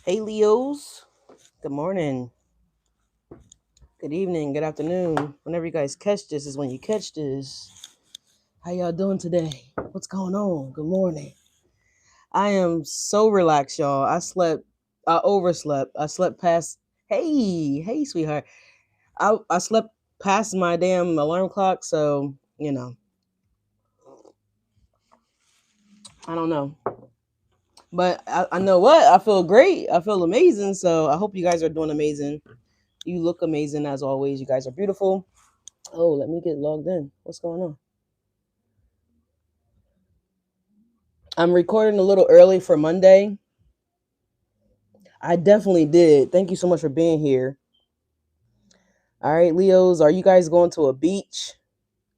Hey Leos, good morning, good evening, good afternoon. Whenever you guys catch this is when you catch this. How y'all doing today? What's going on? Good morning. I am so relaxed, y'all. I overslept. I slept past. Hey, sweetheart. I slept past my damn alarm clock, so I don't know. But I know what I feel great. I feel amazing. So I hope you guys are doing amazing. You look amazing as always. You guys are beautiful. Oh, let me get logged in. What's going on? I'm recording a little early for Monday. I definitely did. Thank you so much for being here. All right, Leos, are you guys going to a beach?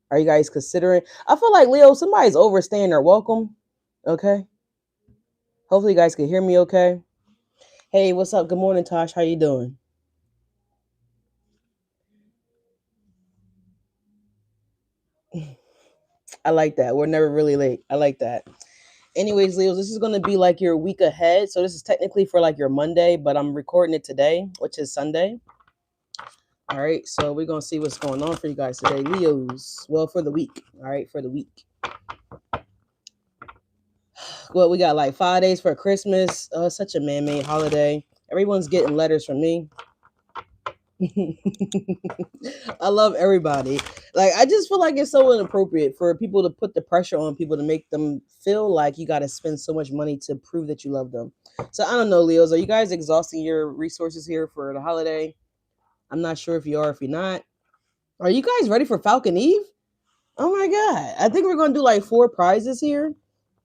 Are you guys considering? I feel like Leo, somebody's overstaying their welcome. Okay. Hopefully, you guys can hear me. Okay. Hey, what's up? Good morning, Tosh. How you doing? I like that. We're never really late. I like that. Anyways, Leos, this is going to be like your week ahead. So this is technically for like your Monday, but I'm recording it today, which is Sunday. All right, so we're gonna see what's going on for you guys today, Leos. Well, for the week. All right, for the week. Well, we got like 5 days for Christmas. Oh, it's such a man-made holiday. Everyone's getting letters from me. I love everybody. Like, I just feel like it's so inappropriate for people to put the pressure on people to make them feel like you got to spend so much money to prove that you love them. So I don't know, Leos. Are you guys exhausting your resources here for the holiday? I'm not sure if you are, if you're not. Are you guys ready for Falcon Eve? Oh my god. I think we're gonna do like 4 prizes here.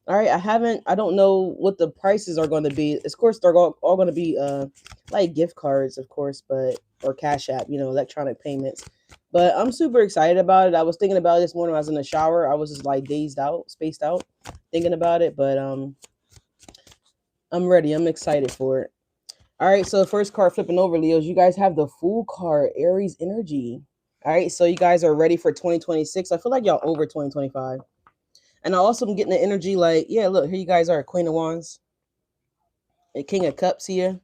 All right. I don't know what the prices are gonna be. Of course, they're all gonna be like gift cards, of course, but or Cash App, electronic payments. But I'm super excited about it. I was thinking about it this morning when I was in the shower. I was just like dazed out, spaced out, thinking about it. But I'm ready. I'm excited for it. All right, so first card flipping over, Leos. You guys have the Fool card, Aries energy. All right, so you guys are ready for 2026. I feel like y'all over 2025. And I also am getting the energy like, yeah, look, here you guys are, Queen of Wands, a King of Cups here.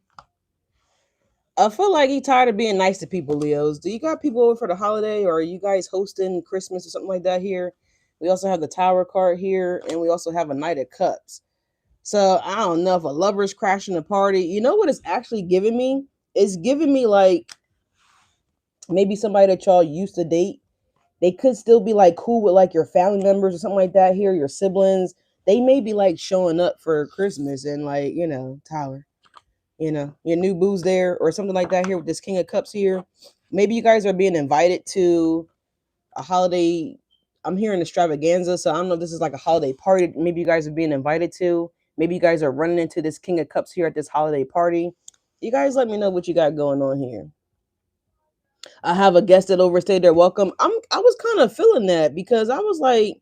I feel like you tired of being nice to people, Leos. Do you got people over for the holiday, or are you guys hosting Christmas or something like that here? We also have the Tower card here, and we also have a Knight of Cups. So I don't know if a lover's crashing the party. You know what it's actually giving me? It's giving me like maybe somebody that y'all used to date. They could still be like cool with like your family members or something like that here, your siblings. They may be like showing up for Christmas and like, Tower, your new boo's there or something like that here with this King of Cups here. Maybe you guys are being invited to a holiday. I'm hearing extravaganza, so I don't know if this is like a holiday party. Maybe you guys are being invited to. Maybe you guys are running into this King of Cups here at this holiday party. You guys let me know what you got going on here. I have a guest that overstayed their welcome. I was kind of feeling that because I was like,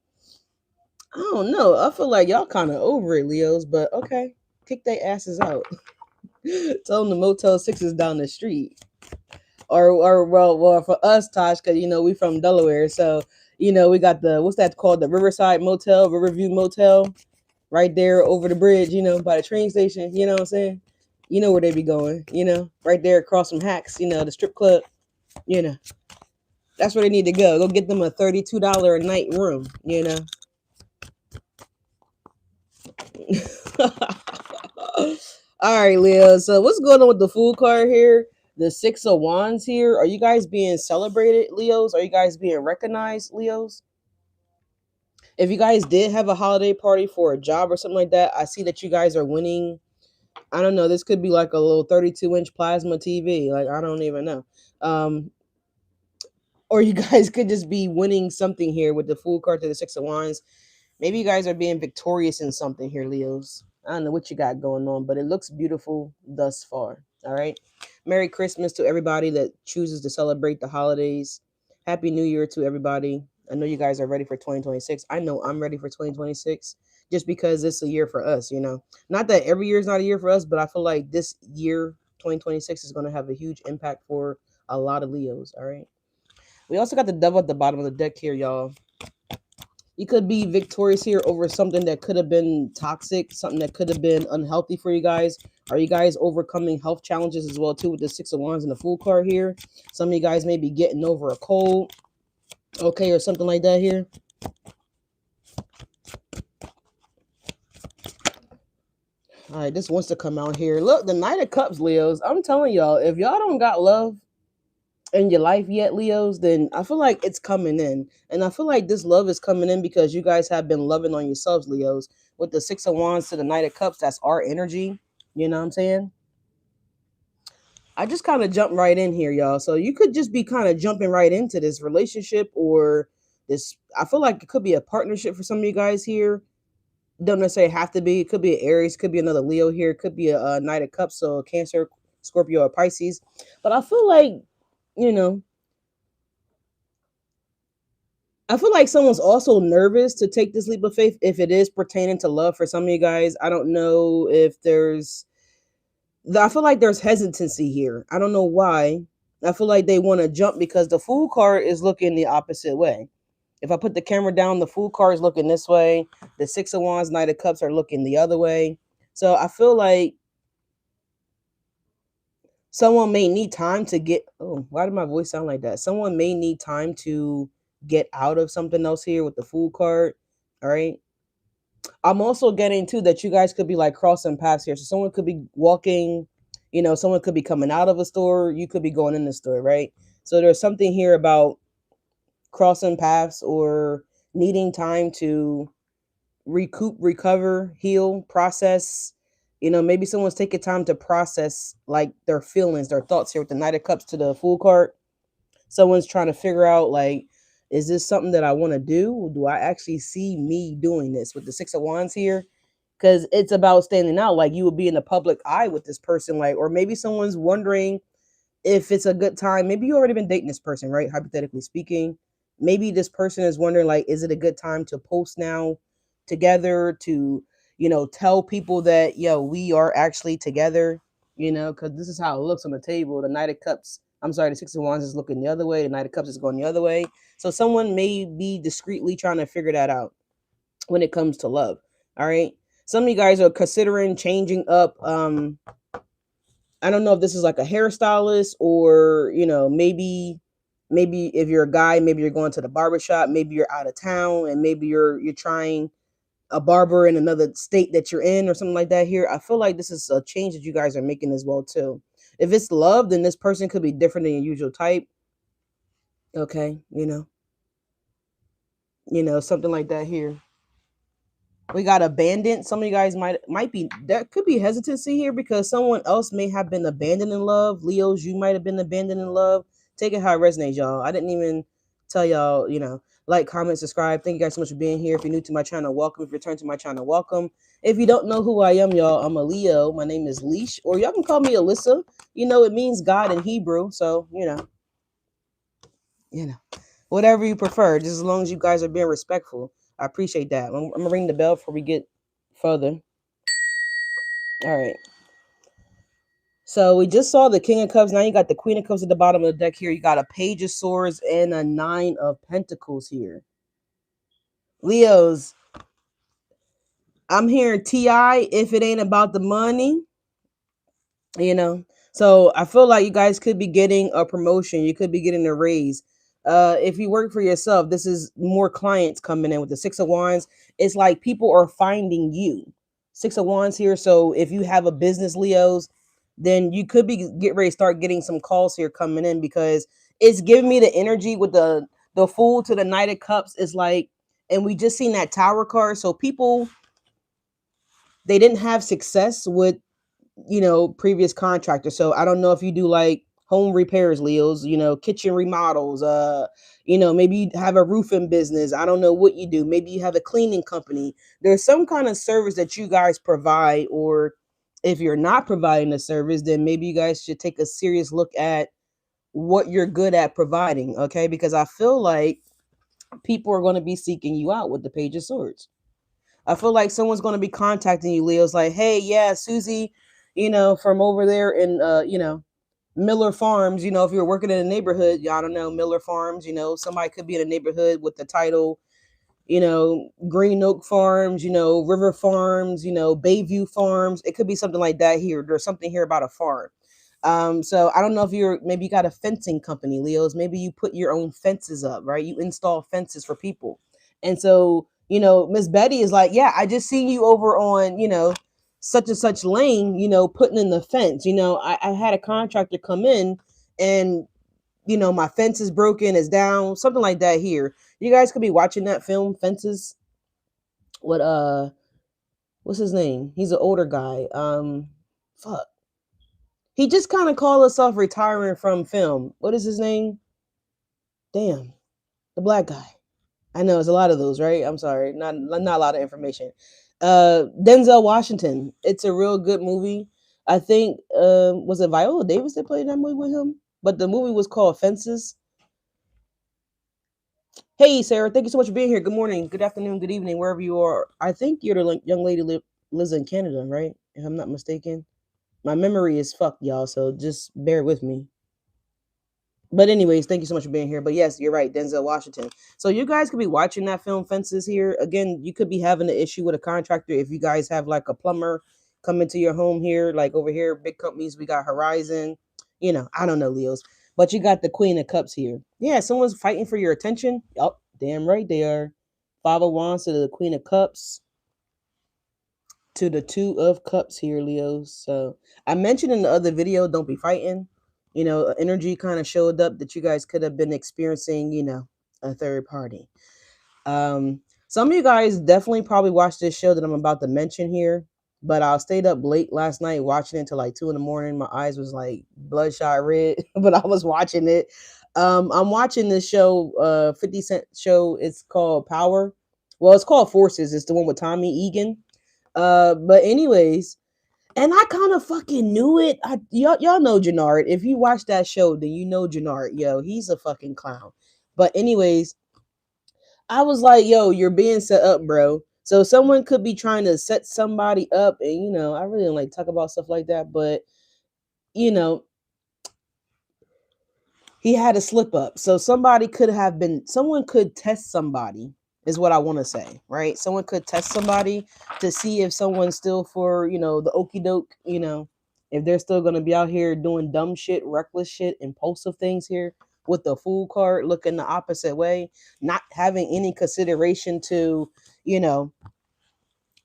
I don't know. I feel like y'all kind of over it, Leos, but okay. Kick their asses out. Tell them the Motel 6 is down the street. Or well, for us, Tosh, because, we from Delaware. So, we got what's that called? The Riverside Motel, Riverview Motel, right there over the bridge, by the train station. You know what I'm saying? You know where they be going, right there across from Hacks, the strip club, you know. That's where they need to go. Go get them a $32 a night room, All right, Leo. So what's going on with the Fool card here? The Six of Wands here. Are you guys being celebrated, Leos? Are you guys being recognized, Leos? If you guys did have a holiday party for a job or something like that, I see that you guys are winning. I don't know. This could be like a little 32-inch plasma TV. Like, I don't even know. Or you guys could just be winning something here with the Fool card to the Six of Wands. Maybe you guys are being victorious in something here, Leos. I don't know what you got going on, but it looks beautiful thus far. All right. Merry Christmas to everybody that chooses to celebrate the holidays. Happy New Year to everybody. I know you guys are ready for 2026. I know I'm ready for 2026 just because it's a year for us, Not that every year is not a year for us, but I feel like this year, 2026, is going to have a huge impact for a lot of Leos. All right. We also got the devil at the bottom of the deck here, y'all. You could be victorious here over something that could have been toxic, something that could have been unhealthy for you guys. Are you guys overcoming health challenges as well too with the Six of Wands and the Fool card here? Some of you guys may be getting over a cold, okay, or something like that here. All right, this wants to come out here. Look, the Knight of Cups, Leos. I'm telling y'all, if y'all don't got love in your life yet, Leos, then I feel like it's coming in. And I feel like this love is coming in because you guys have been loving on yourselves, Leos. With the Six of Wands to the Knight of Cups, that's our energy. You know what I'm saying? I just kind of jumped right in here, y'all. So you could just be kind of jumping right into this relationship or this. I feel like it could be a partnership for some of you guys here. Don't necessarily have to be. It could be an Aries, could be another Leo here, it could be a Knight of Cups, so Cancer, Scorpio, or Pisces. But I feel like, you know, I feel like someone's also nervous to take this leap of faith if it is pertaining to love for some of you guys. I don't know if I feel like there's hesitancy here. I don't know why. I feel like they want to jump because the Fool card is looking the opposite way. If I put the camera down, the Fool card is looking this way. The Six of Wands, Knight of Cups are looking the other way. So I feel like someone may need time to get. Oh, why did my voice sound like that? Someone may need time to get out of something else here with the Fool card. All right. I'm also getting too that you guys could be like crossing paths here. So someone could be walking, someone could be coming out of a store. You could be going in the store, right? So there's something here about crossing paths or needing time to recoup, recover, heal, process. Maybe someone's taking time to process like their feelings, their thoughts here with the Knight of Cups to the Fool card. Someone's trying to figure out like, is this something that I want to do? Do I actually see me doing this with the Six of Wands here? Because it's about standing out. Like you would be in the public eye with this person, like, or maybe someone's wondering if it's a good time. Maybe you already been dating this person, right? Hypothetically speaking, maybe this person is wondering, like, is it a good time to post now together to, tell people that, we are actually together, because this is how it looks on the table. The Knight of Cups, I'm sorry, the Six of Wands is looking the other way. The Knight of Cups is going the other way. So someone may be discreetly trying to figure that out when it comes to love. All right. Some of you guys are considering changing up. I don't know if this is like a hairstylist or, maybe if you're a guy, maybe you're going to the barbershop, maybe you're out of town and maybe you're trying a barber in another state that you're in or something like that here. I feel like this is a change that you guys are making as well too. If it's love, then this person could be different than your usual type. Okay, something like that here. We got abandoned. Some of you guys might be, there could be hesitancy here because someone else may have been abandoned in love. Leos, you might have been abandoned in love. Take it how it resonates, y'all. I didn't even tell y'all, like, comment, subscribe. Thank you guys so much for being here. If you're new to my channel, welcome. If you're returning to my channel, welcome. If you don't know who I am, y'all, I'm a Leo. My name is Leash, or y'all can call me Alyssa. It means God in Hebrew. So, whatever you prefer, just as long as you guys are being respectful. I appreciate that. I'm gonna ring the bell before we get further. All right. So we just saw the King of Cups. Now you got the Queen of Cups at the bottom of the deck here. You got a Page of Swords and a Nine of Pentacles here. Leos, I'm hearing TI if it ain't about the money. So I feel like you guys could be getting a promotion. You could be getting a raise. If you work for yourself, this is more clients coming in with the Six of Wands. It's like people are finding you. Six of Wands here. So if you have a business, Leos, then you could be get ready to start getting some calls here coming in because it's giving me the energy with the Fool to the Knight of Cups. Is like, and we just seen that Tower card. So people, they didn't have success with previous contractors. So I don't know if you do like home repairs, Leos, kitchen remodels, maybe you have a roofing business. I don't know what you do. Maybe you have a cleaning company. There's some kind of service that you guys provide, or if you're not providing a service, then maybe you guys should take a serious look at what you're good at providing, okay? Because I feel like people are going to be seeking you out with the Page of Swords. I feel like someone's going to be contacting you, Leo's like, hey, yeah, Susie, from over there in, Miller Farms, if you're working in a neighborhood, I don't know, Miller Farms, somebody could be in a neighborhood with the title, Green Oak Farms, River Farms, Bayview Farms. It could be something like that here. There's something here about a farm. So I don't know if maybe you got a fencing company, Leos. Maybe you put your own fences up, right? You install fences for people. And so, Miss Betty is like, yeah, I just seen you over on, such and such lane, putting in the fence. I had a contractor come in and my fence is broken, is down, something like that here. You guys could be watching that film, Fences. What what's his name? He's an older guy. Fuck. He just kind of called himself retiring from film. What is his name? Damn. The black guy. I know it's a lot of those, right? I'm sorry. Not a lot of information. Denzel Washington. It's a real good movie. I think was it Viola Davis that played that movie with him? But the movie was called Fences. Hey, Sarah, thank you so much for being here. Good morning, good afternoon, good evening, wherever you are. I think you're the young lady lives in Canada, right? If I'm not mistaken. My memory is fucked, y'all, so just bear with me. But anyways, thank you so much for being here. But yes, you're right, Denzel Washington. So you guys could be watching that film Fences here. Again, you could be having an issue with a contractor if you guys have like a plumber come into your home here, like over here, big companies. We got Horizon, I don't know, Leos. But you got the Queen of Cups here. Yeah, someone's fighting for your attention. Oh, damn right they are. Five of Wands to the Queen of Cups to the Two of Cups here, Leos. So I mentioned in the other video, don't be fighting. Energy kind of showed up that you guys could have been experiencing, a third party. Some of you guys definitely probably watched this show that I'm about to mention here, but I stayed up late last night watching it until like 2 in the morning. My eyes was like bloodshot red, but I was watching it. I'm watching this show, 50 Cent show. It's called Power. Well, it's called Forces. It's the one with Tommy Egan. But anyways, and I kind of fucking knew it. Y'all know Jannard. If you watch that show, then you know Jannard. Yo, he's a fucking clown. But anyways, I was like, yo, you're being set up, bro. So someone could be trying to set somebody up, and I really don't like talk about stuff like that, but you know, he had a slip up. So someone could test somebody, is what I want to say, right? Someone could test somebody to see if someone's still for, the okey doke, if they're still going to be out here doing dumb shit, reckless shit, impulsive things here with the Fool card looking the opposite way, not having any consideration to, you know,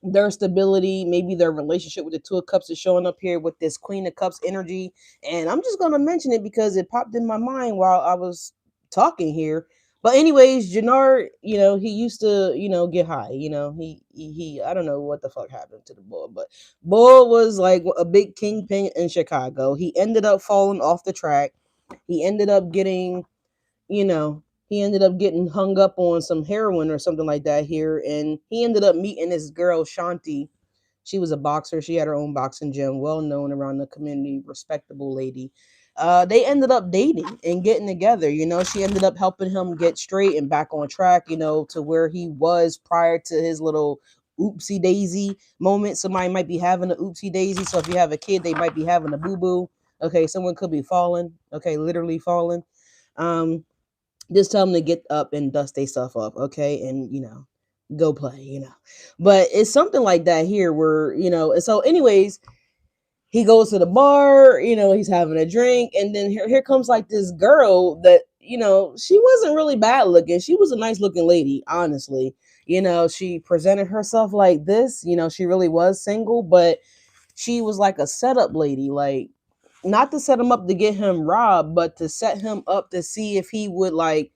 their stability, maybe their relationship with the Two of Cups is showing up here with this Queen of Cups energy. And I'm just gonna mention it because it popped in my mind while I was talking here. But anyways, Jannard, he used to, get high. I don't know what the fuck happened to the bull, but Bull was like a big kingpin in Chicago. He ended up falling off the track. He ended up getting you know, he ended up getting hung up on some heroin or something like that here. And he ended up meeting this girl, Shanti. She was a boxer. She had her own boxing gym, well known around the community, respectable lady. They ended up dating and getting together. She ended up helping him get straight and back on track, to where he was prior to his little oopsie daisy moment. Somebody might be having an oopsie daisy. So if you have a kid, they might be having a boo boo. Okay, someone could be falling. Okay, literally falling. Um, just tell them to get up and dust their stuff up, okay, and go play, but it's something like that here where and so anyways, he goes to the bar, he's having a drink, and then here comes like this girl that she wasn't really bad looking. She was a nice looking lady, honestly. She presented herself like this. She really was single, but she was like a setup lady, like not to set him up to get him robbed, but to set him up to see if he would like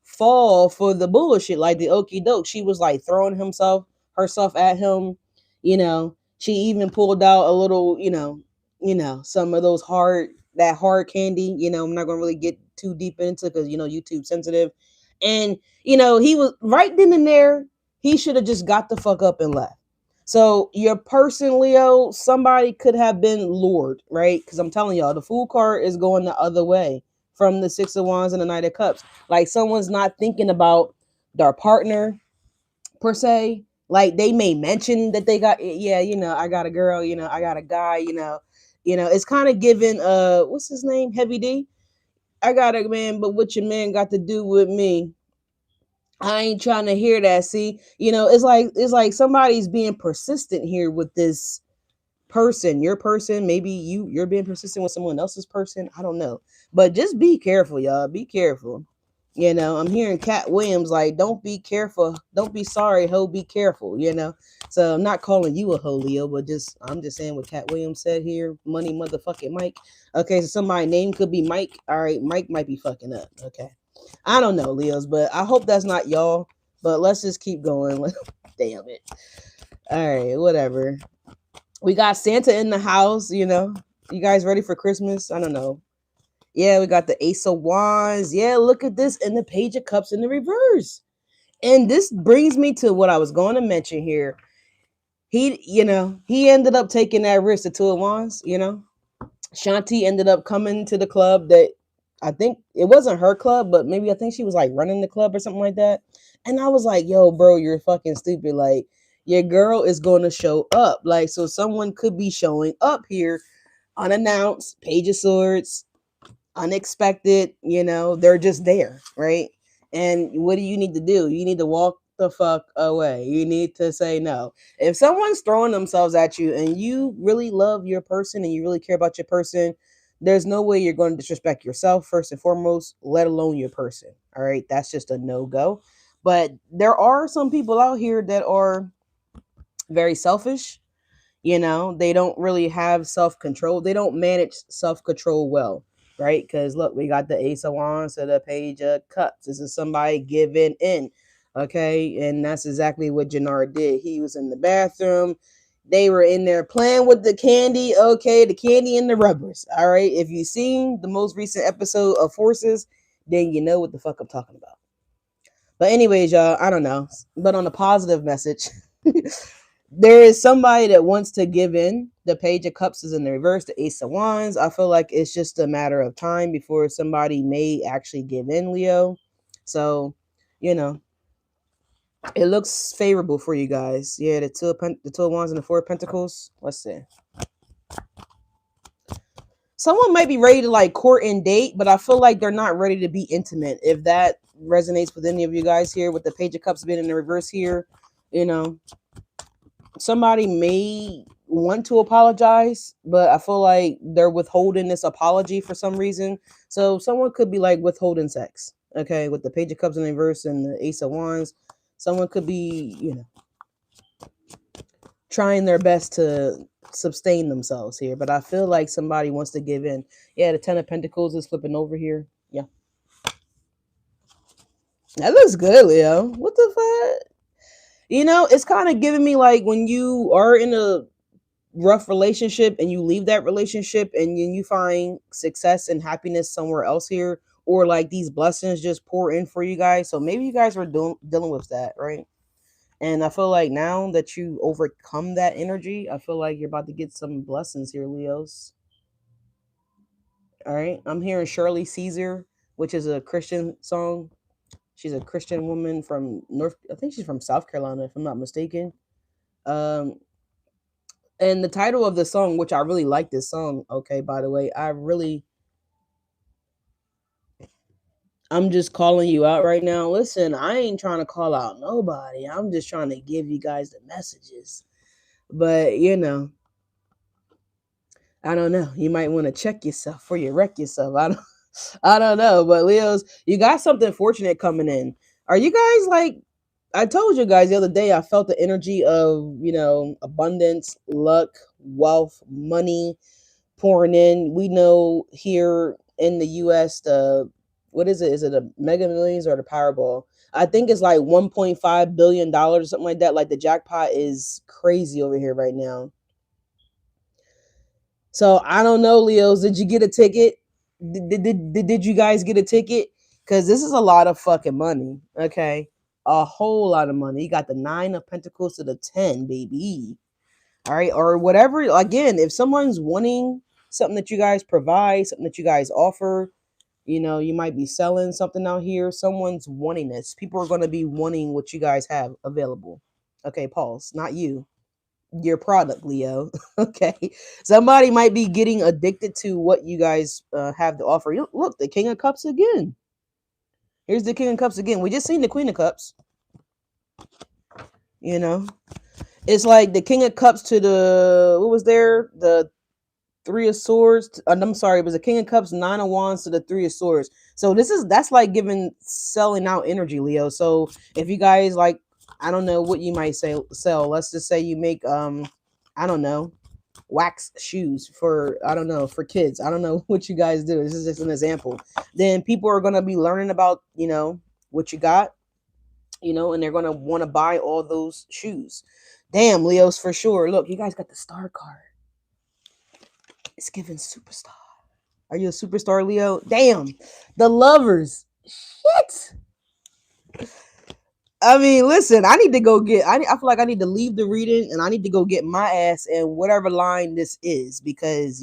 fall for the bullshit, like the okey doke. She was like throwing herself at him. She even pulled out a little, some of those hard candy. I'm not gonna really get too deep into because YouTube sensitive. And he was right then and there. He should have just got the fuck up and left. So your person, Leo, somebody could have been lured, right? Because I'm telling y'all, the Fool card is going the other way from the Six of Wands and the Knight of Cups. Like someone's not thinking about their partner per se. Like they may mention that they got, yeah, I got a girl, I got a guy, it's kind of given, what's his name? Heavy D. I got a man, but what your man got to do with me? I ain't trying to hear that. See, it's like somebody's being persistent here with this person, your person. Maybe you're being persistent with someone else's person. I don't know, but just be careful, y'all. Be careful. I'm hearing Cat Williams like, don't be careful, don't be sorry, ho, be careful. So I'm not calling you a ho, Leo, but I'm just saying what Cat Williams said here. Money, motherfucking Mike. Okay, so somebody's name could be Mike. All right, Mike might be fucking up. Okay, I don't know, Leos, but I hope that's not y'all. But let's just keep going. Damn it. All right, whatever. We got Santa in the house. You guys ready for Christmas? I don't know. Yeah, we got the Ace of Wands. Yeah, look at this, and the Page of Cups in the reverse. And this brings me to what I was going to mention here. He ended up taking that risk, the Two of Wands. Shanti ended up coming to the club that I think it wasn't her club, but maybe I think she was like running the club or something like that. And I was like, yo, bro, you're fucking stupid. Like, your girl is going to show up. Like, so someone could be showing up here unannounced, Page of Swords, unexpected. They're just there, right? And what do you need to do? You need to walk the fuck away. You need to say no. If someone's throwing themselves at you and you really love your person and you really care about your person, there's no way you're going to disrespect yourself first and foremost, let alone your person. All right, that's just a no-go. But there are some people out here that are very selfish. They don't really have self-control. They don't manage self-control well, right? Because look, we got the Ace of Wands to the Page of Cups. This is somebody giving in. Okay, and that's exactly what Jannard did. He was in the bathroom. They were in there playing with the candy. Okay, the candy and the rubbers. All right, if you've seen the most recent episode of Forces, then you know what the fuck I'm talking about. But anyways, y'all, I don't know. But on a positive message, there is somebody that wants to give in. The Page of Cups is in the reverse, the Ace of Wands. I feel like it's just a matter of time before somebody may actually give in, Leo. So, you know, it looks favorable for you guys. Yeah, the two of Wands and the Four of Pentacles. Let's see. Someone might be ready to like court and date, but I feel like they're not ready to be intimate. If that resonates with any of you guys here, with the Page of Cups being in the reverse here, somebody may want to apologize, but I feel like they're withholding this apology for some reason. So someone could be like withholding sex. Okay, with the Page of Cups in the reverse and the Ace of Wands, someone could be, trying their best to sustain themselves here, but I feel like somebody wants to give in. Yeah, the Ten of Pentacles is flipping over here. Yeah, that looks good, Leo. What the fuck? It's kind of giving me like when you are in a rough relationship and you leave that relationship and you find success and happiness somewhere else here, or like these blessings just pour in for you guys. So maybe you guys were dealing with that, right? And I feel like now that you overcome that energy, I feel like you're about to get some blessings here, Leos. All right. I'm hearing Shirley Caesar, which is a Christian song. She's a Christian woman from I think she's from South Carolina, if I'm not mistaken. Um, and the title of the song, which I really like this song, okay, by the way, I'm just calling you out right now. Listen, I ain't trying to call out nobody. I'm just trying to give you guys the messages. But, I don't know. You might want to check yourself before you wreck yourself. I don't know. But Leos, you got something fortunate coming in. Are you guys like, I told you guys the other day, I felt the energy of, abundance, luck, wealth, money pouring in. We know here in the US, what is it? Is it a Mega Millions or the Powerball? I think it's like $1.5 billion or something like that. Like the jackpot is crazy over here right now. So I don't know, Leos. Did you get a ticket? Did you guys get a ticket? Because this is a lot of fucking money. Okay, a whole lot of money. You got the 9 of Pentacles to the 10, baby. All right, or whatever. Again, if someone's wanting something that you guys provide, something that you guys offer, you might be selling something out here. Someone's wanting this. People are going to be wanting what you guys have available. Okay, pause. Not you, your product, Leo. Okay, somebody might be getting addicted to what you guys have to offer. Look, the King of Cups again. Here's the King of Cups again. We just seen the Queen of Cups. You know, it's like the King of Cups to the what was there? The Three of Swords. I'm sorry, it was the King of Cups, Nine of Wands to the Three of Swords. So that's like giving selling out energy, Leo. So if you guys like, I don't know what you might say sell. Let's just say you make I don't know, wax shoes for I don't know for kids. I don't know what you guys do. This is just an example. Then people are gonna be learning about what you got, and they're gonna want to buy all those shoes. Damn, Leos for sure. Look, you guys got the star card. It's giving superstar. Are you a superstar, Leo? Damn, the lovers. Shit. I mean, listen. I need to go get. I feel like I need to leave the reading, and I need to go get my ass in whatever line this is because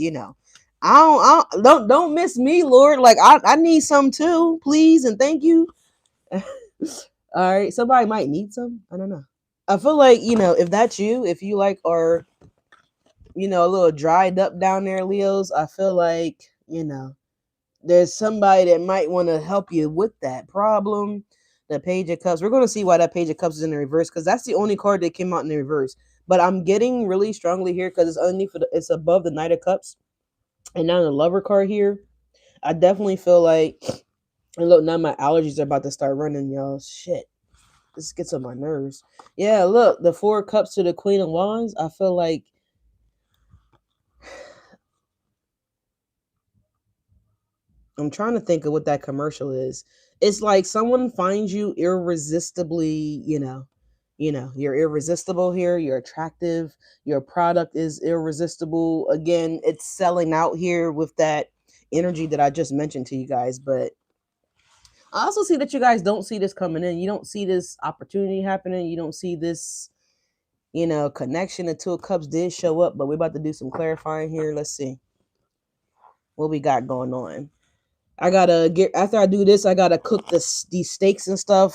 I don't miss me, Lord. Like I need some too, please and thank you. All right, somebody might need some. I don't know. I feel like if that's you, if you like are a little dried up down there, Leos. I feel like there's somebody that might want to help you with that problem. The Page of Cups. We're going to see why that Page of Cups is in the reverse because that's the only card that came out in the reverse. But I'm getting really strongly here because it's underneath. It's above the Knight of Cups, and now the Lover card here. I definitely feel like. And look, now my allergies are about to start running, y'all. Shit, this gets on my nerves. Yeah, look, the Four of Cups to the Queen of Wands. I feel like. I'm trying to think of what that commercial is. It's like someone finds you irresistibly, you're irresistible here, you're attractive, your product is irresistible. Again, it's selling out here with that energy that I just mentioned to you guys, but I also see that you guys don't see this coming in. You don't see this opportunity happening. You don't see this, connection. The Two of Cups did show up, but we're about to do some clarifying here. Let's see what we got going on. I gotta get after I do this. I gotta cook these steaks and stuff.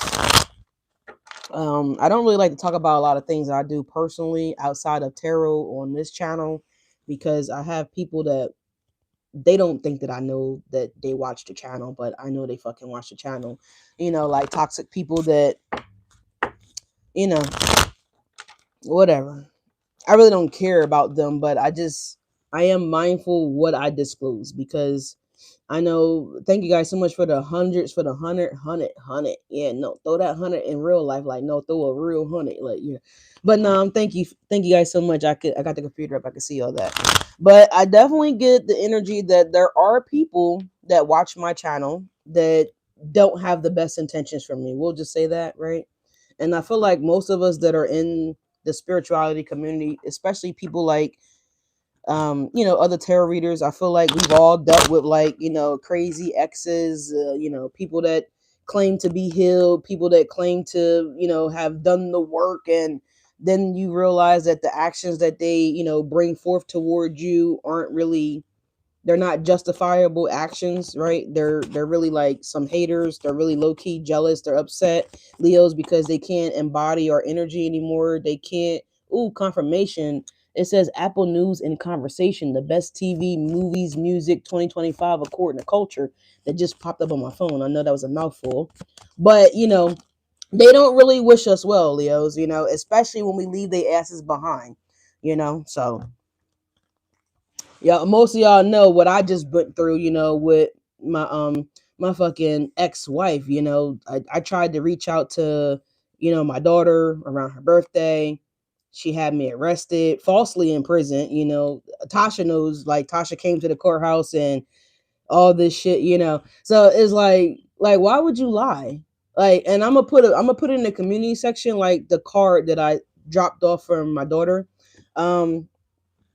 I don't really like to talk about a lot of things that I do personally outside of tarot on this channel because I have people that they don't think that I know that they watch the channel, but I know they fucking watch the channel. Like toxic people that you know whatever. I really don't care about them, but I am mindful what I disclose because I know. Thank you guys so much for the hundreds, for the hundred. Yeah, no, throw that hundred in real life. Like, no, throw a real hundred. Like, yeah. But no, thank you guys so much. I got the computer up. I can see all that. But I definitely get the energy that there are people that watch my channel that don't have the best intentions for me. We'll just say that, right? And I feel like most of us that are in the spirituality community, especially people like other tarot readers, I feel like we've all dealt with like crazy exes, people that claim to be healed, people that claim to have done the work, and then you realize that the actions that they bring forth toward you aren't really, they're not justifiable actions, right? They're really like some haters. They're really low key jealous. They're upset, Leos, because they can't embody our energy anymore. They can't. Ooh, confirmation. It says Apple News and Conversation, the best TV, movies, music 2025 according to culture. That just popped up on my phone. I know that was a mouthful, but they don't really wish us well, Leos. Especially when we leave their asses behind. So yeah, most of y'all know what I just went through, with my fucking ex-wife. I tried to reach out to, my daughter around her birthday. She had me arrested, falsely in prison. Tasha knows, like Tasha came to the courthouse and all this shit. So it's like why would you lie? Like, and I'm gonna put it in the community section, like the card that I dropped off from my daughter. But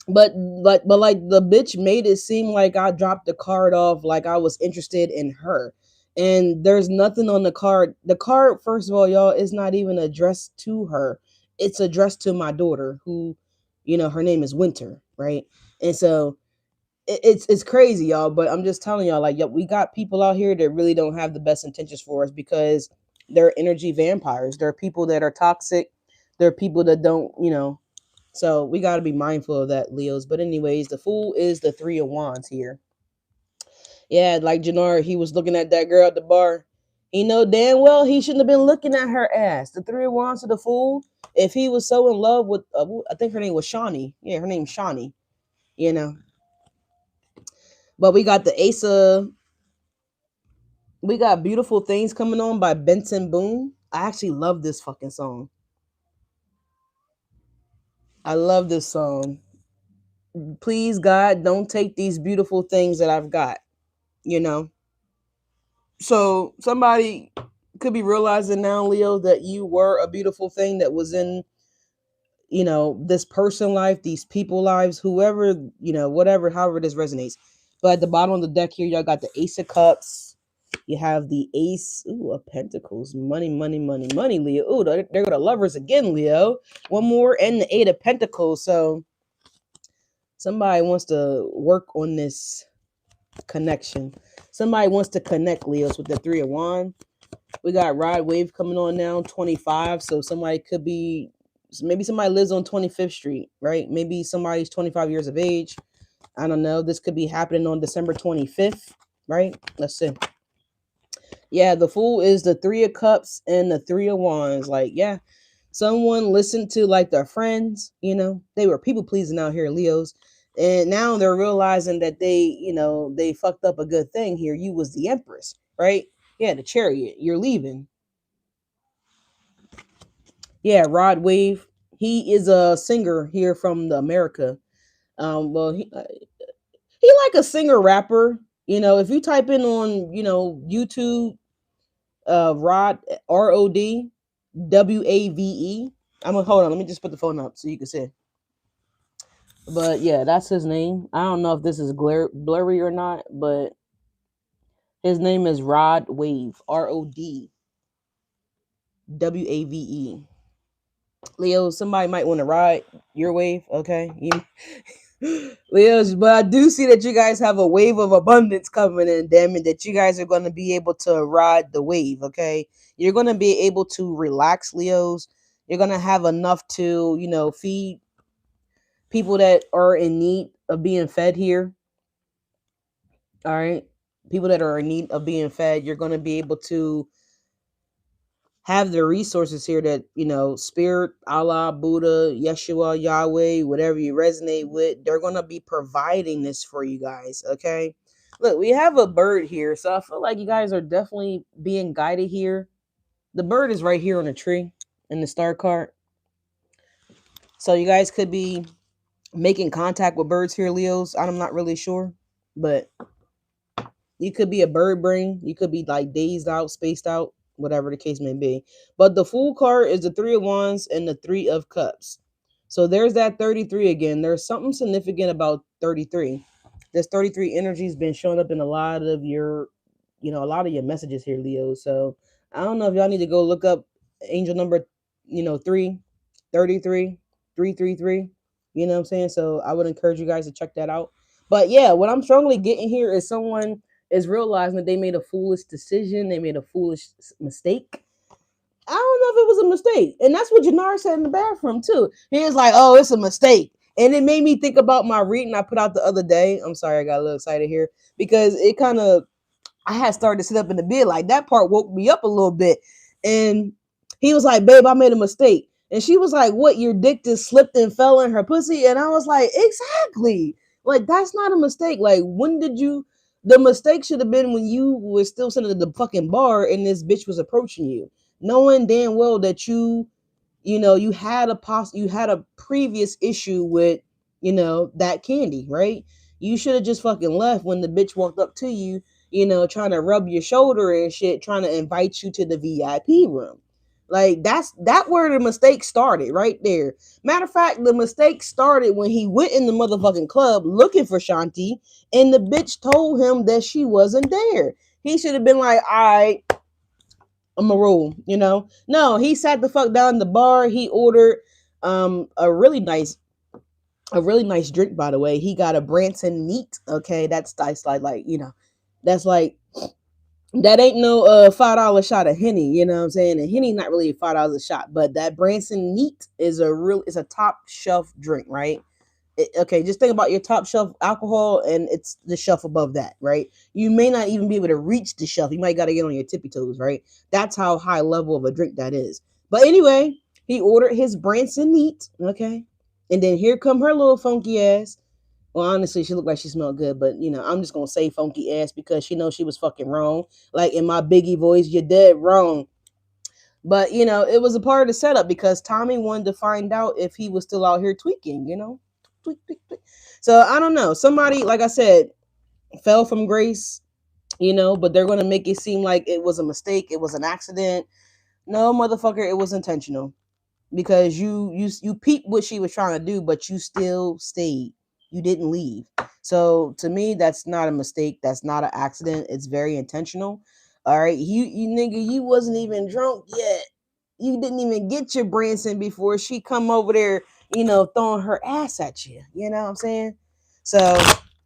like the bitch made it seem like I dropped the card off like I was interested in her. And there's nothing on the card. The card, first of all, y'all, is not even addressed to her. It's addressed to my daughter, who, her name is Winter, right? And so it's crazy, y'all. But I'm just telling y'all, like, yep, we got people out here that really don't have the best intentions for us because they're energy vampires. There are people that are toxic. There are people that don't, so we got to be mindful of that, Leos. But anyways, the Fool is the Three of Wands here. Yeah, like Jannar, he was looking at that girl at the bar. He know damn well he shouldn't have been looking at her ass. The Three of Wands to the Fool. If he was so in love with, I think her name was Shawnee. Yeah, her name's Shawnee. You know. But we got the Ace of. We got Beautiful Things coming on by Benson Boone. I actually love this fucking song. I love this song. Please, God, don't take these beautiful things that I've got. You know. So somebody could be realizing now, Leo, that you were a beautiful thing that was in, this person life, these people lives, whoever, whatever, however this resonates. But at the bottom of the deck here, y'all got the Ace of Cups. You have the Ace, of Pentacles, money, money, money, money, Leo. Ooh, there go the Lovers again, Leo. One more, and the Eight of Pentacles. So somebody wants to work on this connection. Somebody wants to connect, Leos, with the Three of Wands. We got Rod Wave coming on now, 25. So somebody could be, maybe somebody lives on 25th Street, right? Maybe somebody's 25 years of age. I don't know. This could be happening on December 25th, right? Let's see. Yeah, the Fool is the Three of Cups and the Three of Wands. Like, yeah, someone listened to like their friends, they were people pleasing out here, Leos. And now they're realizing that they fucked up a good thing here. You was the Empress, right? Yeah, the Chariot. You're leaving. Yeah, Rod Wave. He is a singer here from the America. Well, he like a singer rapper. If you type in on YouTube, Rod RODWAVE. I'm gonna hold on. Let me just put the phone up so you can see. But yeah, that's his name. I don't know if this is blurry or not, but his name is Rod Wave. RODWAVE. Leo, somebody might want to ride your wave, okay? Leos, but I do see that you guys have a wave of abundance coming in, damn it, that you guys are going to be able to ride the wave, okay? You're going to be able to relax, Leos. You're going to have enough to, feed people that are in need of being fed here, all right? People that are in need of being fed, you're going to be able to have the resources here that Spirit, Allah, Buddha, Yeshua, Yahweh, whatever you resonate with, they're going to be providing this for you guys. Okay, look, we have a bird here, so I feel like you guys are definitely being guided here. The bird is right here on the tree in the star card, so you guys could be making contact with birds here, Leos. I'm not really sure, but you could be a bird brain. You could be like dazed out, spaced out, whatever the case may be. But the Fool card is the Three of Wands and the Three of Cups. So there's that 33 again. There's something significant about 33. This 33 energy has been showing up in a lot of your, messages here, Leo. So I don't know if y'all need to go look up angel number, 333, 333. You know what I'm saying? So I would encourage you guys to check that out. But yeah, what I'm strongly getting here is someone is realizing that they made a foolish decision. They made a foolish mistake. I don't know if it was a mistake. And that's what Jannar said in the bathroom too. He was like, oh, it's a mistake. And it made me think about my reading I put out the other day. I'm sorry, I got a little excited here because it kind of, I had started to sit up in the bed. Like that part woke me up a little bit. And he was like, babe, I made a mistake. And she was like, what, your dick just slipped and fell in her pussy? And I was like, exactly. Like, that's not a mistake. Like, the mistake should have been when you were still sitting at the fucking bar and this bitch was approaching you, knowing damn well that you had a previous issue with, that candy, right? You should have just fucking left when the bitch walked up to you, trying to rub your shoulder and shit, trying to invite you to the VIP room. Like that where the mistake started right there. Matter of fact, the mistake started when he went in the motherfucking club looking for Shanti and the bitch told him that she wasn't there. He should have been like, all right, I'm a roll, No, he sat the fuck down in the bar. He ordered a really nice drink, by the way. He got a Branson neat. Okay, that's like that's like that ain't no $5 shot of Henny, you know what I'm saying? And Henny not really $5 a shot, but that Branson neat is it's a top shelf drink, right? Okay, just think about your top shelf alcohol and it's the shelf above that, right? You may not even be able to reach the shelf. You might got to get on your tippy toes, right? That's how high level of a drink that is. But anyway, he ordered his Branson neat, okay? And then here come her little funky ass. Well, honestly, she looked like she smelled good, but I'm just gonna say funky ass because she knows she was fucking wrong. Like in my Biggie voice, you're dead wrong. But it was a part of the setup because Tommy wanted to find out if he was still out here tweaking, tweak, tweak, tweak. So I don't know. Somebody, like I said, fell from grace, but they're gonna make it seem like it was a mistake, it was an accident. No, motherfucker, it was intentional because you peeped what she was trying to do, but you still stayed. You didn't leave. So to me, that's not a mistake. That's not an accident. It's very intentional. All right, you nigga, you wasn't even drunk yet. You didn't even get your Branson before she come over there, throwing her ass at you. You know what I'm saying? So,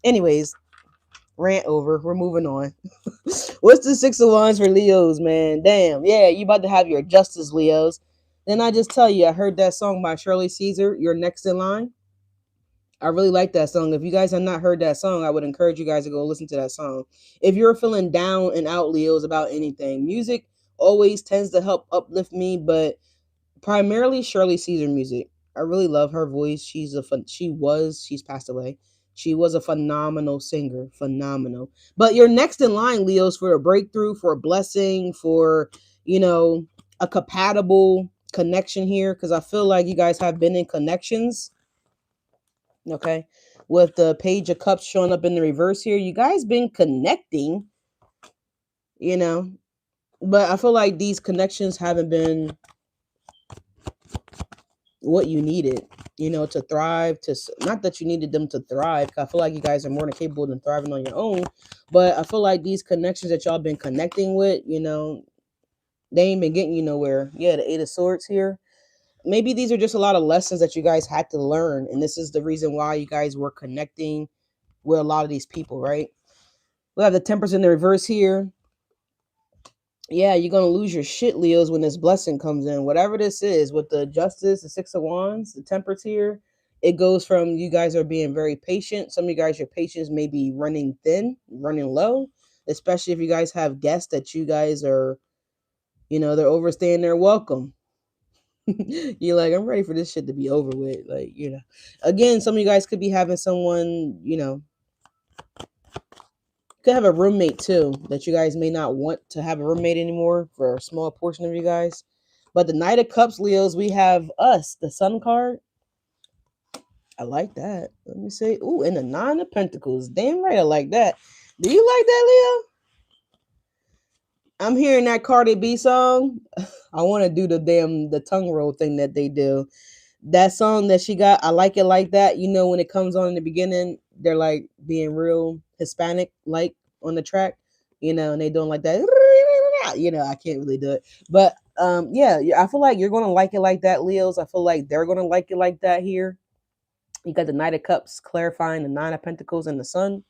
anyways, rant over. We're moving on. What's the 6 of Wands for Leos, man? Damn. Yeah, you about to have your justice, Leos. Then I just tell you, I heard that song by Shirley Caesar, You're Next in Line. I really like that song. If you guys have not heard that song, I would encourage you guys to go listen to that song. If you're feeling down and out, Leos, about anything, music always tends to help uplift me, but primarily Shirley Caesar music. I really love her voice. She's passed away. She was a phenomenal singer, phenomenal. But you're next in line, Leos, for a breakthrough, for a blessing, for a compatible connection here, because I feel like you guys have been in connections. Okay, with the Page of Cups showing up in the reverse here, you guys been connecting, you know, but I feel like these connections haven't been what you needed, to thrive. Not that you needed them to thrive. I feel like you guys are more than capable than thriving on your own. But I feel like these connections that y'all been connecting with, they ain't been getting you nowhere. Yeah, the Eight of Swords here. Maybe these are just a lot of lessons that you guys had to learn, and this is the reason why you guys were connecting with a lot of these people, right? We have the Temperance in the reverse here. Yeah, you're gonna lose your shit, Leos, when this blessing comes in. Whatever this is, with the Justice, the 6 of Wands, the Temperance here, it goes from you guys are being very patient. Some of you guys, your patience may be running thin, running low, especially if you guys have guests that you guys are, they're overstaying their welcome. You're like, I'm ready for this shit to be over with. Like, again, some of you guys could be having someone, could have a roommate too that you guys may not want to have a roommate anymore for a small portion of you guys. But the Knight of Cups, Leos, we have us, the Sun card. I like that. Let me see. Ooh, and the Nine of Pentacles. Damn right, I like that. Do you like that, Leo? I'm hearing that Cardi B song. I want to do the tongue roll thing that they do. That song that she got, I like it like that. When it comes on in the beginning, they're like being real Hispanic like on the track, and they doing like that. I can't really do it. But yeah, I feel like you're gonna like it like that, Leos. I feel like they're gonna like it like that here. You got the Knight of Cups clarifying the Nine of Pentacles and the Sun.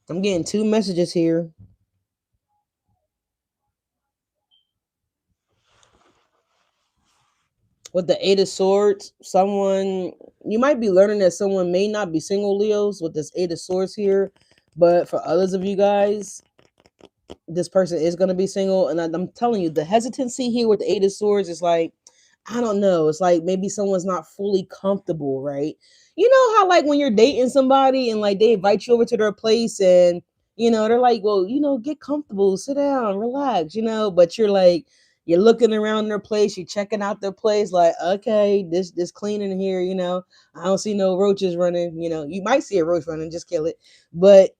I'm getting 2 messages here. With the Eight of Swords, you might be learning that someone may not be single, Leos, with this Eight of Swords here. But for others of you guys, this person is going to be single. And I'm telling you, the hesitancy here with the Eight of Swords is like, I don't know. It's like maybe someone's not fully comfortable, right? You know how like when you're dating somebody and like they invite you over to their place and they're like, well, get comfortable, sit down, relax, but you're like you're looking around their place, you're checking out their place, like, okay, this clean in here, I don't see no roaches running, you might see a roach running, just kill it. But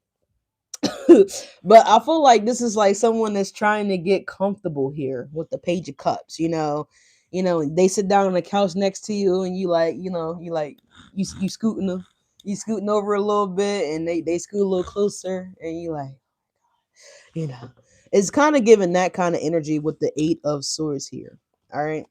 but I feel like this is like someone that's trying to get comfortable here with the Page of Cups, they sit down on the couch next to you and you scooting them, you scooting over a little bit and they scoot a little closer and you like, it's kind of giving that kind of energy with the Eight of Swords here. All right.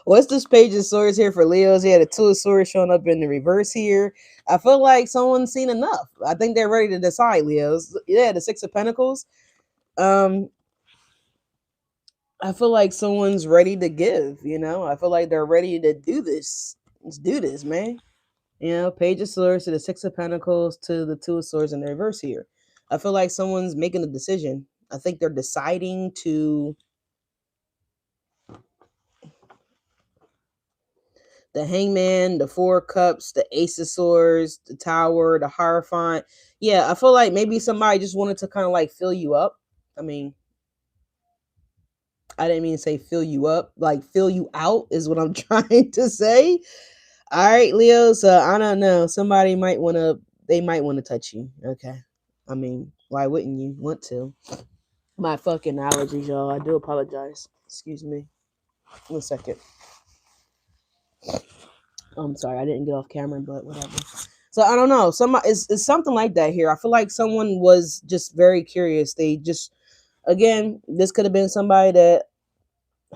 What's this Page of Swords here for Leos? He had a Two of Swords showing up in the reverse here. I feel like someone's seen enough. I think they're ready to decide, Leos. Yeah, the Six of Pentacles. I feel like someone's ready to give, you know? I feel like they're ready to do this. Let's do this, man. You know, Page of Swords to the Six of Pentacles to the Two of Swords in the reverse here. I feel like someone's making a decision. I think they're deciding to the Hangman, the Four of Cups, the Ace of Swords, the Tower, the Hierophant. Yeah, I feel like maybe somebody just wanted to kind of like fill you up. I mean, I didn't mean to say fill you up, like fill you out is what I'm trying to say. All right, Leo. So I don't know. Somebody might want to. They might want to touch you. Okay. I mean, why wouldn't you want to? My fucking allergies, y'all. I do apologize. Excuse me. 1 second. I'm sorry. I didn't get off camera, but whatever. So I don't know. Somebody it's something like that here. I feel like someone was just very curious. They just again, this could have been somebody that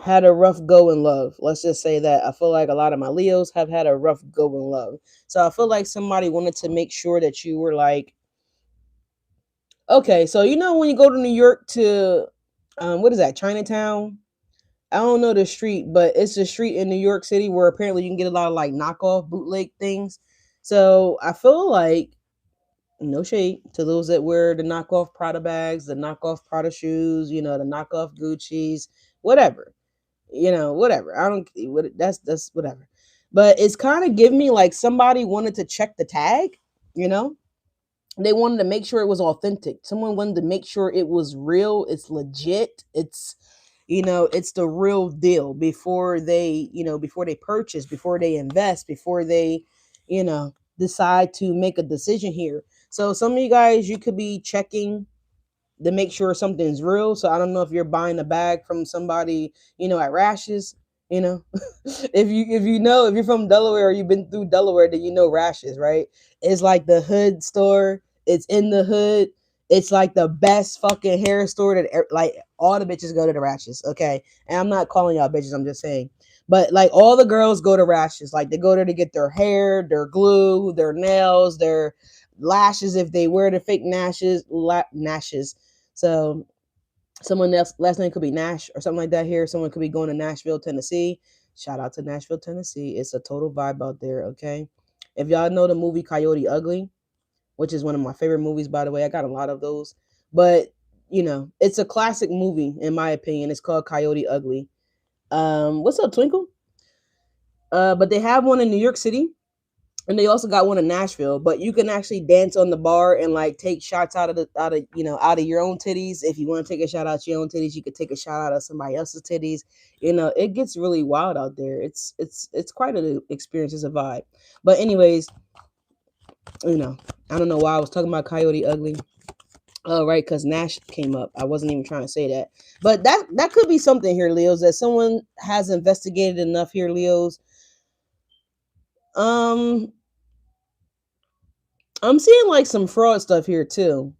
had a rough go in love. Let's just say that. I feel like a lot of my Leos have had a rough go in love. So I feel like somebody wanted to make sure that you were like, okay, so you know when you go to New York to what is that, Chinatown? I don't know the street, but it's a street in New York City where apparently you can get a lot of like knockoff bootleg things. So I feel like no shade to those that wear the knockoff Prada bags, the knockoff Prada shoes, you know, the knockoff Gucci's, whatever. You know, whatever. I don't that's whatever. But it's kind of give me like somebody wanted to check the tag, you know? They wanted to make sure it was authentic. Someone wanted to make sure it was real, it's legit, it's you know, it's the real deal before they, you know, before they purchase, before they invest, before they, you know, decide to make a decision here. So some of you guys, you could be checking to make sure something's real. So I don't know if you're buying a bag from somebody, you know, at Rashes, you know. If you know, if you're from Delaware or you've been through Delaware, then you know Rashes, right? It's like the hood store. It's in the hood. It's like the best fucking hair store that like all the bitches go to the Rashes, okay? And I'm not calling y'all bitches, I'm just saying. But like all the girls go to Rashes. Like they go there to get their hair, their glue, their nails, their lashes if they wear the fake lashes. So someone else last name could be Nash or something like that here. Someone could be going to Nashville, Tennessee. Shout out to Nashville, Tennessee. It's a total vibe out there, okay? If y'all know the movie Coyote Ugly, which is one of my favorite movies, by the way, I got a lot of those. But, you know, it's a classic movie, in my opinion. It's called Coyote Ugly. What's up, Twinkle? But they have one in New York City. And they also got one in Nashville, but you can actually dance on the bar and like take shots out of you know out of your own titties. If you want to take a shot out your own titties, you could take a shot out of somebody else's titties. You know, it gets really wild out there. It's quite an experience. It's a vibe. But anyways, you know, I don't know why I was talking about Coyote Ugly. Oh, right, because Nash came up. I wasn't even trying to say that, but that could be something here, Leos. That someone has investigated enough here, Leos. Um, I'm seeing like some fraud stuff here too.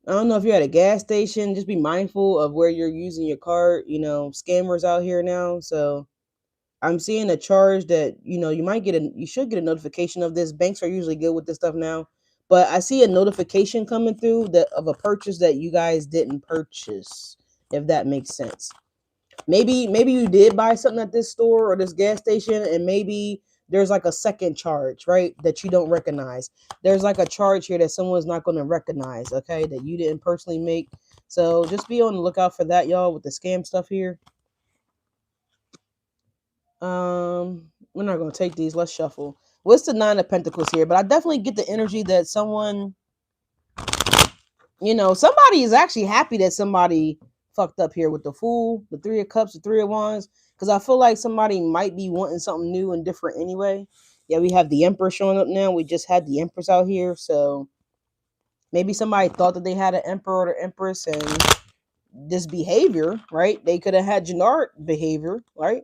I don't know if you're at a gas station, just be mindful of where you're using your card. You know, scammers out here now. So I'm seeing a charge that, you know, you should get a notification of this. Banks are usually good with this stuff now. But I see a notification coming through that of a purchase that you guys didn't purchase, if that makes sense. Maybe you did buy something at this store or this gas station, and maybe there's like a second charge, right, that you don't recognize. There's like a charge here that someone's not going to recognize, okay, that you didn't personally make. So just be on the lookout for that, y'all, with the scam stuff here. We're not going to take these. Let's shuffle. What's the Nine of Pentacles here? But I definitely get the energy that someone, you know, somebody is actually happy that somebody fucked up here with the Fool, the Three of Cups, the Three of Wands, because I feel like somebody might be wanting something new and different anyway. Yeah, we have the Emperor showing up now. We just had the Empress out here, so maybe somebody thought that they had an Emperor or Empress, and this behavior, right? They could have had Janard behavior, right?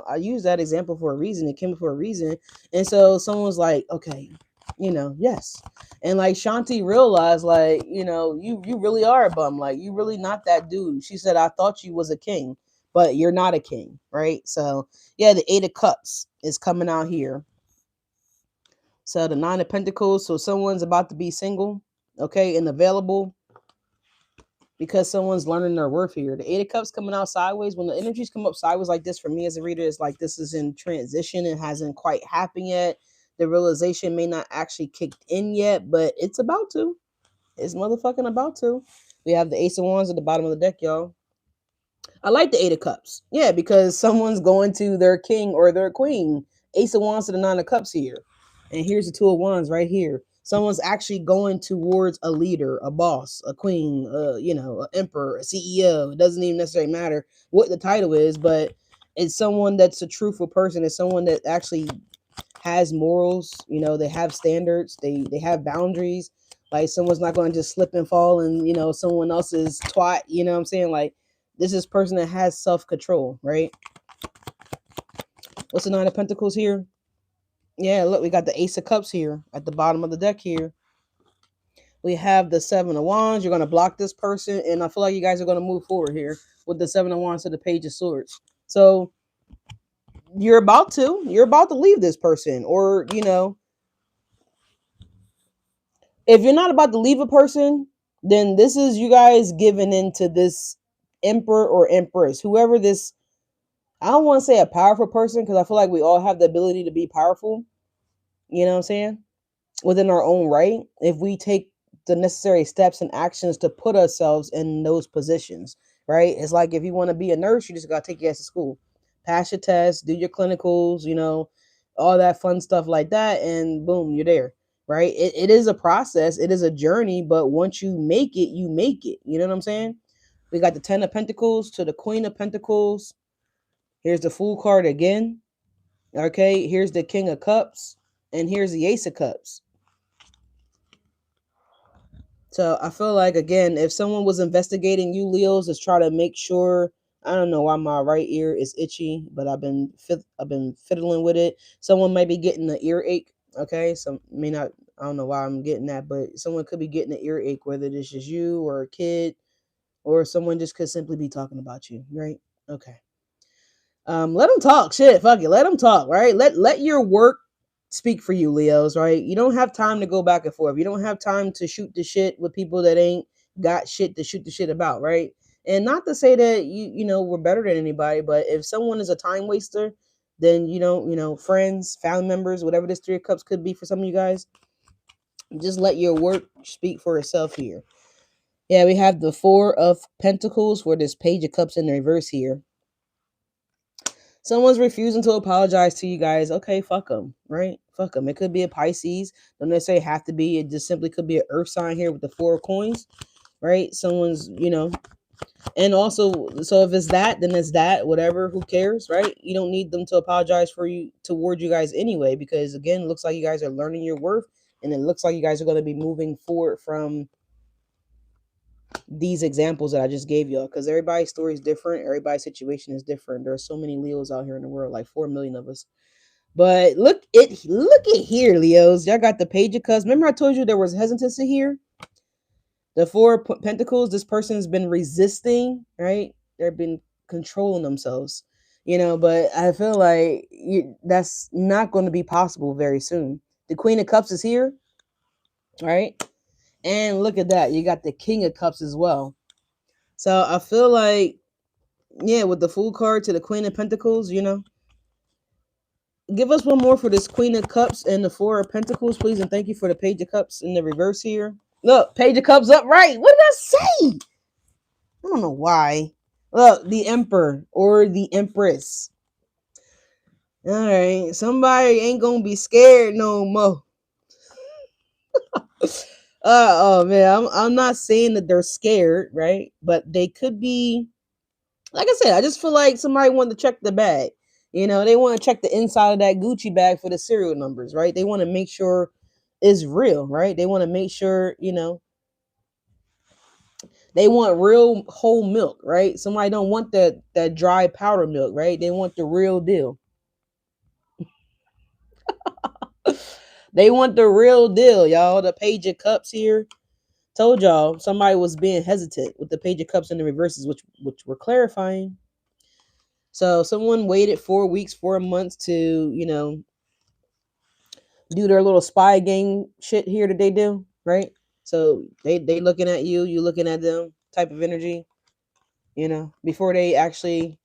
I use that example for a reason. It came for a reason. And so someone was like, okay, you know, yes. And like Shanti realized, like, you know, you really are a bum. Like, you really not that dude. She said, I thought you was a king, but you're not a king, right? So yeah, the Eight of Cups is coming out here. So the Nine of Pentacles. So someone's about to be single, okay, and available. because someone's learning their worth here. The Eight of Cups coming out sideways. When the energies come up sideways like this, for me as a reader, it's like this is in transition. It hasn't quite happened yet. The realization may not actually kicked in yet, but it's about to. It's motherfucking about to. We have the Ace of Wands at the bottom of the deck, y'all. I like the Eight of Cups. Yeah, because someone's going to their king or their queen. Ace of Wands to the Nine of Cups here. And here's the Two of Wands right here. Someone's actually going towards a leader, a boss, a queen, an emperor, a CEO. It doesn't even necessarily matter what the title is, but it's someone that's a truthful person. It's someone that actually has morals. They have standards. They have boundaries. Like someone's not going to just slip and fall and someone else's twat. You know what I'm saying? Like this is a person that has self-control, right? What's the Nine of Pentacles here? Yeah, look, we got the Ace of Cups here at the bottom of the deck here. We have the Seven of Wands. You're going to block this person, and I feel like you guys are going to move forward here with the Seven of Wands to the Page of Swords. So you're about to leave this person, or if you're not about to leave a person, then this is you guys giving into this emperor or empress, whoever this. I don't want to say a powerful person because I feel like we all have the ability to be powerful. You know what I'm saying? Within our own right, if we take the necessary steps and actions to put ourselves in those positions, right? It's like if you want to be a nurse, you just got to take your ass to school, pass your tests, do your clinicals, all that fun stuff like that, and boom, you're there, right? It is a process, it is a journey, but once you make it, you make it. You know what I'm saying? We got the Ten of Pentacles to the Queen of Pentacles. Here's the Fool card again. Okay, here's the King of Cups, and here's the Ace of Cups. So I feel like, again, if someone was investigating you, Leos, is try to make sure. I don't know why my right ear is itchy, but I've been fiddling with it. Someone might be getting an earache. Okay, some may not. I don't know why I'm getting that, but someone could be getting an earache, whether it's just you or a kid, or someone just could simply be talking about you, right? Okay. Let them talk. Shit, fuck it. Let them talk, right? Let your work speak for you, Leos, right? You don't have time to go back and forth. You don't have time to shoot the shit with people that ain't got shit to shoot the shit about, right? And not to say that we're better than anybody, but if someone is a time waster, then friends, family members, whatever this Three of Cups could be for some of you guys, just let your work speak for itself here. Yeah, we have the Four of Pentacles for this Page of Cups in the reverse here. Someone's refusing to apologize to you guys. Okay, fuck them, right? Fuck them. It could be a Pisces. Don't necessarily have to be. It just simply could be an earth sign here with the Four of Coins, right? Someone's, and also, so if it's that, then it's that, whatever, who cares, right? You don't need them to apologize for you, toward you guys anyway, because again, it looks like you guys are learning your worth, and it looks like you guys are going to be moving forward from these examples that I just gave y'all, because everybody's story is different, everybody's situation is different. There are so many Leos out here in the world, like 4 million of us. But look at here, Leos. Y'all got the Page of Cups. Remember I told you there was hesitancy here? The Four of Pentacles, this person's been resisting, right? They've been controlling themselves, but I feel like that's not going to be possible very soon. The Queen of Cups is here, right? And look at that. You got the King of Cups as well. So I feel like, yeah, with the Fool card to the Queen of Pentacles, give us one more for this Queen of Cups and the Four of Pentacles, please. And thank you for the Page of Cups in the reverse here. Look, Page of Cups up right. What did I say? I don't know why. Look, the Emperor or the Empress. All right. Somebody ain't going to be scared no more. Oh man, I'm not saying that they're scared, right? But they could be. Like I said, I just feel like somebody wanted to check the bag. They want to check the inside of that Gucci bag for the serial numbers, right? They want to make sure it's real, right? They want to make sure, they want real whole milk, right? Somebody don't want that dry powder milk, right? They want the real deal. They want the real deal, y'all. The Page of Cups here. Told y'all somebody was being hesitant with the Page of Cups in the reverses, which we're clarifying. So someone waited 4 weeks, 4 months to, do their little spy game shit here that they do, right? So they looking at you, you looking at them, type of energy, before they actually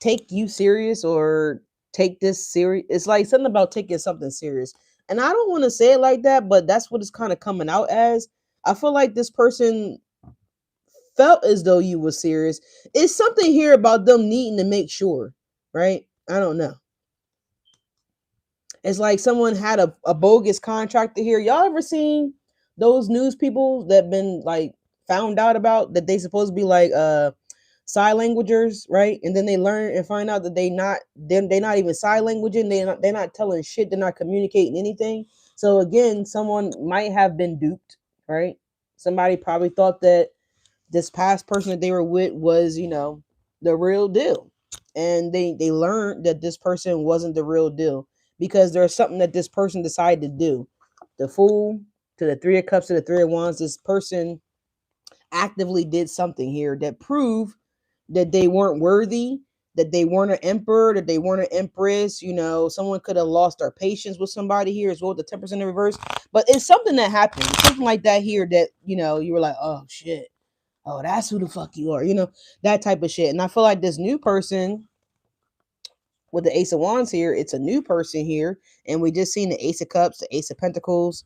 take you serious or take this serious. It's like something about taking something serious. And I don't want to say it like that, but that's what it's kind of coming out as. I feel like this person felt as though you were serious. It's something here about them needing to make sure, right? I don't know. It's like someone had a bogus contractor here. Y'all ever seen those news people that been like found out about that they supposed to be like sign languagers, right? And then they learn and find out that they not even sign languaging. They're not telling shit. They're not communicating anything. So again, someone might have been duped, right? Somebody probably thought that this past person that they were with was, the real deal. And they learned that this person wasn't the real deal because there's something that this person decided to do. The Fool to the Three of Cups to the Three of Wands, this person actively did something here that proved that they weren't worthy, that they weren't an emperor, that they weren't an empress. Someone could have lost their patience with somebody here as well, the 10% in reverse. But it's something that happened, something like that here that, you were like, oh shit. Oh, that's who the fuck you are, that type of shit. And I feel like this new person with the Ace of Wands here, it's a new person here. And we just seen the Ace of Cups, the Ace of Pentacles.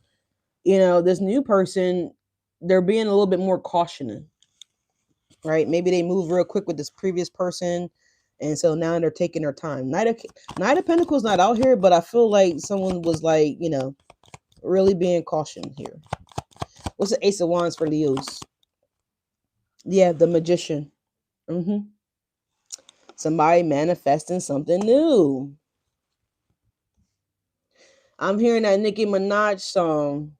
This new person, they're being a little bit more cautioning, right? Maybe they moved real quick with this previous person. And so now they're taking their time. Knight of Pentacles not out here, but I feel like someone was like, really being cautioned here. What's the Ace of Wands for Leos? Yeah, the Magician. Somebody manifesting something new. I'm hearing that Nicki Minaj song.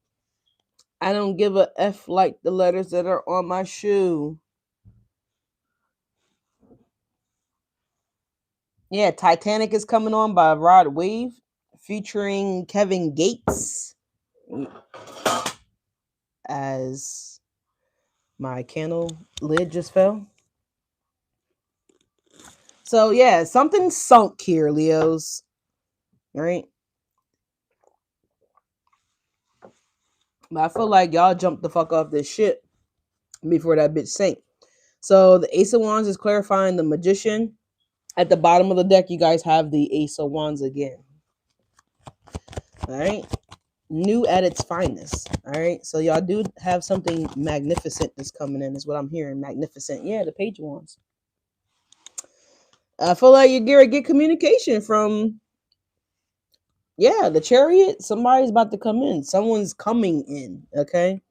I don't give a F like the letters that are on my shoe. Yeah, Titanic is coming on by Rod Wave featuring Kevin Gates as my candle lid just fell. So yeah, something sunk here, Leos. Right? But I feel like y'all jumped the fuck off this shit before that bitch sank. So the Ace of Wands is clarifying the Magician. At the bottom of the deck, you guys have the Ace of Wands again. All right. New at its finest. All right. So y'all do have something magnificent that's coming in, is what I'm hearing. Magnificent. Yeah, the Page of Wands. I feel like you're get communication from, the Chariot. Somebody's about to come in. Someone's coming in. Okay.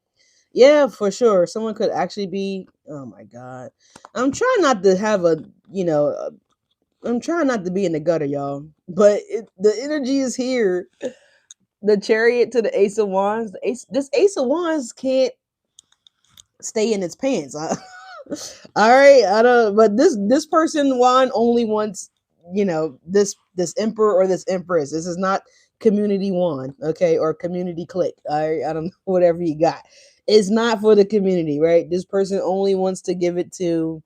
Yeah, for sure. Someone could actually be. Oh my God. I'm trying not to have I'm trying not to be in the gutter, y'all. But the energy is here. The Chariot to the Ace of Wands. This Ace of Wands can't stay in its pants. All right, I don't. But this person wand only wants, this emperor or this empress. This is not community wand, okay, or community click. All right, I don't know, whatever you got. It's not for the community, right? This person only wants to give it to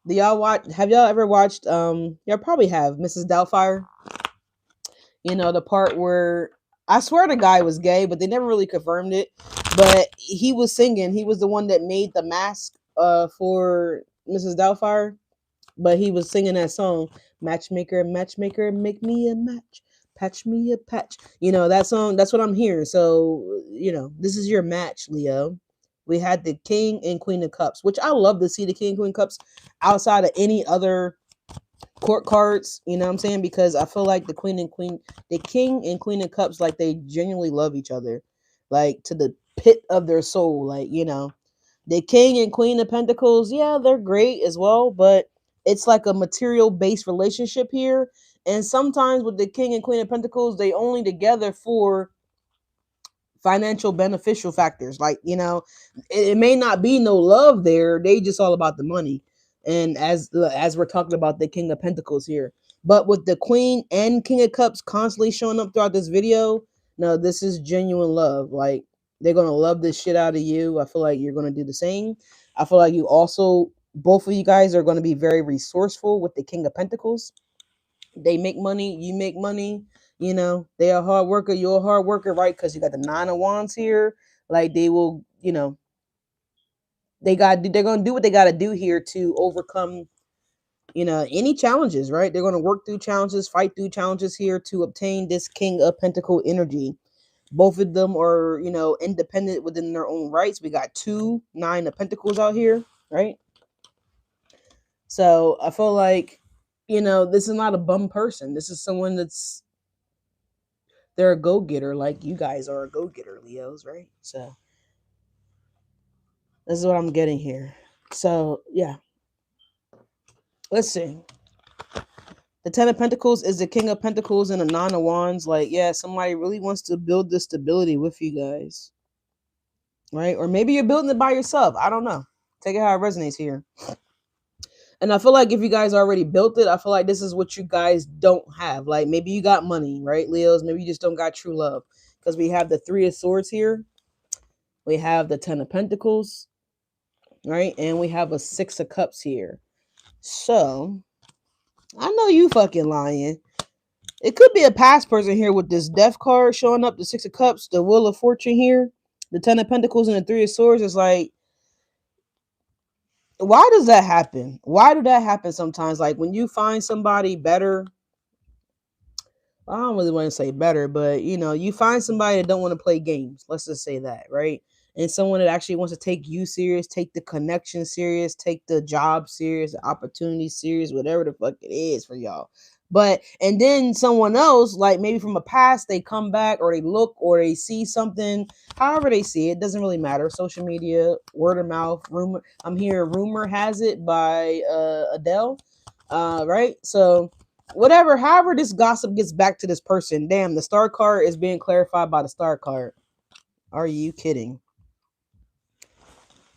Do y'all watch? Have y'all ever watched? Y'all probably have Mrs. Doubtfire. The part where I swear the guy was gay, but they never really confirmed it. But he was singing. He was the one that made the mask for Mrs. Doubtfire. But he was singing that song, "Matchmaker, matchmaker, make me a match, patch me a patch." That song. That's what I'm hearing. So this is your match, Leo. We had the King and Queen of Cups, which I love to see the King and Queen of Cups outside of any other court cards, you know what I'm saying? Because I feel like the King and Queen of Cups, like they genuinely love each other, like to the pit of their soul. Like, the King and Queen of Pentacles, yeah, they're great as well, but it's like a material based relationship here. And sometimes with the King and Queen of Pentacles, they only together for financial beneficial factors. Like, it may not be no love there. They just all about the money. And as we're talking about the King of Pentacles here, but with the Queen and King of Cups constantly showing up throughout this video, no, this is genuine love. Like, they're gonna love this shit out of you. I feel like you're gonna do the same. I feel like both of you guys are gonna be very resourceful with the King of Pentacles. They make money, you make money. You know, they are a hard worker, you're a hard worker, right? Because you got the 9 of Wands here. Like they will, you know, they're gonna do what they gotta do here to overcome, you know, any challenges, right? They're gonna work through challenges, fight through challenges here to obtain this King of Pentacle energy. Both of them are, you know, independent within their own rights. We got 2 9 of Pentacles out here, right? So I feel like, you know, this is not a bum person. This is someone that's, they're a go-getter, like you guys are a go-getter, Leos, right? So this is what I'm getting here. So yeah, let's see. The 10 of Pentacles is the King of Pentacles and the 9 of Wands. Like, yeah, somebody really wants to build this stability with you guys, right? Or maybe you're building it by yourself. I don't know. Take it how it resonates here. And I feel like if you guys already built it, I feel like this is what you guys don't have. Like maybe you got money, right, Leos? Maybe you just don't got true love. Because we have the 3 of Swords here. We have the 10 of Pentacles, right? And we have a 6 of Cups here. So I know you fucking lying. It could be a past person here with this Death card showing up, the 6 of Cups, the Wheel of Fortune here, the 10 of Pentacles, and the 3 of Swords. Is like, why does that happen? Why do that happen sometimes? Like when you find somebody better, I don't really want to say better, but you know, you find somebody that don't want to play games. Let's just say that, right? And someone that actually wants to take you serious, take the connection serious, take the job serious, the opportunity serious, whatever the fuck it is for y'all. But and then someone else, like maybe from a past, they come back or they look or they see something, however they see it, doesn't really matter. Social media, word of mouth, rumor. I'm hearing "Rumor Has It" by Adele, right? So whatever, however this gossip gets back to this person, damn, the Star card is being clarified by the Star card. Are you kidding?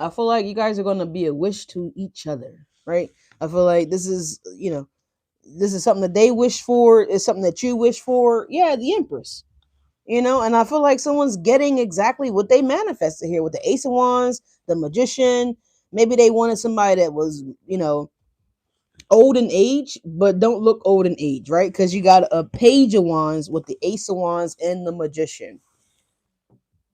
I feel like you guys are going to be a wish to each other, right? I feel like this is, you know, this is something that they wish for, is something that you wish for. Yeah, the Empress, you know, and I feel like someone's getting exactly what they manifested here with the Ace of Wands, the Magician. Maybe they wanted somebody that was, you know, old in age, but don't look old in age, right? Because you got a Page of Wands with the Ace of Wands and the Magician.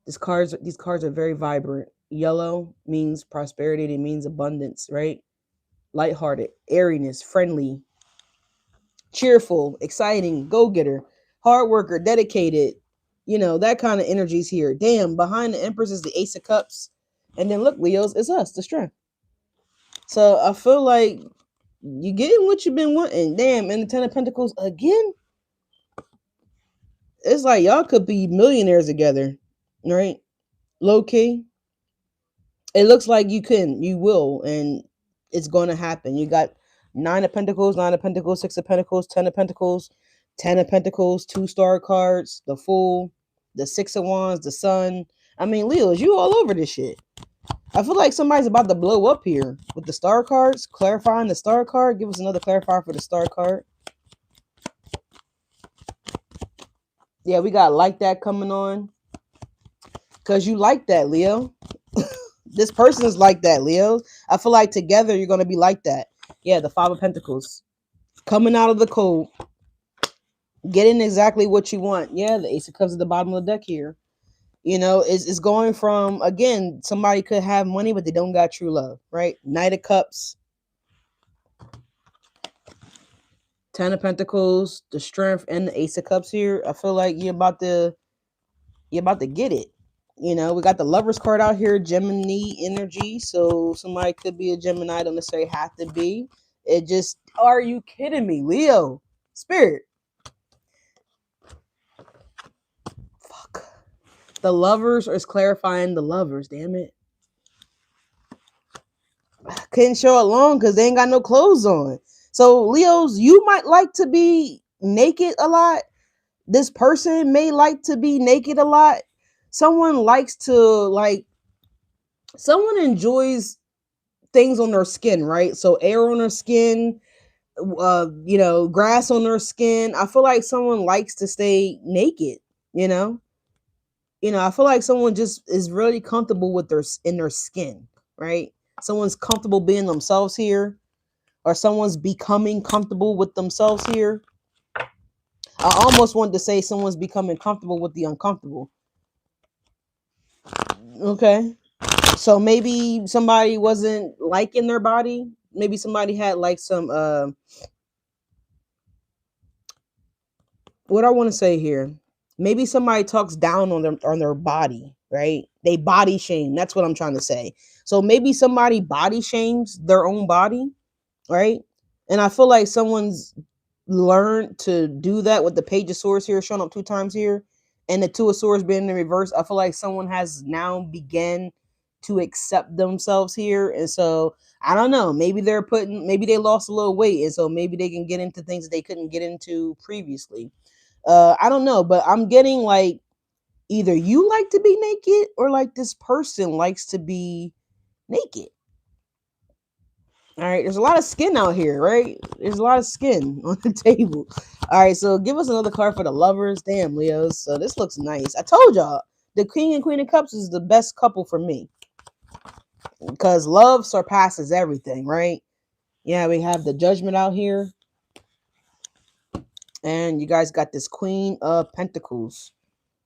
These cards are very vibrant. Yellow means prosperity. It means abundance, right? Lighthearted, airiness, friendly, cheerful, exciting, go-getter, hard worker, dedicated. You know, that kind of energy's here. Damn, behind the Empress is the Ace of Cups. And then look, Leos, it's us, the Strength. So I feel like you getting what you've been wanting. Damn, and the 10 of Pentacles again. It's like y'all could be millionaires together, right? Low key. It looks like you will, and it's going to happen. You got 9 of Pentacles, 9 of Pentacles, 6 of Pentacles, 10 of Pentacles, 10 of Pentacles, 2 star cards, the Fool, the 6 of Wands, the Sun. I mean, Leos, you all over this shit. I feel like somebody's about to blow up here with the Star cards. Clarifying the Star card. Give us another clarifier for the Star card. Yeah, we got like that coming on. Because you like that, Leo. This person is like that, Leo. I feel like together you're going to be like that. Yeah, the 5 of Pentacles. Coming out of the cold. Getting exactly what you want. Yeah, the Ace of Cups at the bottom of the deck here. You know, it's going from, again, somebody could have money, but they don't got true love, right? Knight of Cups. 10 of Pentacles, the Strength, and the Ace of Cups here. I feel like you're about to get it. You know, we got the Lovers card out here, Gemini energy. So somebody could be a Gemini, don't necessarily have to be. It just, are you kidding me? Leo, Spirit. Fuck. The Lovers is clarifying the Lovers, damn it. I couldn't show it long because they ain't got no clothes on. So Leos, you might like to be naked a lot. This person may like to be naked a lot. Someone likes to, like, someone enjoys things on their skin, right? So air on their skin, you know, grass on their skin. I feel like someone likes to stay naked, you know? You know, I feel like someone just is really comfortable with their skin, right? Someone's comfortable being themselves here, or someone's becoming comfortable with themselves here. I almost wanted to say someone's becoming comfortable with the uncomfortable. Okay. So maybe somebody wasn't liking their body. Maybe somebody had like some what I want to say here. Maybe somebody talks down on their body, right? They body shame. That's what I'm trying to say. So maybe somebody body shames their own body, right? And I feel like someone's learned to do that with the page of swords here showing up 2 times here and the two of swords being in reverse. I feel like someone has now began to accept themselves here. And so I don't know, maybe they lost a little weight, and so maybe they can get into things that they couldn't get into previously. I don't know, but I'm getting like either you like to be naked or like this person likes to be naked. All right, there's a lot of skin out here, right? There's a lot of skin on the table. All right, so give us another card for the lovers. Damn, Leos. So this looks nice. I told y'all the King and Queen of Cups is the best couple for me because love surpasses everything, right? Yeah, we have the Judgment out here, and you guys got this Queen of Pentacles.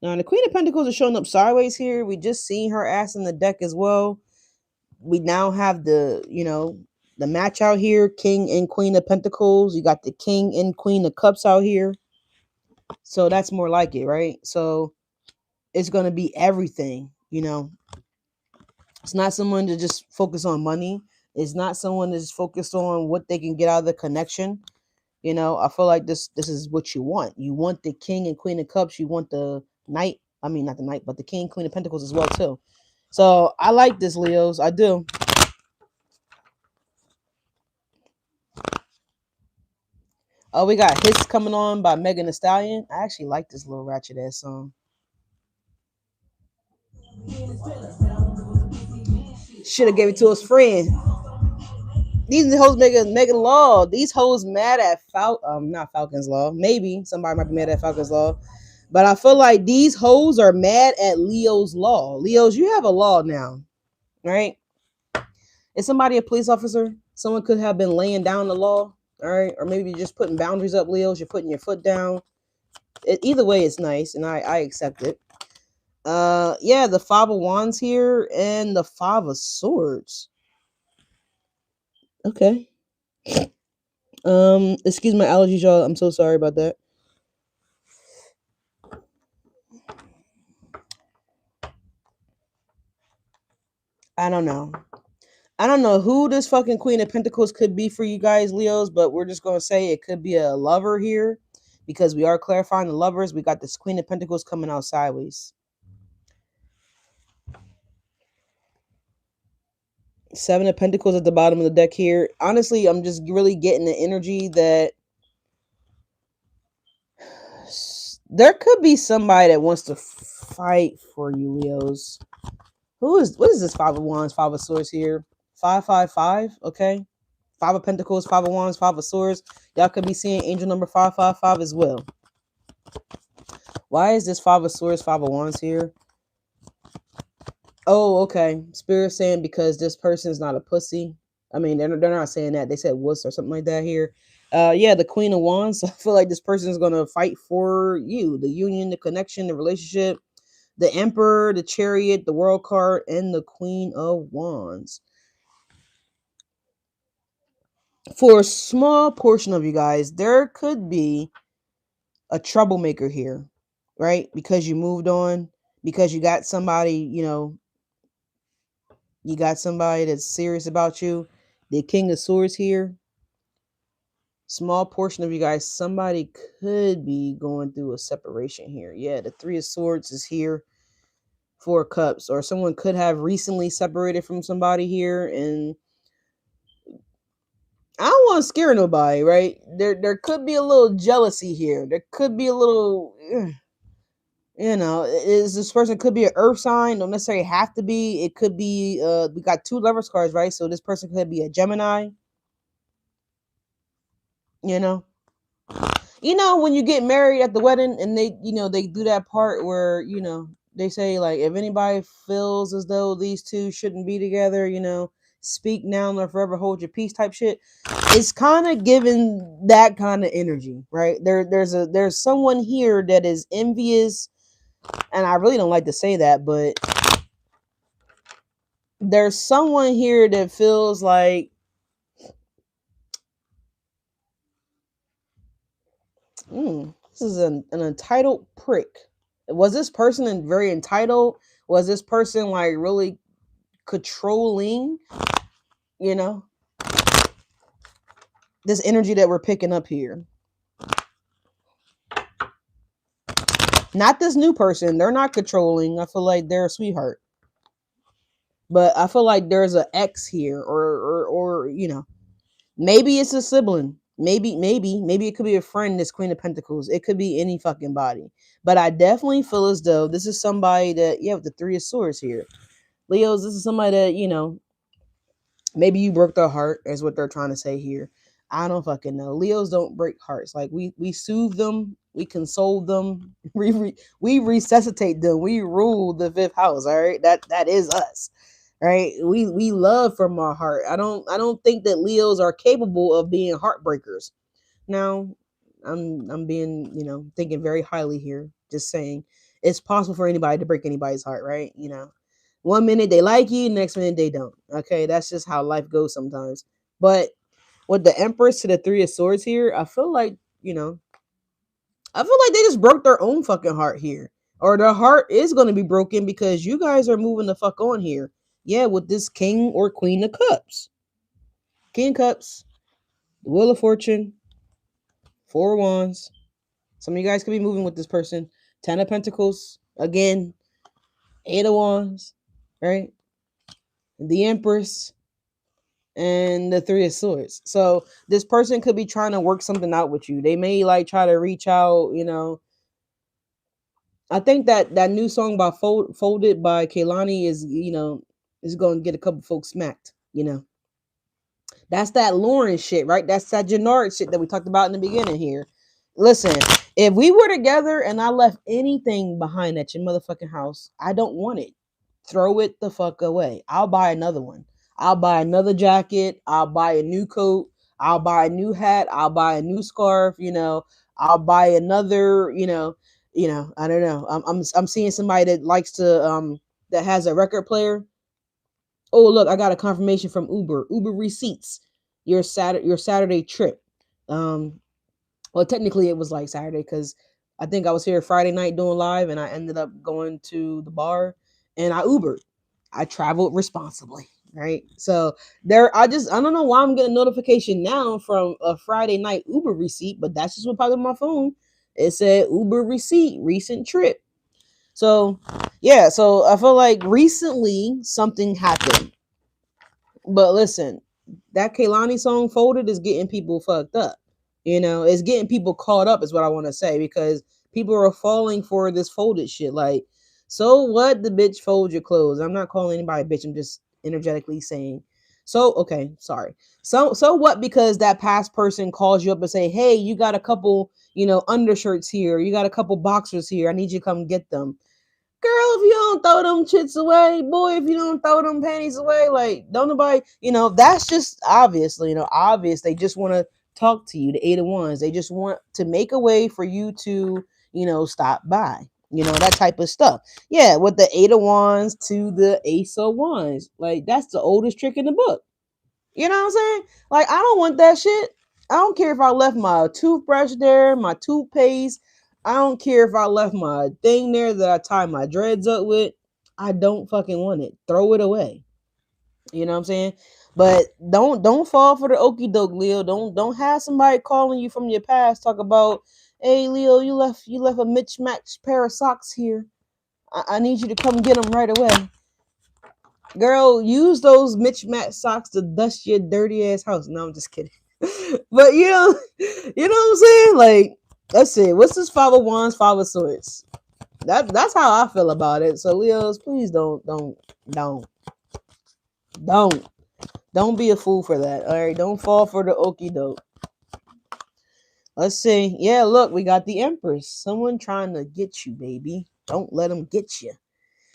Now, the Queen of Pentacles is showing up sideways here. We just seen her ass in the deck as well. We now have the match out here, King and Queen of Pentacles. You got the King and Queen of Cups out here. So that's more like it, right? So it's going to be everything, It's not someone to just focus on money. It's not someone to just focus on what they can get out of the connection. I feel like this is what you want. You want the King and Queen of Cups. You want the Knight. I mean, not the Knight, but the King, Queen of Pentacles as well, too. So I like this, Leos. I do. Oh, we got Hiss coming on by Megan Thee Stallion. I actually like this little ratchet ass song. Should have gave it to his friend. These hoes making law. These hoes mad at not Falcon's Law. Maybe somebody might be mad at Falcon's Law. But I feel like these hoes are mad at Leo's law. Leo's, you have a law now, right? Is somebody a police officer? Someone could have been laying down the law, all right? Or maybe you're just putting boundaries up, Leo's. You're putting your foot down. Either way, it's nice, and I accept it. Yeah, the Five of Wands here and the Five of Swords. Okay. Excuse my allergies, y'all. I'm so sorry about that. I don't know. I don't know who this fucking Queen of Pentacles could be for you guys, Leos, but we're just gonna say it could be a lover here because we are clarifying the lovers. We got this Queen of Pentacles coming out sideways. Seven of Pentacles at the bottom of the deck here. Honestly, I'm just really getting the energy that there could be somebody that wants to fight for you, Leos. What is this Five of Wands, Five of Swords here? 555, okay. Five of Pentacles, Five of Wands, Five of Swords. Y'all could be seeing angel number 555 as well. Why is this Five of Swords, Five of Wands here? Oh, okay. Spirit saying because this person is not a pussy. I mean, they're not saying that. They said wuss or something like that here. Yeah, the Queen of Wands. I feel like this person is gonna fight for you, the union, the connection, the relationship, the Emperor, the Chariot, the World card, and the Queen of Wands. For a small portion of you guys, there could be a troublemaker here, right? Because you moved on, because you got somebody, you got somebody that's serious about you. The King of Swords here. Small portion of you guys, somebody could be going through a separation here. Yeah, the Three of Swords is here. Four of Cups, or someone could have recently separated from somebody here, and I don't want to scare nobody, right? There could be a little jealousy here. There could be a little, is this person could be an earth sign, don't necessarily have to be. It could be we got two lovers cards, right? So this person could be a Gemini, you know. When you get married at the wedding and they do that part where, they say like if anybody feels as though these two shouldn't be together, speak now or forever hold your peace type shit. It's kind of giving that kind of energy, right? There's someone here that is envious, and I really don't like to say that, but there's someone here that feels like this is an entitled prick. Was this person very entitled? Was this person like really controlling? You know, this energy that we're picking up here. Not this new person. They're not controlling. I feel like they're a sweetheart. But I feel like there's an ex here, or you know, maybe it's a sibling. Maybe it could be a friend. This Queen of Pentacles. It could be any fucking body. But I definitely feel as though this is somebody that, yeah, with the Three of Swords here, Leos. This is somebody that, you know, maybe you broke their heart, is what they're trying to say here. I don't fucking know. Leos don't break hearts. Like we soothe them, we console them, we resuscitate them. We rule the fifth house. All right, that is us. Right? We love from our heart. I don't think that Leos are capable of being heartbreakers. Now, I'm being, you know, thinking very highly here. Just saying, it's possible for anybody to break anybody's heart, right? You know, one minute they like you, next minute they don't. Okay, that's just how life goes sometimes. But with the Empress to the Three of Swords here, I feel like, you know, I feel like they just broke their own fucking heart here. Or their heart is going to be broken because you guys are moving the fuck on here. Yeah, with this King or Queen of Cups. King of Cups, Wheel of Fortune, Four of Wands. Some of you guys could be moving with this person. Ten of Pentacles, again, Eight of Wands, right? The Empress, and the Three of Swords. So this person could be trying to work something out with you. They may like try to reach out, you know. I think that new song by Folded by Kehlani is, you know, is going to get a couple folks smacked, you know. That's that Lauren shit, right? That's that Jannard shit that we talked about in the beginning here. Listen, if we were together and I left anything behind at your motherfucking house, I don't want it. Throw it the fuck away. I'll buy another one. I'll buy another jacket. I'll buy a new coat. I'll buy a new hat. I'll buy a new scarf. You know, I'll buy another. I don't know. I'm seeing somebody that likes to that has a record player. Oh, look, I got a confirmation from Uber. Uber receipts your Saturday trip. Um, well, technically it was like Saturday because I think I was here Friday night doing live, and I ended up going to the bar and I Ubered. I traveled responsibly, right? So I don't know why I'm getting a notification now from a Friday night Uber receipt, but that's just what popped up on my phone. It said Uber receipt, recent trip. So yeah, so I feel like recently something happened. But listen, that Kehlani song Folded is getting people fucked up. You know, it's getting people caught up, is what I want to say, because people are falling for this folded shit. Like, so what? The bitch fold your clothes. I'm not calling anybody bitch. I'm just energetically saying. So, okay, sorry. So what? Because that past person calls you up and say, hey, you got a couple, you know, undershirts here. You got a couple boxers here. I need you to come get them. Girl, if you don't throw them chits away, boy, if you don't throw them panties away, like, don't nobody, you know, that's just obviously, you know, obvious. They just want to talk to you, the Eight of Wands. They just want to make a way for you to, you know, stop by, you know, that type of stuff. Yeah, with the Eight of Wands to the Ace of Wands. Like, that's the oldest trick in the book. You know what I'm saying? Like, I don't want that shit. I don't care if I left my toothbrush there, my toothpaste. I don't care if I left my thing there that I tie my dreads up with. I don't fucking want it. Throw it away. You know what I'm saying? But don't fall for the okey doke, Leo. Don't have somebody calling you from your past talk about, hey Leo, you left a mismatched pair of socks here. I need you to come get them right away. Girl, use those mismatched socks to dust your dirty ass house. No, I'm just kidding. But you know what I'm saying? Like, let's see. What's this Five of Wands, Five of Swords? That's how I feel about it. So Leos, please don't be a fool for that. All right, don't fall for the okey doke. Let's see. Yeah, look, we got the Empress. Someone trying to get you, baby. Don't let them get you.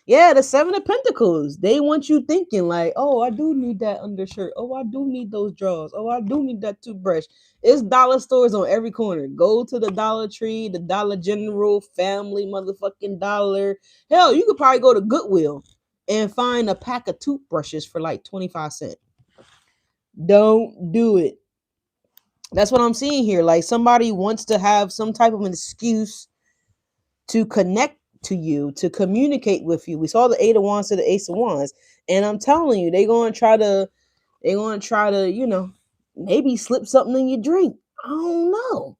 Yeah, the Seven of Pentacles. They want you thinking like, oh, I do need that undershirt. Oh, I do need those drawers. Oh, I do need that toothbrush. It's dollar stores on every corner. Go to the Dollar Tree, the Dollar General, Family motherfucking Dollar. Hell, you could probably go to Goodwill and find a pack of toothbrushes for like 25 cents. Don't do it. That's what I'm seeing here. Like somebody wants to have some type of an excuse to connect to you, to communicate with you. We saw the Eight of Wands to the Ace of Wands, and I'm telling you, they're gonna try to, maybe slip something in your drink. I don't know.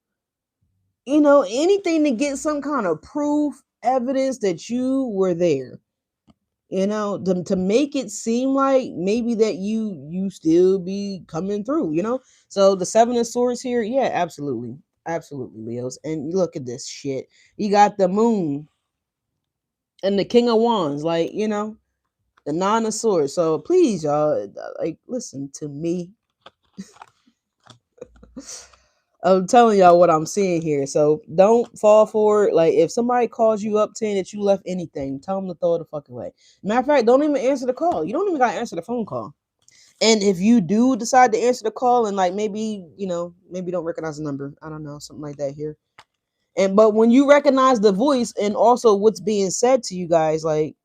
Anything to get some kind of proof, evidence that you were there. To make it seem like maybe that you still be coming through. So the Seven of Swords here, yeah, absolutely, Leos. And look at this shit. You got the Moon and the King of Wands, like the Nine of Swords. So please, y'all, like listen to me. I'm telling y'all what I'm seeing here. So don't fall for it. Like if somebody calls you up saying that you left anything, tell them to throw it the fuck away. Matter of fact, don't even answer the call. You don't even gotta answer the phone call. And if you do decide to answer the call and like maybe don't recognize the number, I don't know, something like that here. But when you recognize the voice and also what's being said to you guys, like,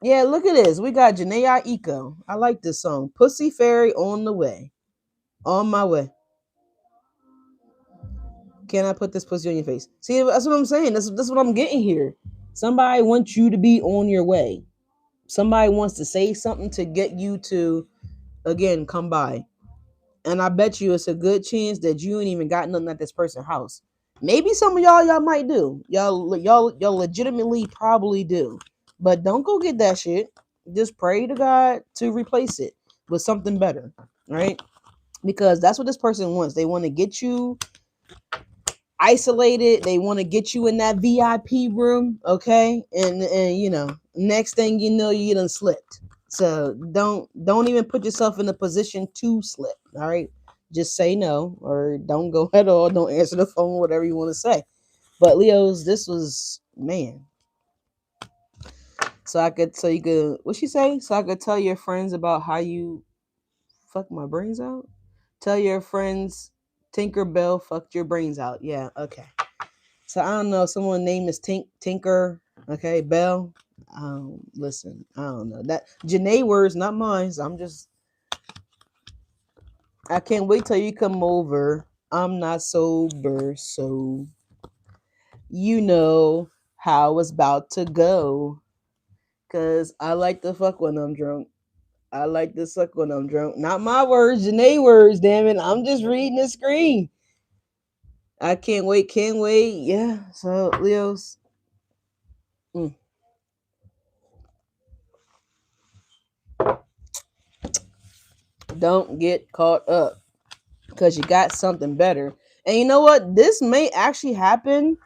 yeah, look at this. We got Janae Eco. I like this song. Pussy Fairy on the way. On my way. Can I put this pussy on your face? See, that's what I'm saying. That's what I'm getting here. Somebody wants you to be on your way. Somebody wants to say something to get you to, again, come by. And I bet you it's a good chance that you ain't even got nothing at this person's house. Maybe some of y'all might do. Y'all legitimately probably do. But don't go get that shit. Just pray to God to replace it with something better, right? Because that's what this person wants. They want to get you isolated. They want to get you in that VIP room, okay? And next thing you know, you done slipped. So don't even put yourself in a position to slip. All right. Just say no or don't go at all. Don't answer the phone, whatever you want to say. But Leo's, this was man. So you could what she say? So I could tell your friends about how you fuck my brains out. Tell your friends Tinkerbell fucked your brains out. Yeah, okay. So I don't know. Someone's name is Tinker. Okay, Bell. Listen, I don't know. That Janae words, not mine. So I can't wait till you come over. I'm not sober, so you know how it's about to go. Cause I like to fuck when I'm drunk. I like to suck when I'm drunk. Not my words, Janae words, damn it. I'm just reading the screen. I can't wait. Yeah. So Leo's. Don't get caught up because you got something better. And you know what? This may actually happen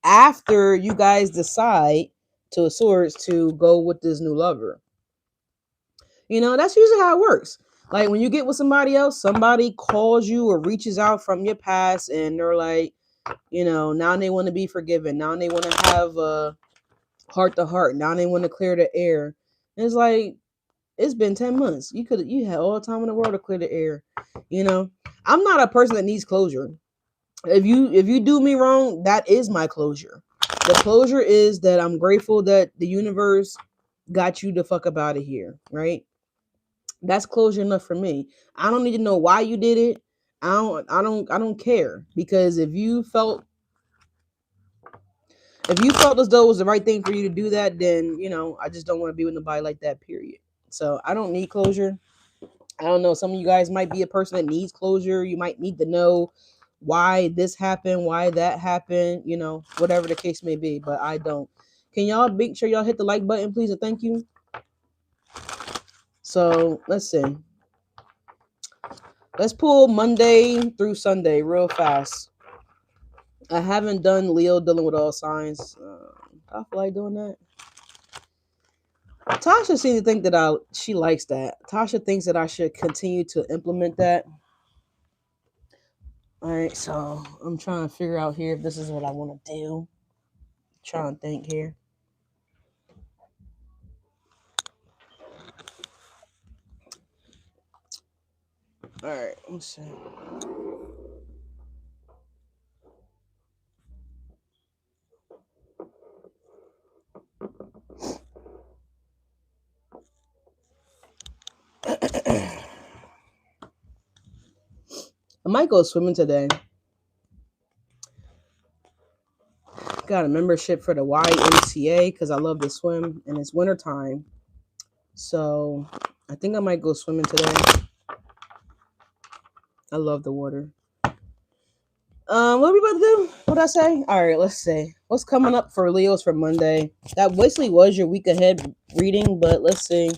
after you guys decide to a swords to go with this new lover. That's usually how it works. Like when you get with somebody else, somebody calls you or reaches out from your past and they're like, now they want to be forgiven. Now they want to have a heart to heart. Now they want to clear the air. And it's like, it's been 10 months. You had all the time in the world to clear the air. I'm not a person that needs closure. If you do me wrong, that is my closure. The closure is that I'm grateful that the universe got you the fuck up out of here, right? That's closure enough for me. I don't need to know why you did it. I don't care, because if you felt as though it was the right thing for you to do that, then I just don't want to be with nobody like that, period. So I don't need closure. I don't know. Some of you guys might be a person that needs closure. You might need to know why this happened, why that happened, whatever the case may be. But I don't. Can y'all make sure y'all hit the like button, please, and thank you. So let's see. Let's pull Monday through Sunday real fast. I haven't done Leo dealing with all signs. I feel like doing that. Tasha seems to think that she likes that. Tasha thinks that I should continue to implement that. All right, so I'm trying to figure out here if this is what I want to do. Trying to think here. All right, let's see. I might go swimming today. Got a membership for the YMCA because I love to swim and it's wintertime. So I think I might go swimming today. I love the water. What are we about to do? What'd I say? All right, let's see. What's coming up for Leos for Monday? That basically was your week ahead reading, but let's see.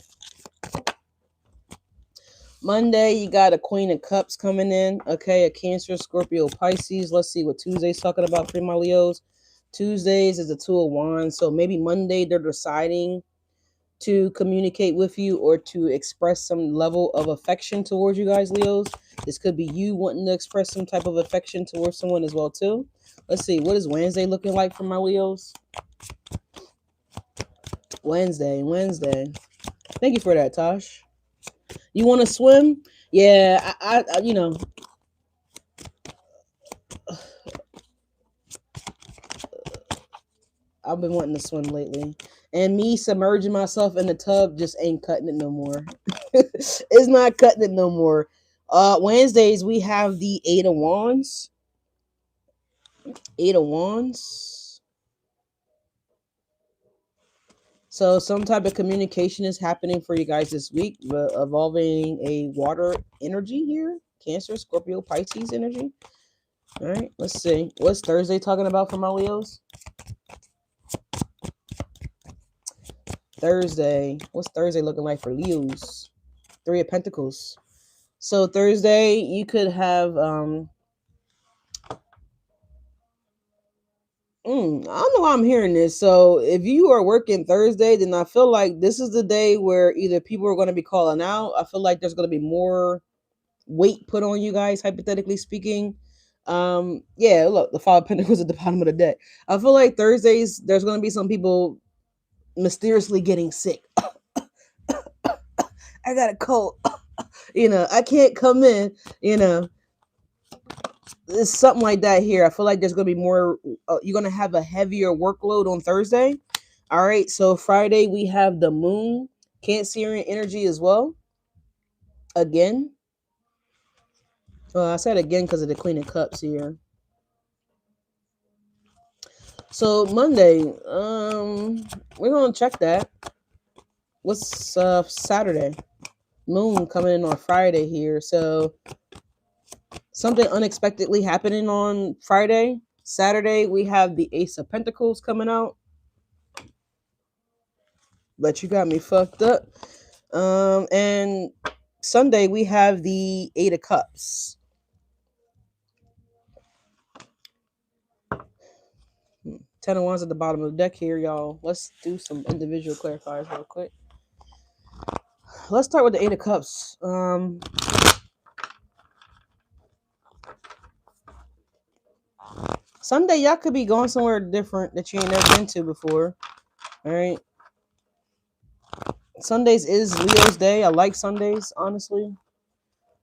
Monday, you got a Queen of Cups coming in. Okay, a Cancer, Scorpio, Pisces. Let's see what Tuesday's talking about for my Leos. Tuesdays is the Two of Wands. So maybe Monday they're deciding to communicate with you or to express some level of affection towards you guys, Leos. This could be you wanting to express some type of affection towards someone as well, too. Let's see. What is Wednesday looking like for my Leos? Wednesday. Thank you for that, Tosh. You want to swim? Yeah, I you know, I've been wanting to swim lately. And me submerging myself in the tub just ain't cutting it no more. It's not cutting it no more. Wednesdays we have the Eight of Wands. Eight of Wands. So some type of communication is happening for you guys this week, involving a water energy here. Cancer, Scorpio, Pisces energy. All right, let's see. What's Thursday talking about for my Leos? Thursday. What's Thursday looking like for Leos? Three of Pentacles. So Thursday, you could have I don't know why I'm hearing this. So if you are working Thursday, then I feel like this is the day where either people are going to be calling out. I feel like there's going to be more weight put on you guys, hypothetically speaking. Yeah, look, the Five of Pentacles at the bottom of the deck. I feel like Thursdays, there's going to be some people mysteriously getting sick. I got a cold. I can't come in, it's something like that here. I feel like there's going to be more, you're going to have a heavier workload on Thursday. All right, so Friday we have the moon, Cancerian energy as well. Again. I said again because of the Queen of Cups here. So Monday, we're going to check that. What's Saturday? Moon coming in on Friday here. So something unexpectedly happening on Friday. Saturday, we have the Ace of Pentacles coming out. But you got me fucked up. And Sunday, we have the Eight of Cups. Ten of Wands at the bottom of the deck here, y'all. Let's do some individual clarifiers real quick. Let's start with the Eight of Cups. Sunday, y'all could be going somewhere different that you ain't never been to before. All right. Sundays is Leo's day. I like Sundays, honestly.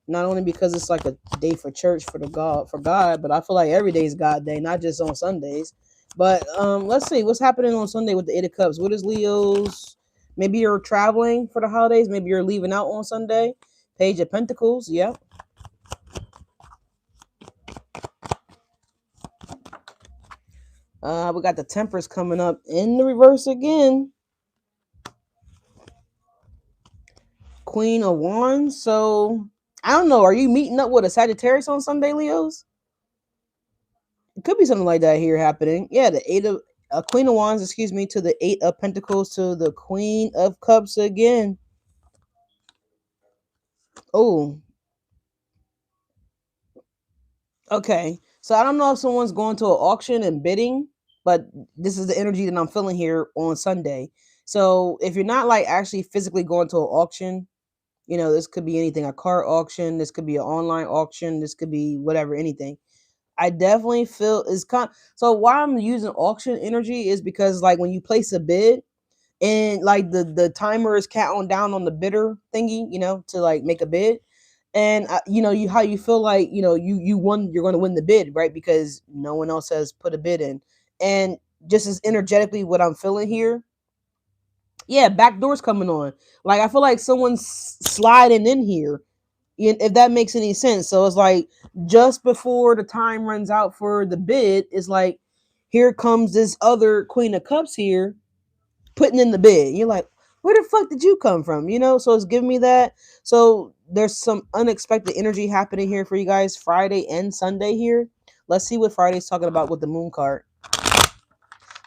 Not only because it's like a day for church for God, but I feel like every day is God day, not just on Sundays. But let's see what's happening on Sunday with the Eight of Cups. What is Leo's? Maybe you're traveling for the holidays. Maybe you're leaving out on Sunday. Page of Pentacles. Yep. We got the Temperance coming up in the reverse again. Queen of Wands. So I don't know. Are you meeting up with a Sagittarius on Sunday, Leos? It could be something like that here happening. Yeah, the Queen of Wands, excuse me, to the Eight of Pentacles to the Queen of Cups again. Oh. Okay. So I don't know if someone's going to an auction and bidding, but this is the energy that I'm feeling here on Sunday. So if you're not like actually physically going to an auction, this could be anything, a car auction, this could be an online auction, this could be whatever, anything. I definitely feel is so why I'm using auction energy is because like when you place a bid and like the timer is counting down on the bidder thingy, to like make a bid. And you how you feel like you won, you're going to win the bid, right? Because no one else has put a bid in. And just as energetically what I'm feeling here, yeah, back doors coming on. Like I feel like someone's sliding in here, if that makes any sense. So it's like just before the time runs out for the bid, it's like here comes this other Queen of Cups here putting in the bid. You're like, where the fuck did you come from? So it's giving me that. So there's some unexpected energy happening here for you guys Friday and Sunday here. Let's see what Friday's talking about with the moon card.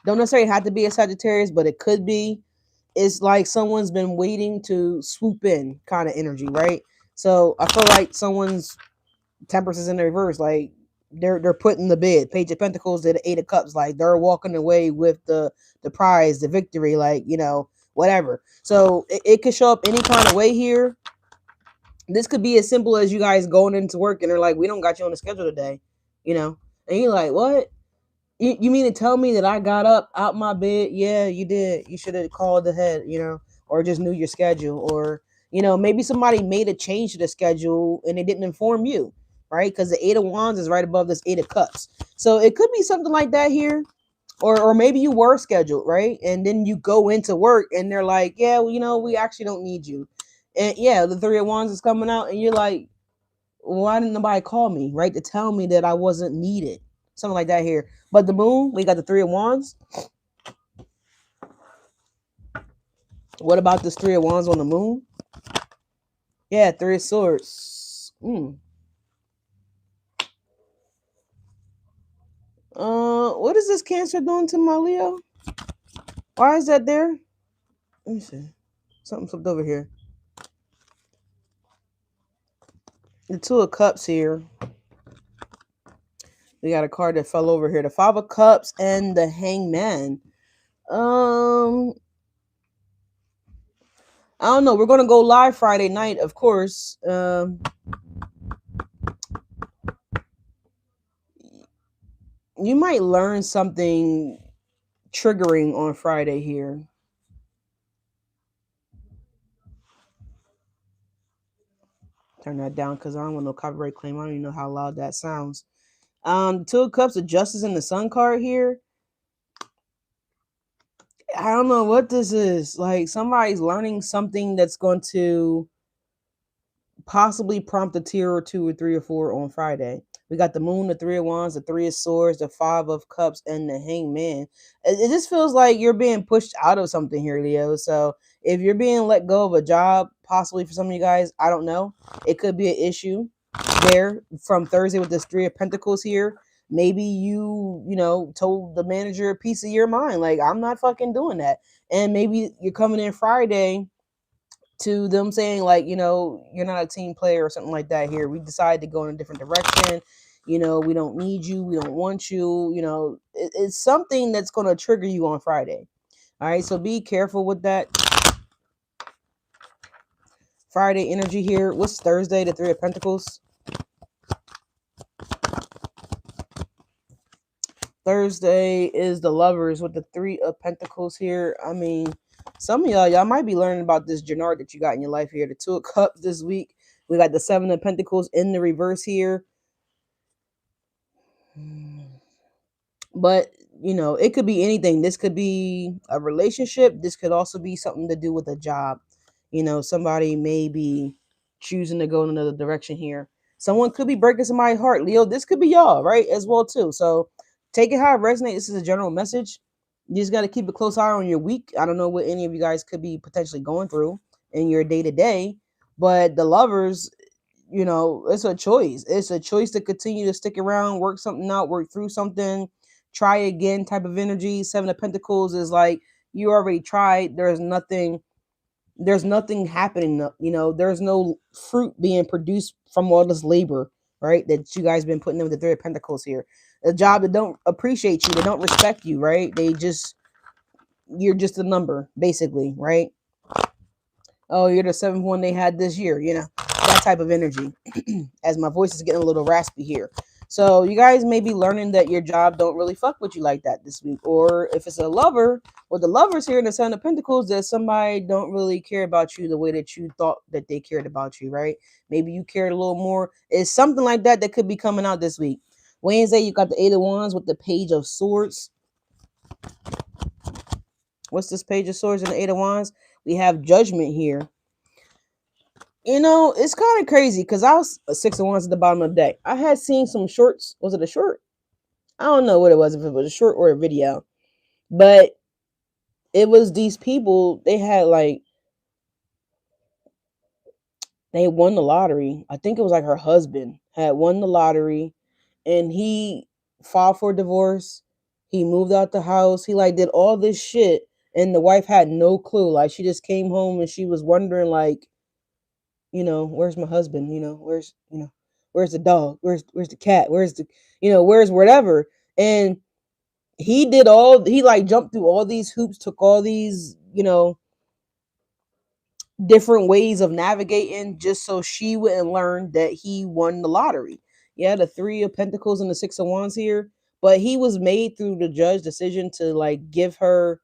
Don't necessarily have to be a Sagittarius, but it could be. It's like someone's been waiting to swoop in kind of energy, right? So I feel like someone's Temperance is in the reverse. Like they're putting the bid. Page of Pentacles to the Eight of Cups. Like they're walking away with the prize, the victory. Like whatever. So it could show up any kind of way here. This could be as simple as you guys going into work and they're like, "We don't got you on the schedule today," and you're like, "What? You mean to tell me that I got up out my bed? Yeah, you did. You should have called ahead, or just knew your schedule, or maybe somebody made a change to the schedule and they didn't inform you, right? Because the Eight of Wands is right above this Eight of Cups, so it could be something like that here, or maybe you were scheduled, right, and then you go into work and they're like, yeah, well, we actually don't need you, and yeah, the Three of Wands is coming out, and you're like, why didn't nobody call me, right, to tell me that I wasn't needed? Something like that here. But the moon, we got the Three of Wands. What about this Three of Wands on the moon? Yeah, Three of Swords. What is this Cancer doing to my Leo? Why is that there? Let me see. Something flipped over here. The Two of Cups here. We got a card that fell over here. The Five of Cups and the Hangman. I don't know. We're gonna go live Friday night, of course. You might learn something triggering on Friday here. Turn that down because I don't want no copyright claim. I don't even know how loud that sounds. Two of Cups of Justice in the Sun card here. I don't know what this is. Like somebody's learning something that's going to possibly prompt a tier or two or three or four on Friday. We got the Moon, the Three of Wands, the Three of Swords, the Five of Cups, and the Hangman. It just feels like you're being pushed out of something here, Leo. So if you're being let go of a job, possibly for some of you guys, I don't know. It could be an issue there from Thursday with this Three of Pentacles here. Maybe you told the manager a piece of your mind. Like, I'm not fucking doing that. And maybe you're coming in Friday to them saying like, you're not a team player or something like that here. We decided to go in a different direction. We don't need you. We don't want you. It's something that's going to trigger you on Friday. All right. So be careful with that. Friday energy here. What's Thursday? The Three of Pentacles. Thursday is the Lovers with the Three of Pentacles here. I mean, some of y'all might be learning about this Jannard that you got in your life here. The Two of Cups this week. We got the Seven of Pentacles in the reverse here. But, it could be anything. This could be a relationship. This could also be something to do with a job. Somebody may be choosing to go in another direction here. Someone could be breaking somebody's heart. Leo, this could be y'all, right? As well, too. So take it how it resonates. This is a general message. You just got to keep a close eye on your week. I don't know what any of you guys could be potentially going through in your day-to-day. But the Lovers, it's a choice. It's a choice to continue to stick around, work something out, work through something, try again type of energy. Seven of Pentacles is like, you already tried. There's nothing happening. There's no fruit being produced from all this labor, right? That you guys been putting in with the Three of Pentacles here. A job that don't appreciate you, they don't respect you, right? You're just a number, basically, right? Oh, you're the seventh one they had this year, that type of energy. As my voice is getting a little raspy here. So you guys may be learning that your job don't really fuck with you like that this week. Or if it's a lover, with the lovers here in the Seven of Pentacles, that somebody don't really care about you the way that you thought that they cared about you, right? Maybe you cared a little more. It's something like that that could be coming out this week. Wednesday, you got the Eight of Wands with the Page of Swords. What's this Page of Swords and the Eight of Wands? We have Judgment here. You know, it's kind of crazy because I was a Six of Wands at the bottom of the deck. I had seen some shorts. Was it a short? I don't know what it was, if it was a short or a video. But it was these people, they had like, they won the lottery. I think it was like her husband had won the lottery and he filed for divorce. He moved out the house. He like did all this shit and the wife had no clue. Like she just came home and she was wondering like, where's my husband? Where's the dog? Where's the cat? Where's the, where's whatever? And he like jumped through all these hoops, took all these, different ways of navigating just so she wouldn't learn that he won the lottery. Yeah, the Three of Pentacles and the Six of Wands here, but he was made through the judge decision to like give her,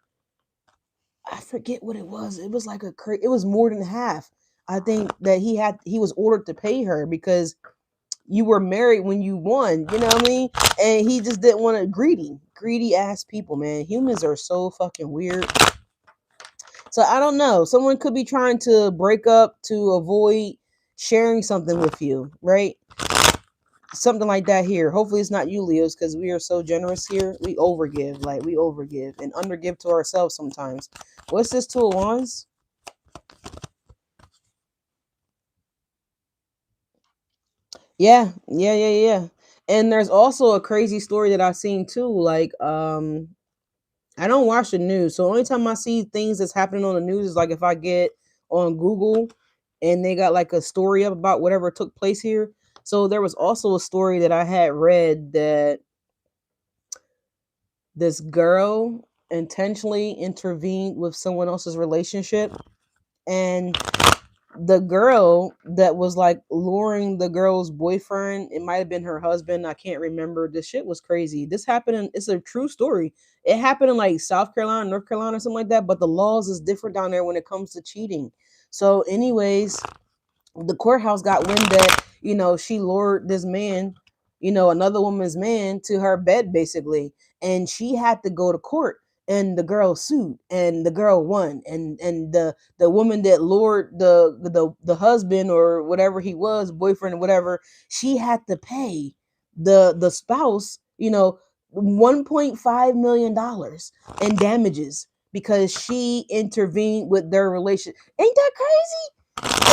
I forget what it was. It was like it was more than half. I think that he was ordered to pay her because you were married when you won, you know what I mean? And he just didn't want to, greedy ass people, man. Humans are so fucking weird. So I don't know. Someone could be trying to break up to avoid sharing something with you, right? Something like that here. Hopefully it's not you, Leos, because we are so generous here. We overgive, and undergive to ourselves sometimes. What's this Two of Wands? Yeah. And there's also a crazy story that I've seen too. Like, I don't watch the news, so only time I see things that's happening on the news is like if I get on Google and they got like a story up about whatever took place here. So there was also a story that I had read that this girl intentionally intervened with someone else's relationship, and the girl that was like luring the girl's boyfriend, it might have been her husband, I can't remember. This shit was crazy. This happened it's a true story. It happened in like South Carolina, North Carolina, or something like that, but the laws is different down there when it comes to cheating. So anyways, the courthouse got wind that she lured this man, another woman's man, to her bed basically, and she had to go to court, and the girl sued and the girl won, and the woman that lured the husband or whatever he was, boyfriend or whatever, she had to pay the spouse 1.5 million dollars in damages because she intervened with their relation. Ain't that crazy?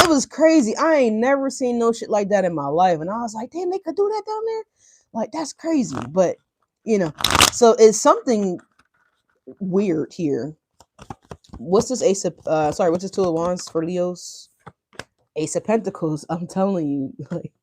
It was crazy. I ain't never seen no shit like that in my life. And I was like, damn, they could do that down there? Like, that's crazy. But, so it's something weird here. What's this what's this Two of Wands for Leos? Ace of Pentacles. I'm telling you. Like,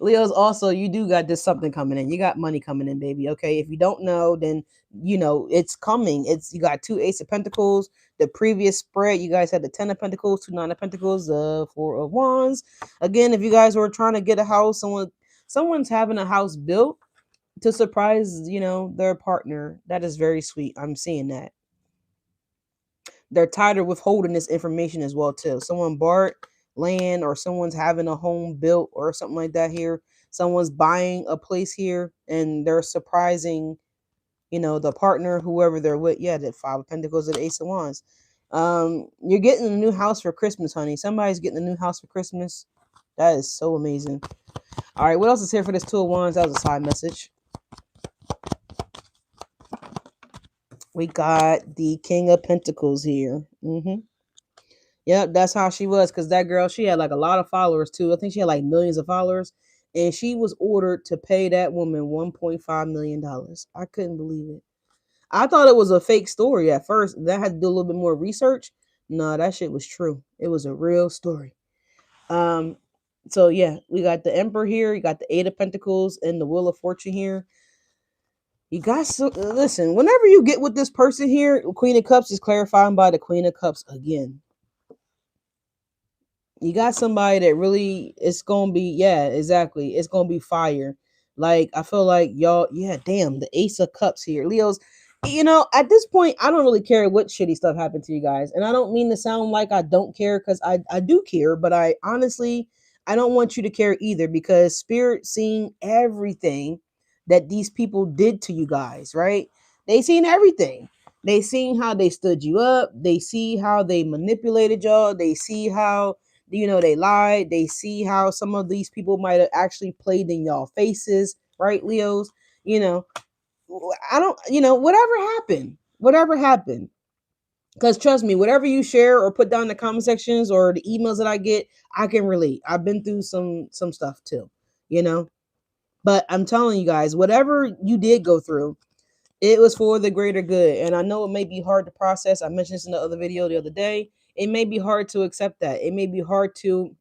Leo's also, you do got this something coming in. You got money coming in, baby. Okay. If you don't know, then it's coming. You got two Ace of Pentacles. The previous spread, you guys had the Ten of Pentacles, two Nine of Pentacles, the Four of Wands. Again, if you guys were trying to get a house, someone's having a house built to surprise, their partner. That is very sweet. I'm seeing that. They're tired of withholding this information as well too. Someone bought land, or someone's having a home built or something like that here. Someone's buying a place here and they're surprising, the partner, whoever they're with. Yeah, the Five of Pentacles and the Ace of Wands. You're getting a new house for Christmas, honey. Somebody's getting a new house for Christmas. That is so amazing. All right, what else is here for this Two of Wands? That was a side message. We got the King of Pentacles here. Yep, that's how she was. Because that girl, she had like a lot of followers too. I think she had like millions of followers. And she was ordered to pay that woman $1.5 million. I couldn't believe it. I thought it was a fake story at first. Then I had to do a little bit more research. No, that shit was true. It was a real story. So yeah, we got the Emperor here. You got the Eight of Pentacles and the Wheel of Fortune here. You guys, listen, whenever you get with this person here, Queen of Cups is clarifying by the Queen of Cups again. You got somebody that really, it's going to be, yeah, exactly. It's going to be fire. Like, I feel like y'all, yeah, damn, the Ace of Cups here. Leos, at this point, I don't really care what shitty stuff happened to you guys. And I don't mean to sound like I don't care, because I do care, but I honestly, I don't want you to care either, because Spirit seeing everything that these people did to you guys, right? They seen everything. They seen how they stood you up. They see how they manipulated y'all. They see how, they lied. They see how some of these people might have actually played in y'all faces, right, Leos? You know, I don't, whatever happened. Because trust me, whatever you share or put down in the comment sections or the emails that I get, I can relate. I've been through some stuff too, you know. But I'm telling you guys, whatever you did go through, it was for the greater good. And I know it may be hard to process. I mentioned this in the other video the other day. It may be hard to accept that. It may be hard to,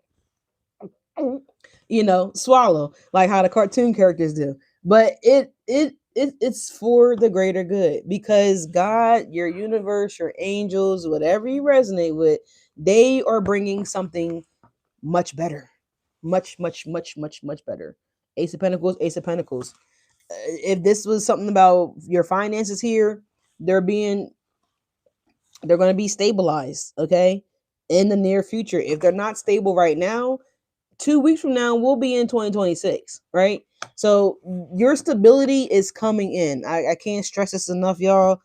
swallow, like how the cartoon characters do. But it's for the greater good, because God, your universe, your angels, whatever you resonate with, they are bringing something much better, much, much, much, much, much better. Ace of Pentacles, Ace of Pentacles. If this was something about your finances here, they're being they're going to be stabilized, okay, in the near future. If they're not stable right now, 2 weeks from now we'll be in 2026, right? So your stability is coming in. I can't stress this enough, y'all.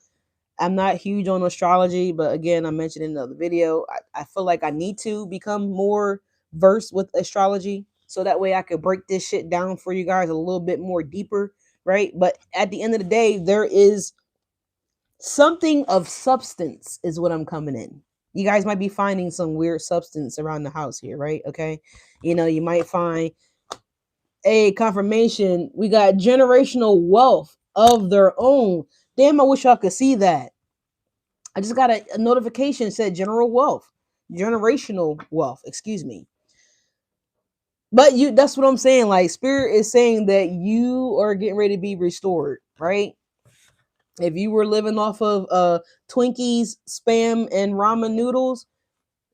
I'm not huge on astrology, but again, I mentioned in another video, I feel like I need to become more versed with astrology, so that way I could break this shit down for you guys a little bit more deeper, right? But at the end of the day, there is something of substance is what I'm coming in. You guys might be finding some weird substance around the house here, right? Okay. You might find a confirmation. We got generational wealth of their own. Damn, I wish y'all could see that. I just got a notification said generational wealth, excuse me. But that's what I'm saying. Like, Spirit is saying that you are getting ready to be restored, right? If you were living off of Twinkies, spam, and ramen noodles,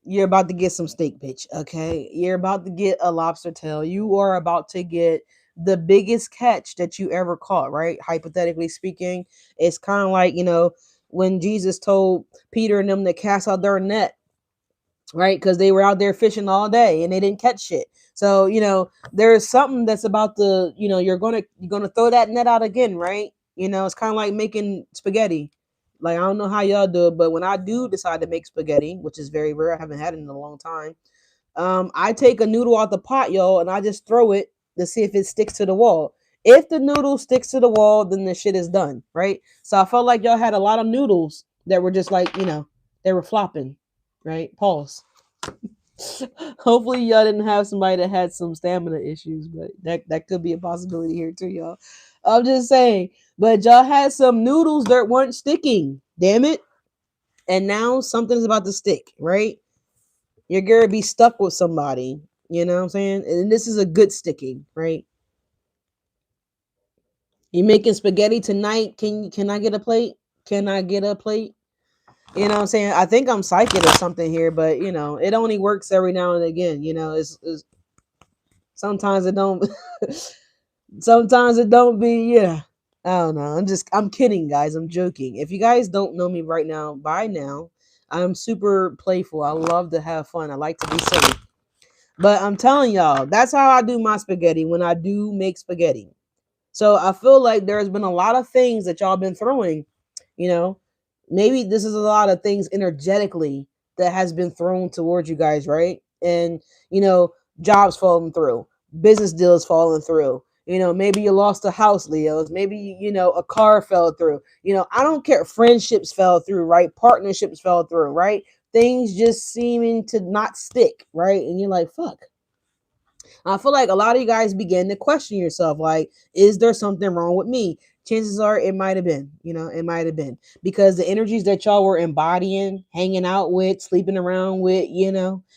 you're about to get some steak, bitch. Okay, you're about to get a lobster tail. You are about to get the biggest catch that you ever caught, right? Hypothetically speaking, it's kind of like, when Jesus told Peter and them to cast out their net, right? Because they were out there fishing all day and they didn't catch shit. So, there's something that's about to, you're gonna throw that net out again, right? It's kind of like making spaghetti. Like, I don't know how y'all do it, but when I do decide to make spaghetti, which is very rare, I haven't had it in a long time. I take a noodle out the pot, y'all, and I just throw it to see if it sticks to the wall. If the noodle sticks to the wall, then the shit is done, right? So I felt like y'all had a lot of noodles that were just like, they were flopping, right? Pause. Hopefully y'all didn't have somebody that had some stamina issues, but that could be a possibility here too, y'all. I'm just saying, but y'all had some noodles that weren't sticking. Damn it. And now something's about to stick, right? You're gonna be stuck with somebody, you know what I'm saying? And this is a good sticking, right? You making spaghetti tonight? Can I get a plate? Can I get a plate? You know what I'm saying? I think I'm psychic or something here, but it only works every now and again. It's sometimes it don't. Sometimes it don't be. Yeah, I don't know. I'm kidding, guys. I'm joking. If you guys don't know me right now, by now, I'm super playful. I love to have fun. I like to be silly. But I'm telling y'all, that's how I do my spaghetti when I do make spaghetti. So I feel like there's been a lot of things that y'all been throwing, you know. Maybe this is a lot of things energetically that has been thrown towards you guys, right? And jobs falling through, business deals falling through. Maybe you lost a house, Leos. Maybe a car fell through. I don't care. Friendships fell through, right? Partnerships fell through, right? Things just seeming to not stick, right? And you're like, fuck. I feel like a lot of you guys begin to question yourself, like, is there something wrong with me? Chances are it might have been, it might have been, because the energies that y'all were embodying, hanging out with, sleeping around with,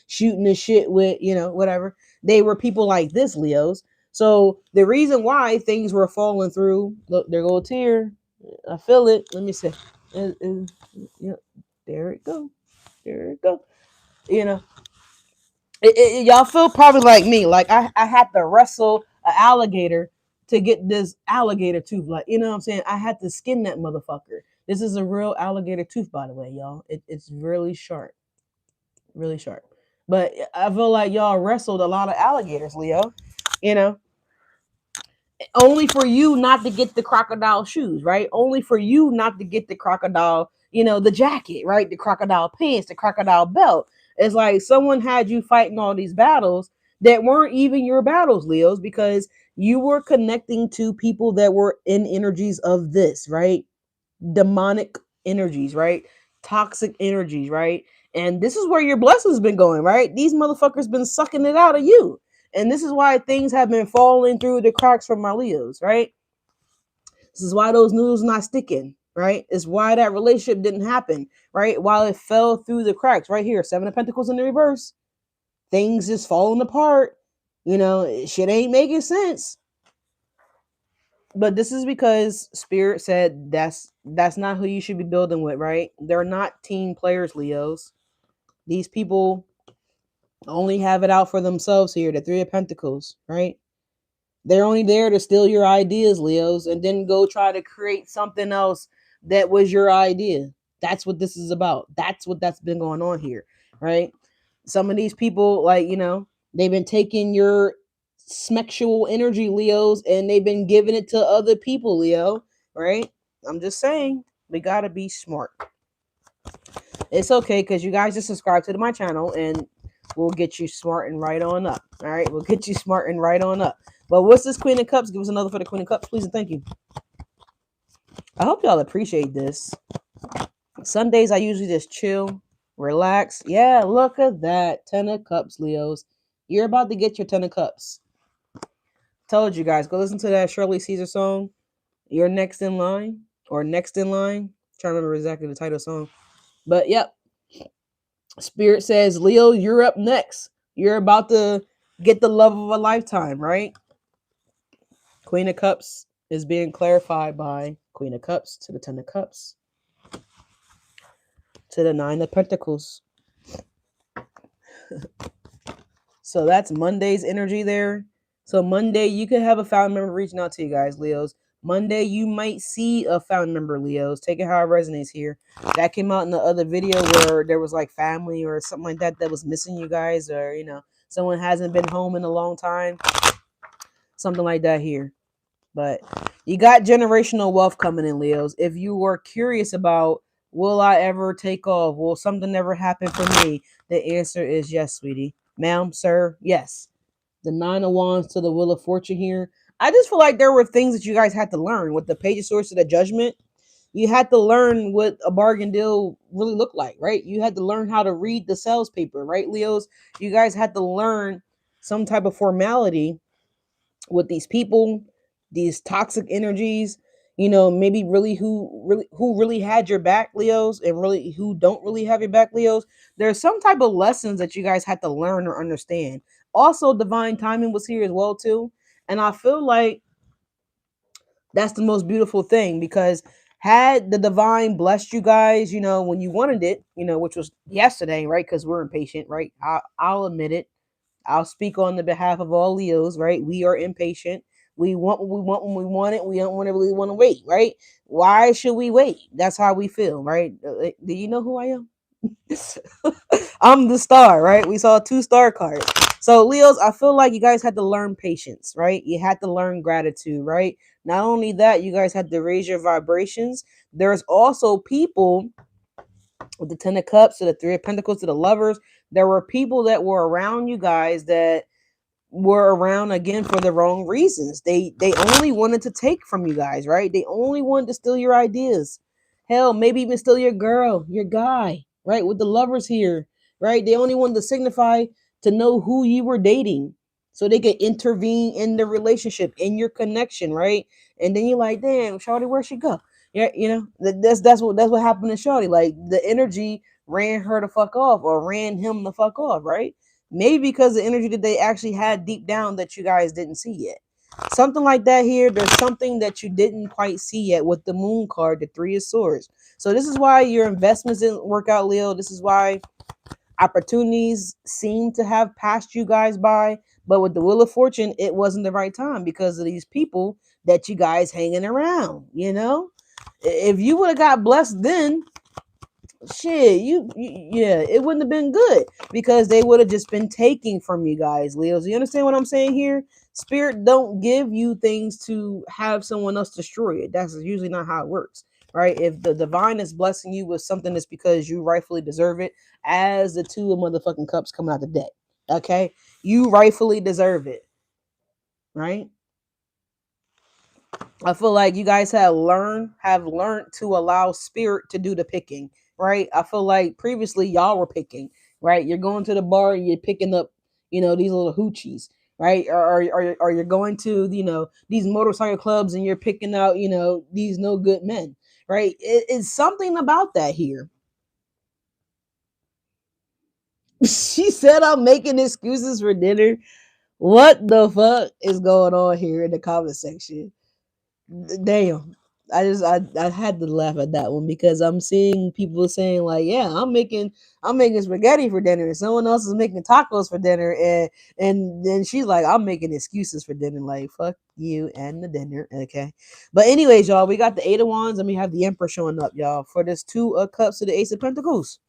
shooting the shit with, whatever, they were people like this, Leos. So the reason why things were falling through, look, there go a tear. I feel it. Let me see. Yeah, there it go. There it go. You know, y'all feel probably like me. Like I had to wrestle an alligator to get this alligator tooth. Like, you know what I'm saying? I had to skin that motherfucker. This is a real alligator tooth, by the way, y'all. It's really sharp. Really sharp. But I feel like y'all wrestled a lot of alligators, Leo. You know, only for you not to get the crocodile shoes, right? Only for you not to get the crocodile, the jacket, right? The crocodile pants, the crocodile belt. It's like someone had you fighting all these battles that weren't even your battles, Leos, because you were connecting to people that were in energies of this, right? Demonic energies, right? Toxic energies, right? And this is where your blessings been going, right? These motherfuckers been sucking it out of you. And this is why things have been falling through the cracks from my Leos, right? This is why those noodles not sticking, right? It's why that relationship didn't happen, right? While it fell through the cracks, right here, Seven of Pentacles in the reverse. Things just falling apart. Shit ain't making sense. But this is because Spirit said that's not who you should be building with, right? They're not team players, Leos. These people only have it out for themselves here, the Three of Pentacles, right? They're only there to steal your ideas, Leos, and then go try to create something else that was your idea. That's what this is about. That's been going on here, right? Some of these people, like, they've been taking your sexual energy, Leos, and they've been giving it to other people, Leo, right? I'm just saying, we gotta be smart. It's okay, because you guys just subscribe to my channel and we'll get you smart and right on up. All right, we'll get you smart and right on up. But what's this Queen of Cups? Give us another for the Queen of Cups, please, and thank you. I hope y'all appreciate this. Sundays, I usually just chill, relax. Yeah, look at that. 10 of Cups, Leos. You're about to get your 10 of Cups. Told you guys, go listen to that Shirley Caesar song. You're next in line, or next in line. I'm trying to remember exactly the title of the song. But yep. Spirit says, Leo, you're up next. You're about to get the love of a lifetime, right? Queen of Cups is being clarified by Queen of Cups to the 10 of Cups to the 9 of Pentacles. So that's Monday's energy there. So Monday, you could have a family member reaching out to you guys, Leos. Monday, you might see a family member, Leos. Take it how it resonates here. That came out in the other video where there was like family or something like that that was missing you guys, or, someone hasn't been home in a long time. Something like that here. But you got generational wealth coming in, Leos. If you were curious about, will I ever take off? Will something ever happen for me? The answer is yes, sweetie. Ma'am, sir, yes. The 9 of Wands to the Wheel of Fortune here. I just feel like there were things that you guys had to learn. With the Page of Swords to the Judgment, you had to learn what a bargain deal really looked like, right? You had to learn how to read the sales paper, right, Leos? You guys had to learn some type of formality with these people, these toxic energies, maybe really who really had your back, Leos, and really who don't really have your back, Leos. There's some type of lessons that you guys had to learn or understand. Also, divine timing was here as well too. And I feel like that's the most beautiful thing, because had the divine blessed you guys, when you wanted it, which was yesterday, right? Because we're impatient, right? I'll admit it. I'll speak on the behalf of all Leos, right? We are impatient. We want what we want when we want it. We don't want to really want to wait, right? Why should we wait? That's how we feel, right? Do you know who I am? I'm the star, right? We saw 2 star cards. So Leos, I feel like you guys had to learn patience, right? You had to learn gratitude, right? Not only that, you guys had to raise your vibrations. There's also people with the 10 of Cups to the 3 of Pentacles to the Lovers. There were people that were around you guys that were around again for the wrong reasons. They only wanted to take from you guys, right? They only wanted to steal your ideas. Hell, maybe even steal your girl, your guy, right? With the Lovers here, right? They only wanted to signify to know who you were dating so they could intervene in the relationship, in your connection, right? And then you're like, damn, Shawty, where'd she go? Yeah, that's what happened to Shawty. Like, the energy ran her the fuck off, or ran him the fuck off, right? Maybe because the energy that they actually had deep down that you guys didn't see yet. Something like that here. There's something that you didn't quite see yet with the Moon card, the 3 of Swords. So this is why your investments didn't work out, Leo. This is why opportunities seem to have passed you guys by, But with the Wheel of Fortune, it wasn't the right time because of these people that you guys hanging around. If you would have got blessed then, shit, yeah, it wouldn't have been good because they would have just been taking from you guys, Leos. You understand what I'm saying here? Spirit don't give you things to have someone else destroy it. That's usually not how it works, right? If the divine is blessing you with something, it's because you rightfully deserve it. As the two of motherfucking cups coming out the deck, okay, you rightfully deserve it, right? I feel like you guys have learned to allow spirit to do the picking, right? I feel like previously y'all were picking, right? You're going to the bar and you're picking up, these little hoochies, right? Or you're going to, these motorcycle clubs and you're picking out, these no good men, right? It's something about that here. She said I'm making excuses for dinner. What the fuck is going on here in the comment section? Damn. I had to laugh at that one because I'm seeing people saying like, yeah, I'm making spaghetti for dinner, and someone else is making tacos for dinner, and then she's like, I'm making excuses for dinner. Like, fuck you and the dinner, okay. But anyways, y'all, we got the Eight of Wands and we have the Emperor showing up, y'all, for this Two of Cups to the Ace of Pentacles.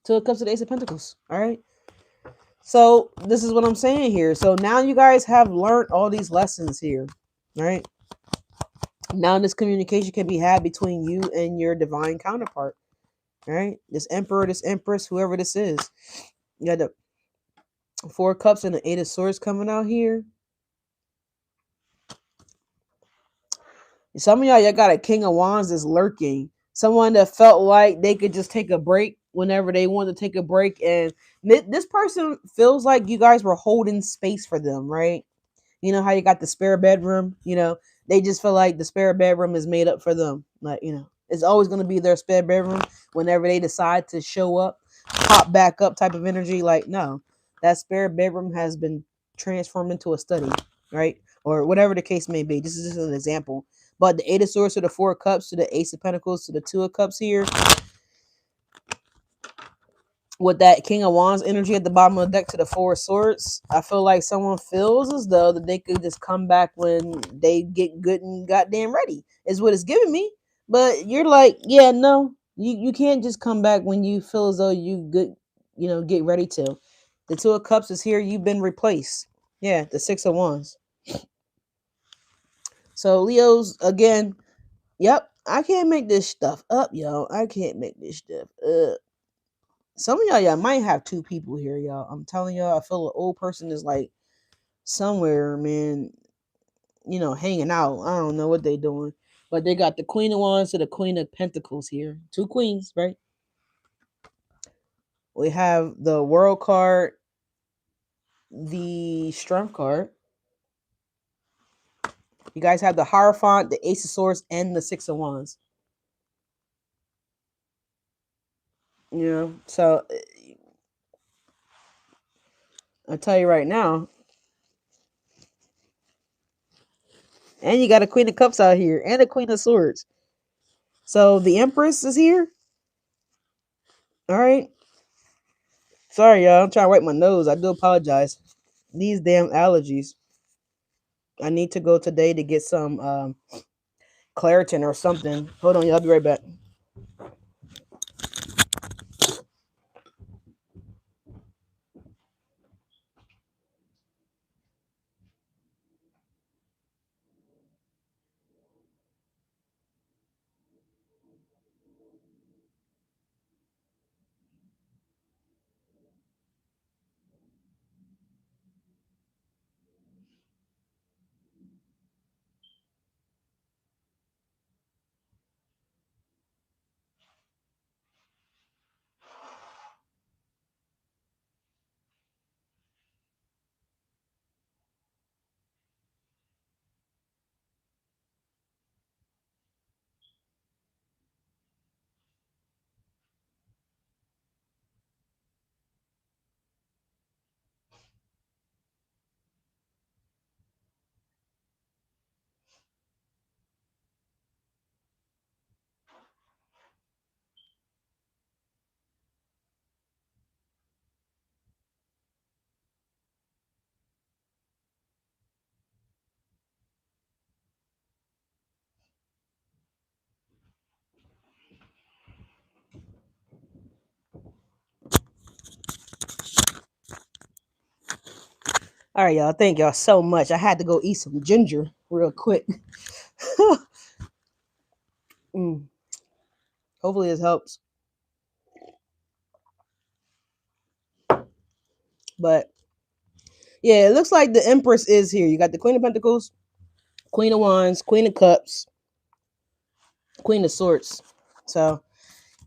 Two of Cups to the Ace of Pentacles. All right. So this is what I'm saying here. So now you guys have learned all these lessons here, right? Now this communication can be had between you and your divine counterpart, right? This emperor, this empress, whoever this is. You got the Four Cups and the Eight of Swords coming out here. Some of y'all got a King of Wands that's lurking. Someone that felt like they could just take a break whenever they want to take a break. And this person feels like you guys were holding space for them, right? You know how you got the spare bedroom? They just feel like the spare bedroom is made up for them. Like, it's always going to be their spare bedroom whenever they decide to show up, pop back up type of energy. Like, no, that spare bedroom has been transformed into a study, right? Or whatever the case may be. This is just an example. But the Eight of Swords to the Four of Cups to the Ace of Pentacles to the Two of Cups here, with that King of Wands energy at the bottom of the deck to the Four of Swords, I feel like someone feels as though that they could just come back when they get good and goddamn ready, is what it's giving me. But you're like, yeah, no, you can't just come back when you feel as though you good, get ready to. The Two of Cups is here. You've been replaced. Yeah, the Six of Wands. So Leo's again. Yep, I can't make this stuff up, yo. I can't make this stuff up. Some of y'all might have two people here, y'all. I'm telling y'all, I feel an old person is like somewhere, man, hanging out. I don't know what they doing. But they got the Queen of Wands to the Queen of Pentacles here. Two queens, right? We have the World card, the Strength card. You guys have the Hierophant, the Ace of Swords, and the Six of Wands. So I'll tell you right now. And you got a Queen of Cups out here and a Queen of Swords. So the Empress is here. All right. Sorry, y'all. I'm trying to wipe my nose. I do apologize. These damn allergies. I need to go today to get some Claritin or something. Hold on, y'all. I'll be right back. All right, y'all. Thank y'all so much. I had to go eat some ginger real quick. Mm, hopefully this helps. But yeah, it looks like the Empress is here. You got the Queen of Pentacles, Queen of Wands, Queen of Cups, Queen of Swords. So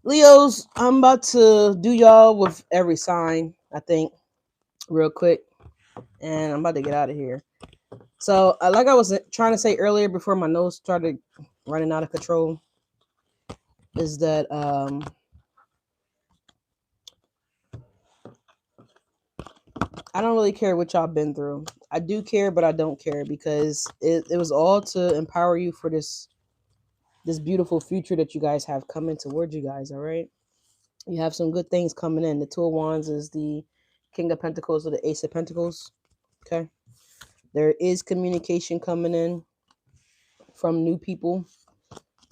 Leos, I'm about to do y'all with every sign, I think, real quick. And I'm about to get out of here. So like I was trying to say earlier before my nose started running out of control, is that I don't really care what y'all been through. I do care, but I don't care because it was all to empower you for this beautiful future that you guys have coming towards you guys. All right, you have some good things coming in. The Two of Wands is the King of Pentacles or the Ace of Pentacles. Okay, there is communication coming in from new people.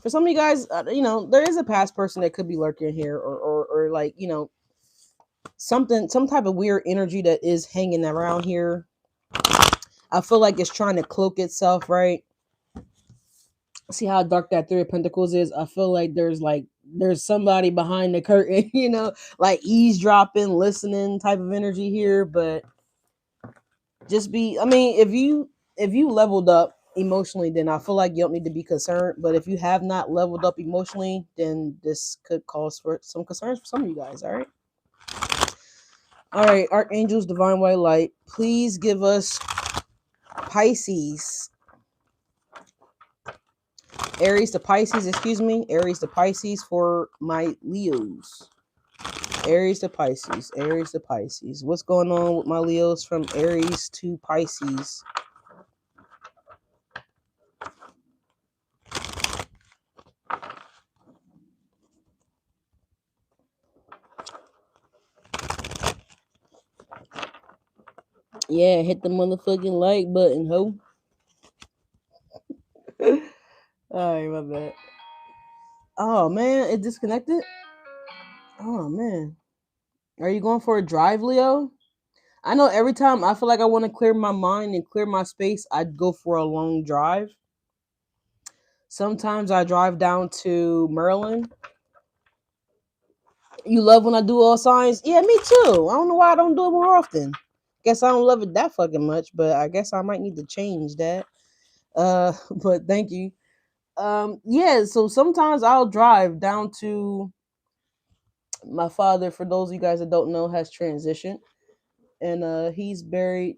For some of you guys, there is a past person that could be lurking here, or like some type of weird energy that is hanging around here. I feel like it's trying to cloak itself, right? See how dark that Three of Pentacles is? I feel like there's somebody behind the curtain, like eavesdropping, listening type of energy here. But if you leveled up emotionally, then I feel like you don't need to be concerned. But if you have not leveled up emotionally, then this could cause for some concerns for some of you guys. All right, Archangels, Divine White Light, please give us Pisces. Aries to Pisces, Aries to Pisces for my Leos. Aries to Pisces, Aries to Pisces. What's going on with my Leos from Aries to Pisces? Yeah, hit the motherfucking like button, ho. Alright, my bad. Oh man, it disconnected? Oh man. Are you going for a drive, Leo? I know every time I feel like I want to clear my mind and clear my space, I'd go for a long drive. Sometimes I drive down to Maryland. You love when I do all signs? Yeah, me too. I don't know why I don't do it more often. Guess I don't love it that fucking much, but I guess I might need to change that. But thank you. Yeah, so sometimes I'll drive down to my father, for those of you guys that don't know, has transitioned. And he's buried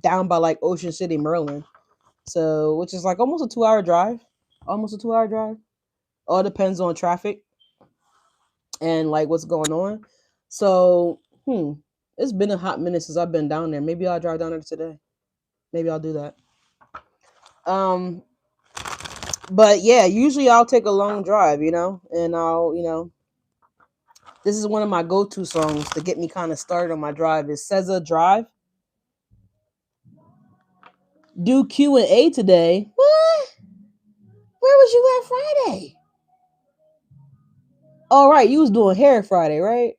down by like Ocean City, Maryland. So which is like almost a 2 hour drive. Almost a 2 hour drive. All depends on traffic and like what's going on. So, it's been a hot minute since I've been down there. Maybe I'll drive down there today. Maybe I'll do that. But yeah, usually I'll take a long drive, and this is one of my go-to songs to get me kind of started on my drive. Is SZA Drive. Do Q&A today. What? Where was you at Friday? All right, you was doing hair Friday, right?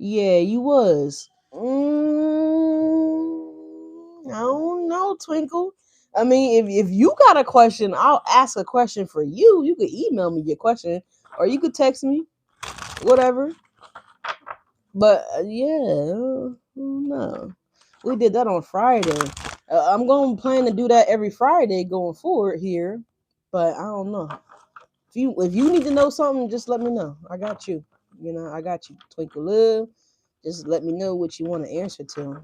Yeah, you was. I don't know, Twinkle. I mean, if you got a question, I'll ask a question for you. You could email me your question, or you could text me, whatever. But yeah, no, we did that on Friday. I'm going to plan to do that every Friday going forward here, but I don't know. If you need to know something, just let me know. I got you. I got you. Twinkle Love. Just let me know what you want to answer to.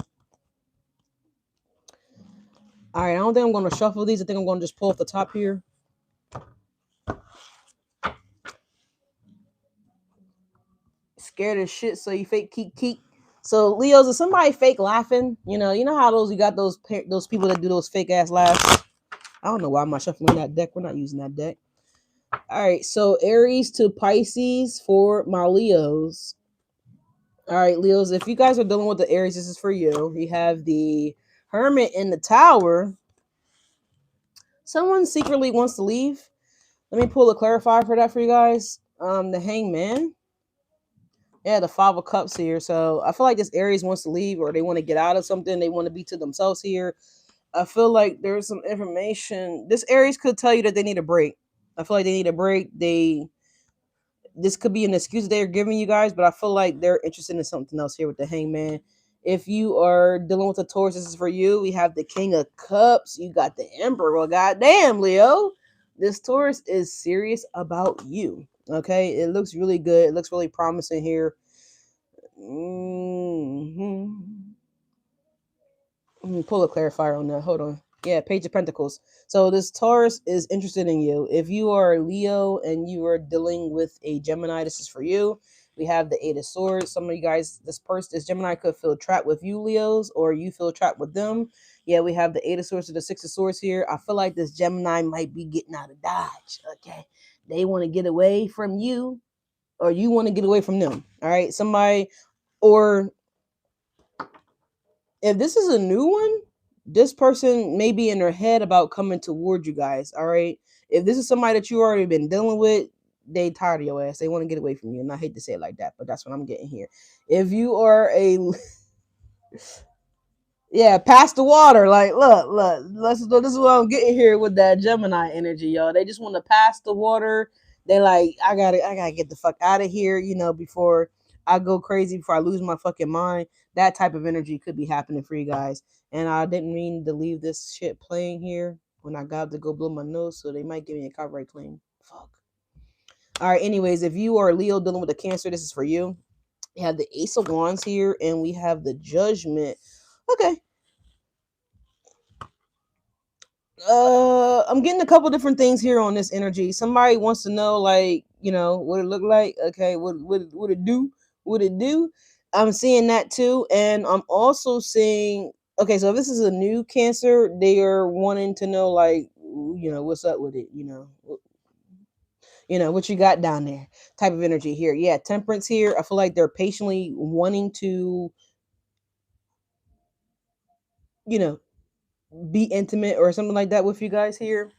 All right, I don't think I'm going to shuffle these. I think I'm going to just pull off the top here. Scared as shit, so you fake keek. So Leos, is somebody fake laughing? You know how you got those people that do those fake ass laughs. I don't know why am I shuffling that deck. We're not using that deck. All right, so Aries to Pisces for my Leos. All right, Leos, if you guys are dealing with the Aries, this is for you. We have the Hermit in the Tower. Someone secretly wants to leave. Let me pull a clarifier for that for you guys. The Hangman. Yeah, the Five of Cups here. So I feel like this Aries wants to leave or they want to get out of something. They want to be to themselves here. I feel like there's some information. This Aries could tell you that they need a break. I feel like they need a break. This could be an excuse they're giving you guys, but I feel like they're interested in something else here with the Hangman. If you are dealing with a Taurus, this is for you. We have the King of Cups. You got the Emperor. Well, goddamn, Leo. This Taurus is serious about you. Okay, it looks really good. It looks really promising here. Pull a clarifier on that. Hold on. Yeah, Page of Pentacles. So this Taurus is interested in you. If you are a Leo and you are dealing with a Gemini, this is for you. We have the Eight of Swords. Some of you guys, this Gemini could feel trapped with you, Leos, or you feel trapped with them. Yeah, we have the Eight of Swords to the Six of Swords here. I feel like this Gemini might be getting out of Dodge. Okay, they want to get away from you, or you want to get away from them. All right, somebody, or if this is a new one, this person may be in their head about coming toward you guys. All right. If this is somebody that you already been dealing with, they tired of your ass. They want to get away from you. And I hate to say it like that, but that's what I'm getting here. If you are a yeah, pass the water. Like, look. This is what I'm getting here with that Gemini energy, y'all. They just want to pass the water. They like, I gotta get the fuck out of here, before I go crazy, before I lose my fucking mind. That type of energy could be happening for you guys. And I didn't mean to leave this shit playing here when I got to go blow my nose, so they might give me a copyright claim. Fuck. All right. Anyways, if you are Leo dealing with a Cancer, this is for you. We have the Ace of Wands here, and we have the Judgment. Okay. I'm getting a couple different things here on this energy. Somebody wants to know, like, what it look like. Okay, what it do? What it do? I'm seeing that too, and I'm also seeing. Okay, so if this is a new Cancer, they are wanting to know, like, what's up with it. What you got down there. Type of energy here. Yeah, Temperance here. I feel like they're patiently wanting to, you know, be intimate or something like that with you guys here.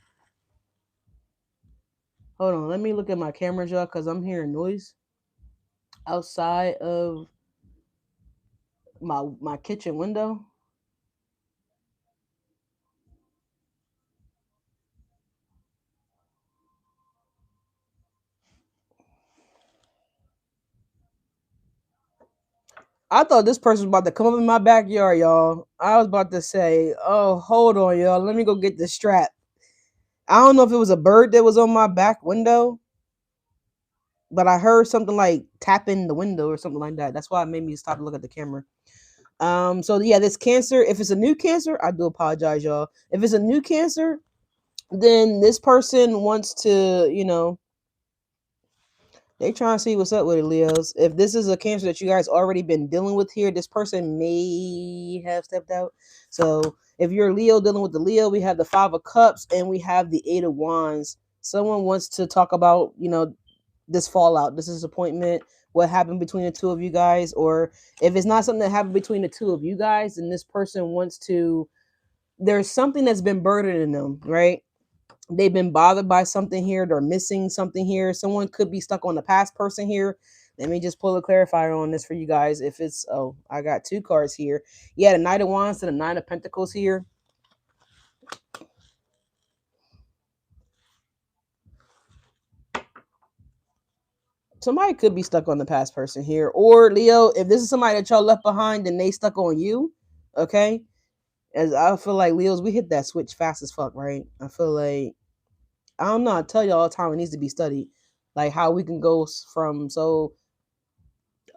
Hold on, let me look at my camera, y'all, because I'm hearing noise outside of my kitchen window. I thought this person was about to come up in my backyard, y'all. I was about to say, oh, hold on, y'all. Let me go get the strap. I don't know if it was a bird that was on my back window, but I heard something like tapping the window or something like that. That's why it made me stop to look at the camera. So yeah, this Cancer, if it's a new Cancer, I do apologize, y'all. If it's a new Cancer, then this person wants to, they trying to see what's up with it, Leos. If this is a Cancer that you guys already been dealing with here, this person may have stepped out. So if you're a Leo dealing with the Leo, we have the Five of Cups and we have the Eight of Wands. Someone wants to talk about, this fallout, this disappointment, what happened between the two of you guys. Or if it's not something that happened between the two of you guys, then this person wants to, there's something that's been burdening them, right? They've been bothered by something here. They're missing something here. Someone could be stuck on the past person here. Let me just pull a clarifier on this for you guys. If it's, oh, I got two cards here. Yeah, the Knight of Wands to the Nine of Pentacles here. Somebody could be stuck on the past person here. Or Leo, if this is somebody that y'all left behind, then they stuck on you. Okay. As I feel like Leos, we hit that switch fast as fuck, right? I feel like, I don't know. I tell you all the time, it needs to be studied. Like how we can go from, so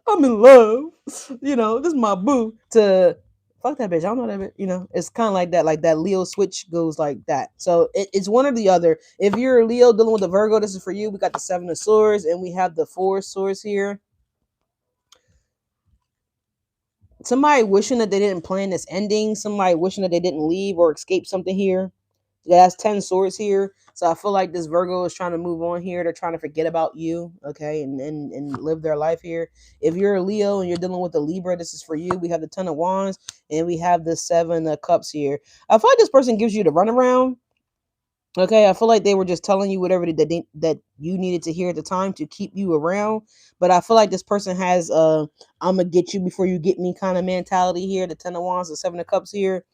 I'm in love, this is my boo, to fuck that bitch. I don't know that bitch, it's kind of like that. Like that Leo switch goes like that. So it's one or the other. If you're a Leo dealing with a Virgo, this is for you. We got the Seven of Swords and we have the Four of Swords here. Somebody wishing that they didn't plan this ending. Somebody wishing that they didn't leave or escape something here. That's 10 swords here. So I feel like this Virgo is trying to move on here. They're trying to forget about you, okay, and live their life here. If you're a Leo and you're dealing with a Libra, this is for you. We have the Ten of Wands and we have the Seven of Cups here. I feel like this person gives you the runaround. Okay, I feel like they were just telling you whatever that you needed to hear at the time to keep you around. But I feel like this person has I'm gonna get you before you get me kind of mentality here. The Ten of Wands, the Seven of Cups here.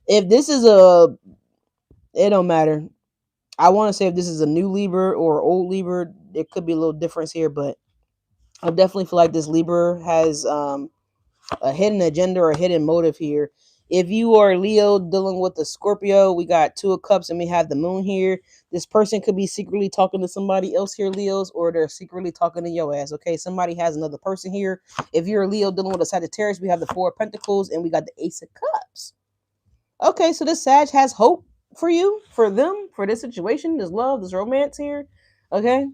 If this is it don't matter. I want to say if this is a new Libra or old Libra, there could be a little difference here, but I definitely feel like this Libra has a hidden agenda or a hidden motive here. If you are Leo dealing with the Scorpio, we got Two of Cups and we have the Moon here. This person could be secretly talking to somebody else here, Leos, or they're secretly talking to your ass. Okay, somebody has another person here. If you're a Leo dealing with a Sagittarius, we have the Four of Pentacles and we got the Ace of Cups. Okay, so this Sag has hope for you, for them, for this situation, this love, this romance here. Okay,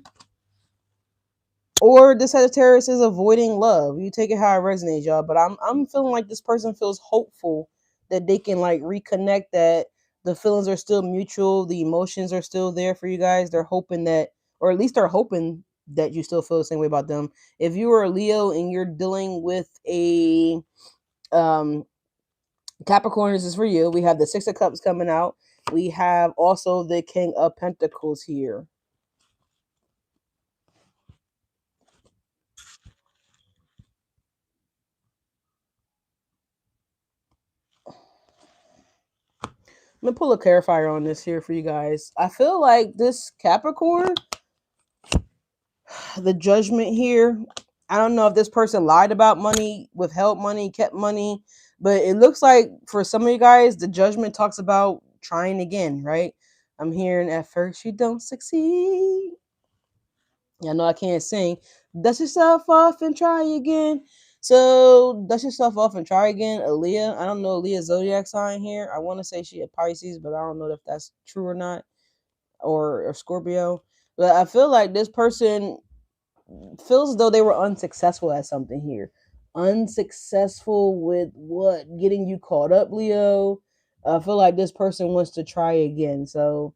or the Sagittarius is avoiding love. You take it how it resonates, y'all. But I'm feeling like this person feels hopeful that they can like reconnect, that the feelings are still mutual, the emotions are still there for you guys. They're hoping that, or at least they're hoping that you still feel the same way about them. If you are a Leo and you're dealing with a um Capricorn, this is for you. We have the Six of Cups coming out. We have also the King of Pentacles here. I'm gonna pull a clarifier on this here for you guys. I feel like this Capricorn, the judgment here, I don't know if this person lied about money, withheld money, kept money, but it looks like for some of you guys, the judgment talks about trying again, right? I'm hearing at first you don't succeed. I know I can't sing. Dust yourself off and try again. So dust yourself off and try again. Aaliyah, I don't know Aaliyah's zodiac sign here. I want to say she a Pisces, but I don't know if that's true or not, or Scorpio. But I feel like this person feels as though they were unsuccessful at something here. Unsuccessful with what? Getting you caught up, Leo. I feel like this person wants to try again. So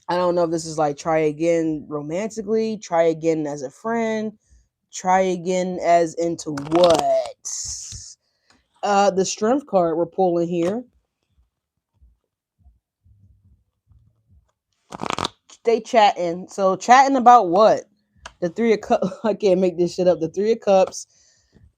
I don't know if this is like try again romantically, try again as a friend, try again as into what? The strength card we're pulling here. They chatting. So chatting about what? The Three of Cups. I can't make this shit up. The Three of Cups.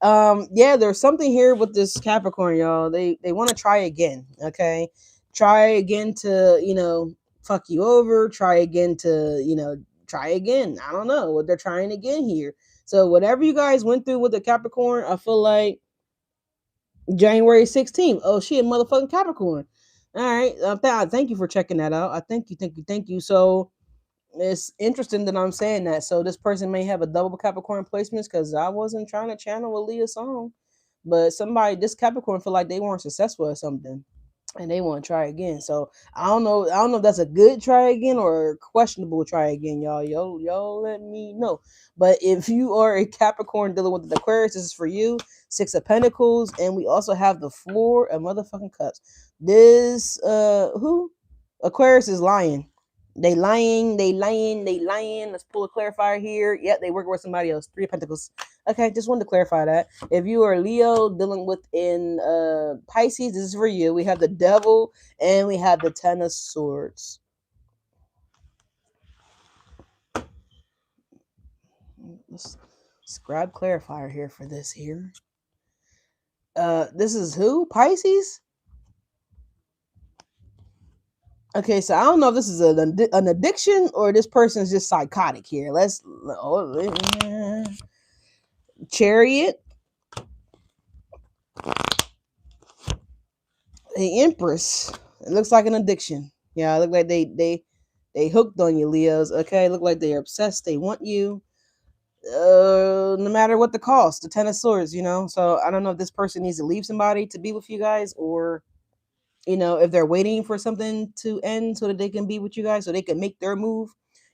Yeah, there's something here with this Capricorn, y'all. They want to try again. Okay, try again to fuck you over. Try again to try again. I don't know what they're trying again here. So whatever you guys went through with the Capricorn, I feel like January 16th. Oh, she a motherfucking Capricorn. All right. Thank you for checking that out. I thank you. So it's interesting that I'm saying that. So this person may have a double Capricorn placements because I wasn't trying to channel a Leah song, but this Capricorn feel like they weren't successful at something and they want to try again. So I don't know. I don't know if that's a good try again or questionable try again, y'all. Yo, let me know. But if you are a Capricorn dealing with the Aquarius, this is for you. Six of Pentacles, and we also have the Four of motherfucking Cups. This who? Aquarius is lying. They lying. Let's pull a clarifier here. Yep, they work with somebody else. Three of Pentacles. Okay, just wanted to clarify that. If you are Leo dealing with in Pisces, this is for you. We have the Devil and we have the Ten of Swords. Let's grab clarifier here for this here. This is who? Pisces? Okay, so I don't know if this is an addiction or this person is just psychotic here. Chariot, the Empress. It looks like an addiction. Yeah, it look like they hooked on you, Leos. Okay, look like they're obsessed. They want you. No matter what the cost, the Ten of Swords. So I don't know if this person needs to leave somebody to be with you guys, or if they're waiting for something to end so that they can be with you guys, so they can make their move.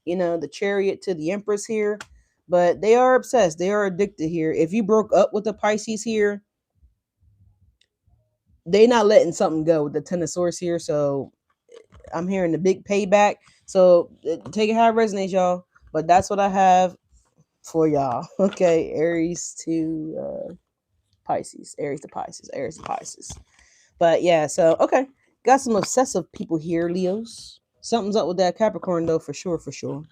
The Chariot to the Empress here, but they are obsessed. They are addicted here. If you broke up with the Pisces here, they not letting something go with the Ten of Swords here. So I'm hearing the big payback. So take it how it resonates, y'all. But that's what I have for y'all. Okay, Aries to Pisces, Aries to Pisces, Aries to Pisces. But yeah, so okay, got some obsessive people here, Leos. Something's up with that Capricorn though, for sure, for sure.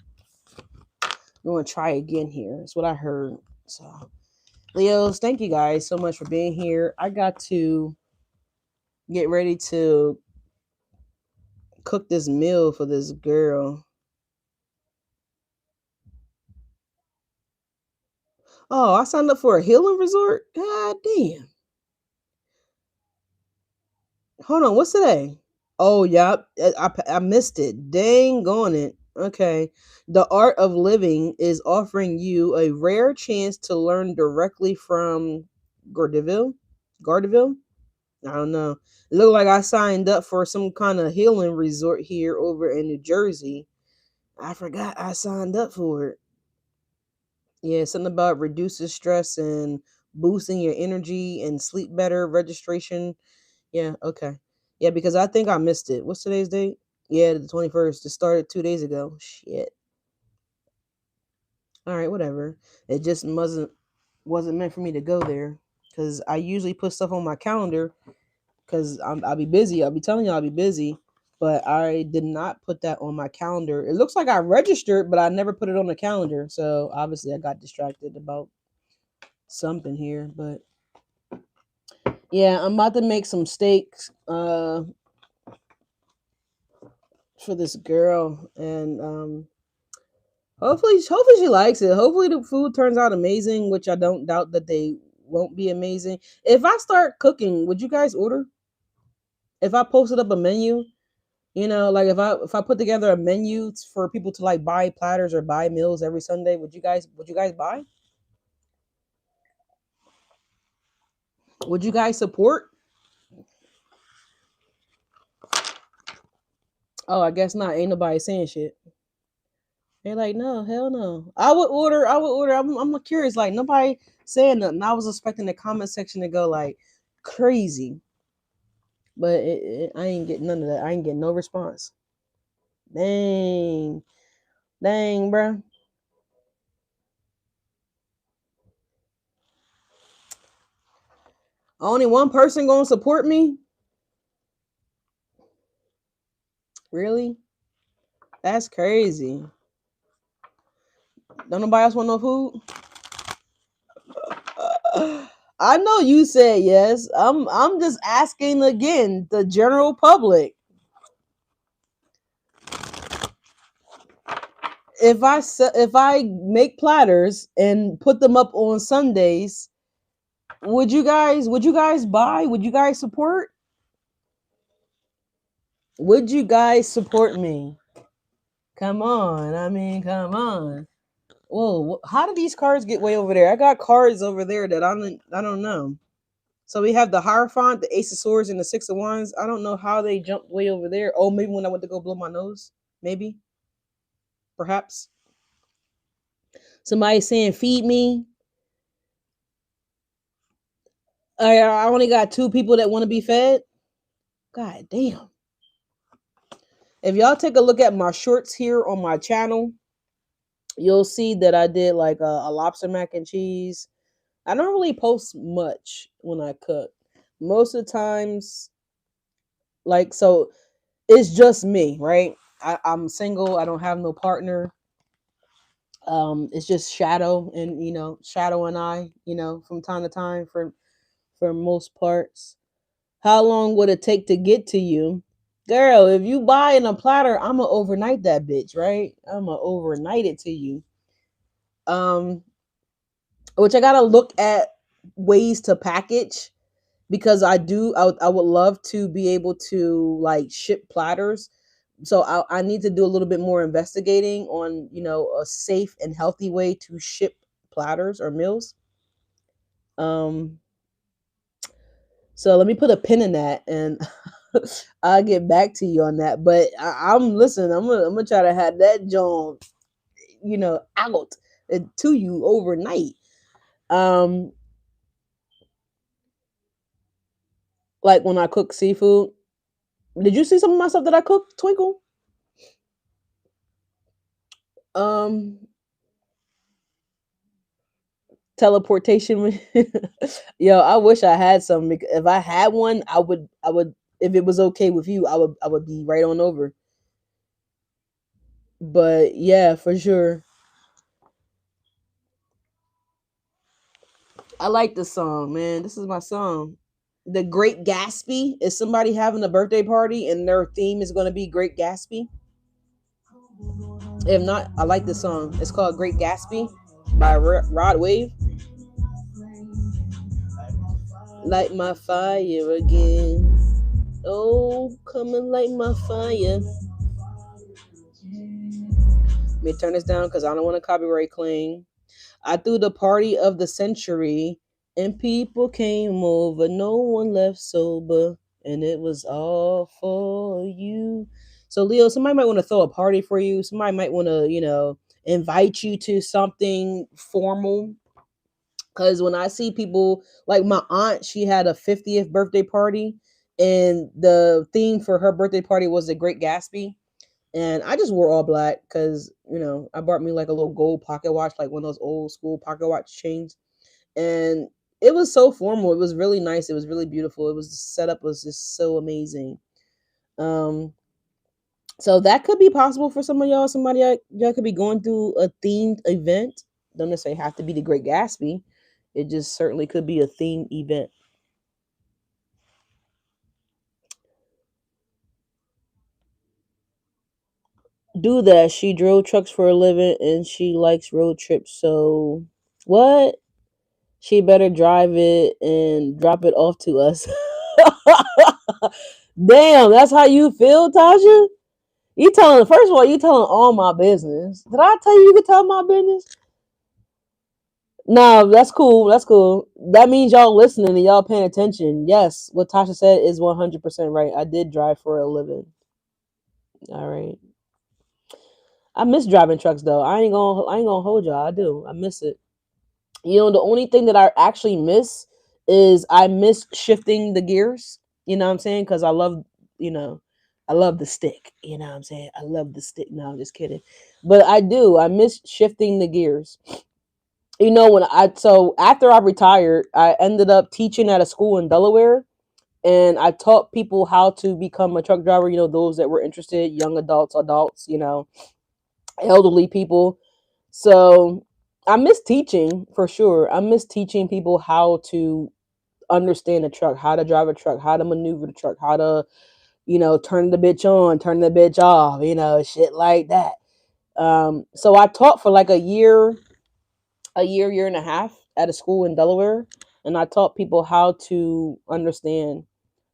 We want to try again here. That's what I heard. So, Leos, thank you guys so much for being here. I got to get ready to cook this meal for this girl. Oh, I signed up for a healing resort? God damn. Hold on, what's today? Oh, yep. I missed it. Dang on it. Okay. The Art of Living is offering you a rare chance to learn directly from Gardeville. Gardeville? I don't know. It looked like I signed up for some kind of healing resort here over in New Jersey. I forgot I signed up for it. Yeah, something about reduces stress and boosting your energy and sleep better registration. Yeah, okay. Yeah, because I think I missed it. What's today's date? Yeah, the 21st. It started 2 days ago. Shit. All right, whatever. It just wasn't meant for me to go there because I usually put stuff on my calendar because I'll be busy. I'll be telling you I'll be busy, but I did not put that on my calendar. It looks like I registered, but I never put it on the calendar. So obviously I got distracted about something here. But yeah, I'm about to make some steaks for this girl, and hopefully she likes it. Hopefully the food turns out amazing, which I don't doubt that they won't be amazing. If I start cooking, would you guys order? If I posted up a menu, like if I put together a menu for people to like buy platters or buy meals every Sunday, would you guys buy? Would you guys support? Oh, I guess not. Ain't nobody saying shit. They're like, no, hell no. I would order. I would order. I'm curious. Like nobody saying nothing. I was expecting the comment section to go like crazy, but I ain't getting none of that. I ain't getting no response. Dang, dang, bruh. Only one person gonna support me? Really? That's crazy. Don't nobody else want no food? I know you said yes. I'm just asking again, the general public. If I make platters and put them up on Sundays, would you guys buy? Would you guys support? Would you guys support me? Come on. I mean, come on. Whoa, how did these cards get way over there? I got cards over there that I don't know. So we have the Hierophant, the Ace of Swords, and the Six of Wands. I don't know how they jumped way over there. Oh, maybe when I went to go blow my nose. Maybe, perhaps. Somebody saying feed me. I only got two people that want to be fed. God damn. If y'all take a look at my shorts here on my channel, you'll see that I did like a lobster mac and cheese. I don't really post much when I cook. Most of the times, like, so it's just me, right? I'm single. I don't have no partner. It's just Shadow and Shadow and I, from time to time for most parts. How long would it take to get to you? Girl, if you buy in a platter, I'ma overnight that bitch, right? I'ma overnight it to you. Um, which I gotta look at ways to package because I would love to be able to like ship platters. So I need to do a little bit more investigating on, a safe and healthy way to ship platters or meals. Um, so let me put a pin in that and I'll get back to you on that. But I'm listen. I'm gonna try to have that joint, out to you overnight. Um, like when I cook seafood. Did you see some of my stuff that I cooked, Twinkle? Um, teleportation. Yo, I wish I had some. If I had one, I would. If it was okay with you, I would be right on over. But yeah, for sure. I like this song, man. This is my song. The Great Gatsby. Is somebody having a birthday party and their theme is going to be Great Gatsby? If not, I like this song. It's called Great Gatsby by Rod Wave. Light my fire again. Oh, come and light my fire. Let me turn this down because I don't want a copyright claim. I threw the party of the century and people came over. No one left sober and it was all for you. So, Leo, somebody might want to throw a party for you. Somebody might want to, invite you to something formal. Because when I see people like my aunt, she had a 50th birthday party, and the theme for her birthday party was the Great Gatsby. And I just wore all black because, I bought me like a little gold pocket watch, like one of those old school pocket watch chains. And it was so formal. It was really nice. It was really beautiful. It was, the setup was just so amazing. Um, so that could be possible for some of y'all. Somebody y'all could be going through a themed event. Don't necessarily have to be the Great Gatsby. It just certainly could be a themed event. Do that. She drove trucks for a living and she likes road trips. So what? She better drive it and drop it off to us. Damn, that's how you feel, Tasha? You telling first of all, you telling all my business. Did I tell you you could tell my business? No, that's cool. That's cool. That means y'all listening and y'all paying attention. Yes, what Tasha said is 100% right. I did drive for a living. All right. I miss driving trucks though. I ain't gonna hold y'all. I do. I miss it. The only thing that I actually miss is I miss shifting the gears. You know what I'm saying? Because you know, I love the stick. You know what I'm saying? I love the stick. No, I'm just kidding. But I do. I miss shifting the gears. When so after I retired, I ended up teaching at a school in Delaware, and I taught people how to become a truck driver. Those that were interested, young adults, elderly people. So I miss teaching for sure. I miss teaching people how to understand a truck, how to drive a truck, how to maneuver the truck, how to, turn the bitch on, turn the bitch off, shit like that. So I taught for like year and a half at a school in Delaware, and I taught people how to understand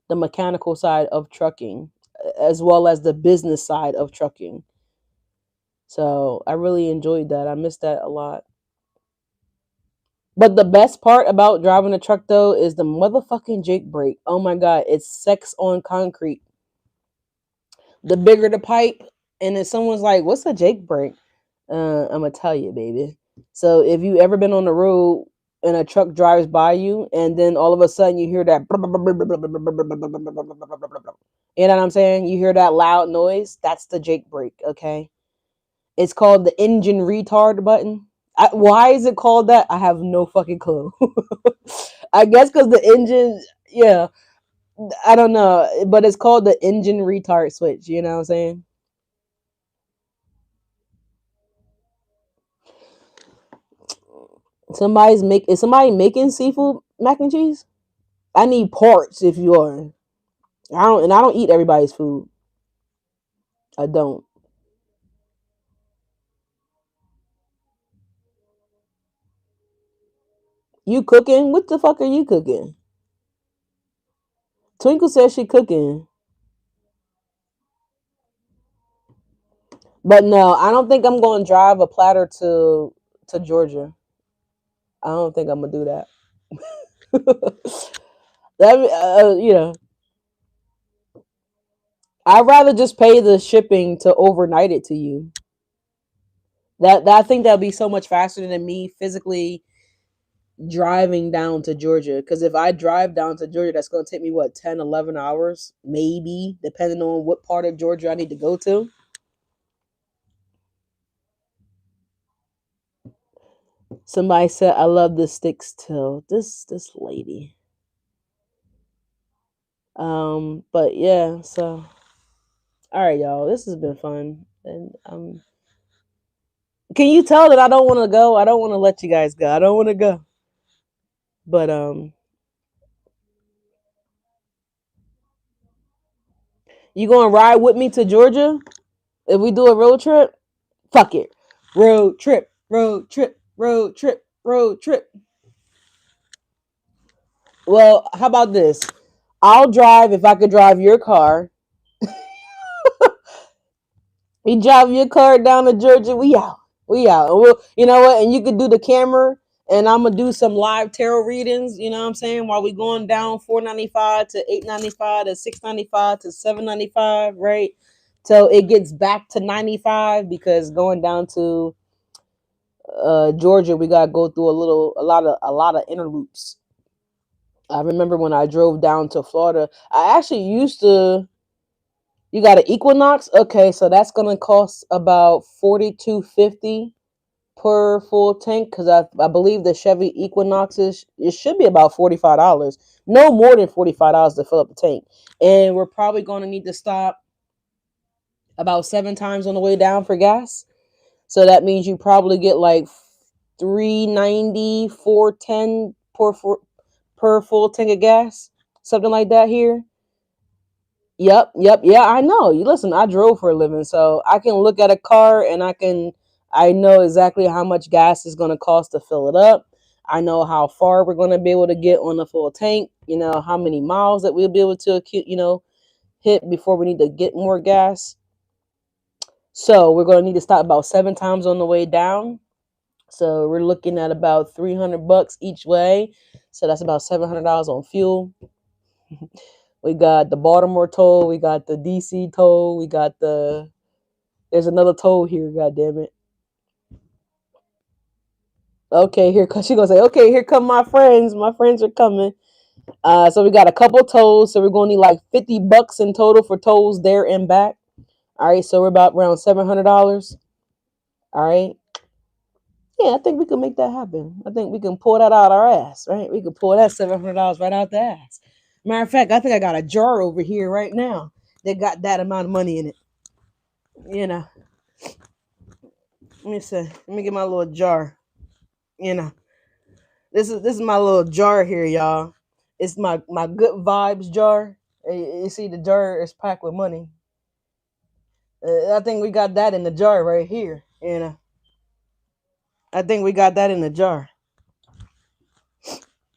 the mechanical side of trucking as well as the business side of trucking. So I really enjoyed that. I missed that a lot. But the best part about driving a truck though is the motherfucking Jake brake. Oh my god, it's sex on concrete. The bigger the pipe, and then someone's like, "What's a Jake brake?" I'm gonna tell you, baby. So if you ever been on the road and a truck drives by you, and then all of a sudden you hear that, you know what I'm saying? You hear that loud noise. That's the Jake brake. Okay, it's called the engine retard button. Why is it called that? I have no fucking clue. I guess because the engine, yeah, I don't know, but it's called the engine retard switch. You know what I'm saying? Is somebody making seafood mac and cheese? I need parts if you are. I don't eat everybody's food. I don't. You cooking? What the fuck are you cooking? Twinkle says she cooking. But no, I don't think I'm going to drive a platter to Georgia. I don't think I'm gonna do that. that I'd rather just pay the shipping to overnight it to you. That I think that'll be so much faster than me physically driving down to Georgia. Because if I drive down to Georgia, that's going to take me what 10, 11 hours, maybe, depending on what part of Georgia I need to go to. Somebody said, "I love the sticks too." This lady. But yeah. So all right, y'all. This has been fun, and Can you tell that I don't want to go? I don't want to let you guys go. I don't want to go. But you gonna ride with me to Georgia if we do a road trip? Fuck it. Road trip, road trip, road trip, road trip. Well, how about this? I'll drive if I could drive your car. We drive your car down to Georgia. We out. We out. And we'll, you know what? And you could do the camera, and I'm gonna do some live tarot readings. You know what I'm saying? While we going down 495 to 895 to 695 to 795, right? So it gets back to 95 because going down to Georgia, we gotta go through a lot of interloops. I remember when I drove down to Florida. I actually used to. You got an Equinox? Okay, so that's gonna cost about 42.50 per full tank because I believe the Chevy Equinoxes it should be about $45. No more than $45 to fill up the tank. And we're probably gonna need to stop about 7 times on the way down for gas. So that means you probably get like 390, 410 per full tank of gas. Something like that here. Yep. Yeah, I know. You listen, I drove for a living, so I can look at a car and I know exactly how much gas is going to cost to fill it up. I know how far we're going to be able to get on the full tank, how many miles that we'll be able to hit before we need to get more gas. So, we're going to need to stop about 7 times on the way down. So, we're looking at about $300 each way. So, that's about $700 on fuel. We got the Baltimore toll, we got the DC toll, there's another toll here, god damn it. Okay, here she gonna say, okay, here come my friends. My friends are coming. So we got a couple tolls, so we're gonna need like $50 in total for tolls there and back. All right, so we're about around $700. All right. Yeah, I think we can make that happen. I think we can pull that out our ass, right? We can pull that $700 right out the ass. Matter of fact, I think I got a jar over here right now that got that amount of money in it. You know, let me see. Let me get my little jar. You know, this is my little jar here, y'all. It's my good vibes jar. You see, the jar is packed with money. I think we got that in the jar right here. I think we got that in the jar.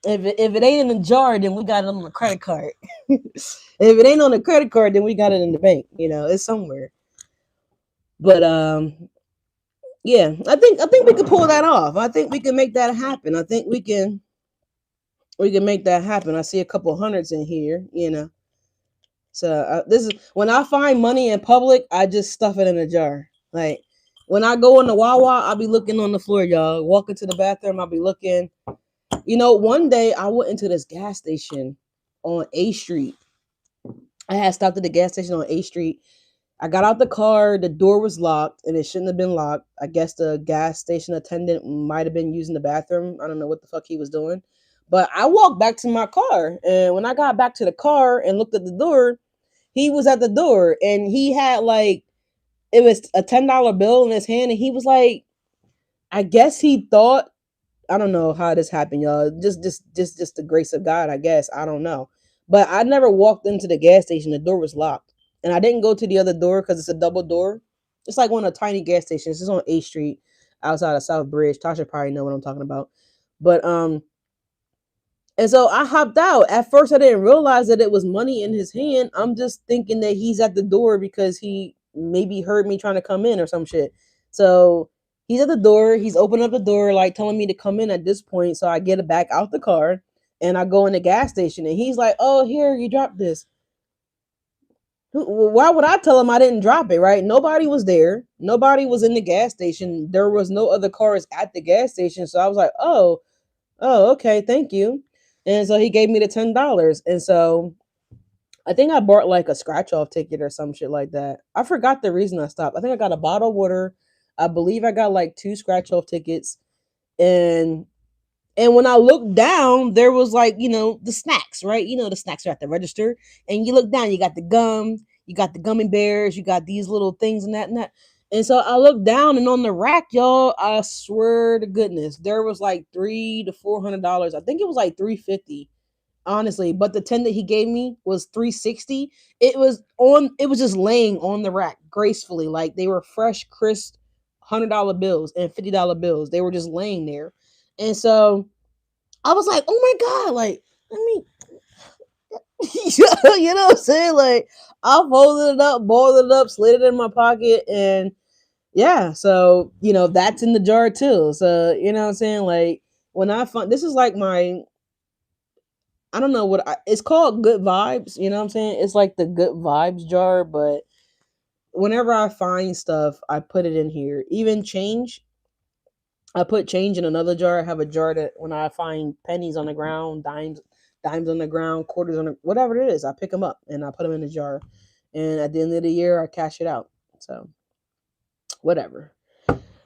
If it ain't in the jar, then we got it on the credit card. If it ain't on the credit card, then we got it in the bank. It's somewhere. But yeah, I think we can pull that off. I think we can make that happen. I think we can make that happen. I see a couple hundreds in here. So this is when I find money in public, I just stuff it in a jar. Like when I go in the Wawa, I'll be looking on the floor, y'all. Walking to the bathroom, I'll be looking. One day I went into this gas station on A Street. I had stopped at the gas station on A Street. I got out the car, the door was locked, and it shouldn't have been locked. I guess the gas station attendant might have been using the bathroom. I don't know what the fuck he was doing. But I walked back to my car, and when I got back to the car and looked at the door, he was at the door, and he had like it was a $10 bill in his hand, and he was like, I guess he thought, I don't know how this happened, y'all. Just the grace of God, I guess. I don't know. But I never walked into the gas station. The door was locked. And I didn't go to the other door because it's a double door. It's like one of the tiny gas stations. It's on 8th Street outside of South Bridge. Tasha probably know what I'm talking about. But and so I hopped out. At first I didn't realize that it was money in his hand. I'm just thinking that he's at the door because he maybe heard me trying to come in or some shit. So he's at the door. He's opening up the door, like telling me to come in at this point. So I get it back out the car and I go in the gas station. And he's like, oh, here, you dropped this. Why would I tell him I didn't drop it, right? Nobody was there. Nobody was in the gas station. There was no other cars at the gas station. So I was like, oh, okay, thank you. And so he gave me the $10. And so I think I bought like a scratch off ticket or some shit like that. I forgot the reason I stopped. I think I got a bottle of water. I believe I got like 2 scratch off tickets. And when I looked down, there was like, the snacks, right? The snacks are at the register. And you look down, you got the gum, you got the gummy bears, you got these little things and that and that. And so I looked down, and on the rack, y'all, I swear to goodness, there was like $300 to $400. I think it was like 350, honestly. But the 10 that he gave me was 360. It was just laying on the rack gracefully, like they were fresh, crisp $100 bills and $50 bills. They were just laying there, and so I was like, oh my god, like let me, you know what I'm saying? Like I folded it up, boiled it up, slid it in my pocket, and yeah, so that's in the jar too. So you know what I'm saying? Like when I find this is like my, I don't know it's called good vibes, you know what I'm saying? It's like the good vibes jar, but whenever I find stuff, I put it in here. Even change, I put change in another jar. I have a jar that when I find pennies on the ground, dimes on the ground, quarters on the, whatever it is, I pick them up and I put them in the jar. And at the end of the year, I cash it out. So whatever.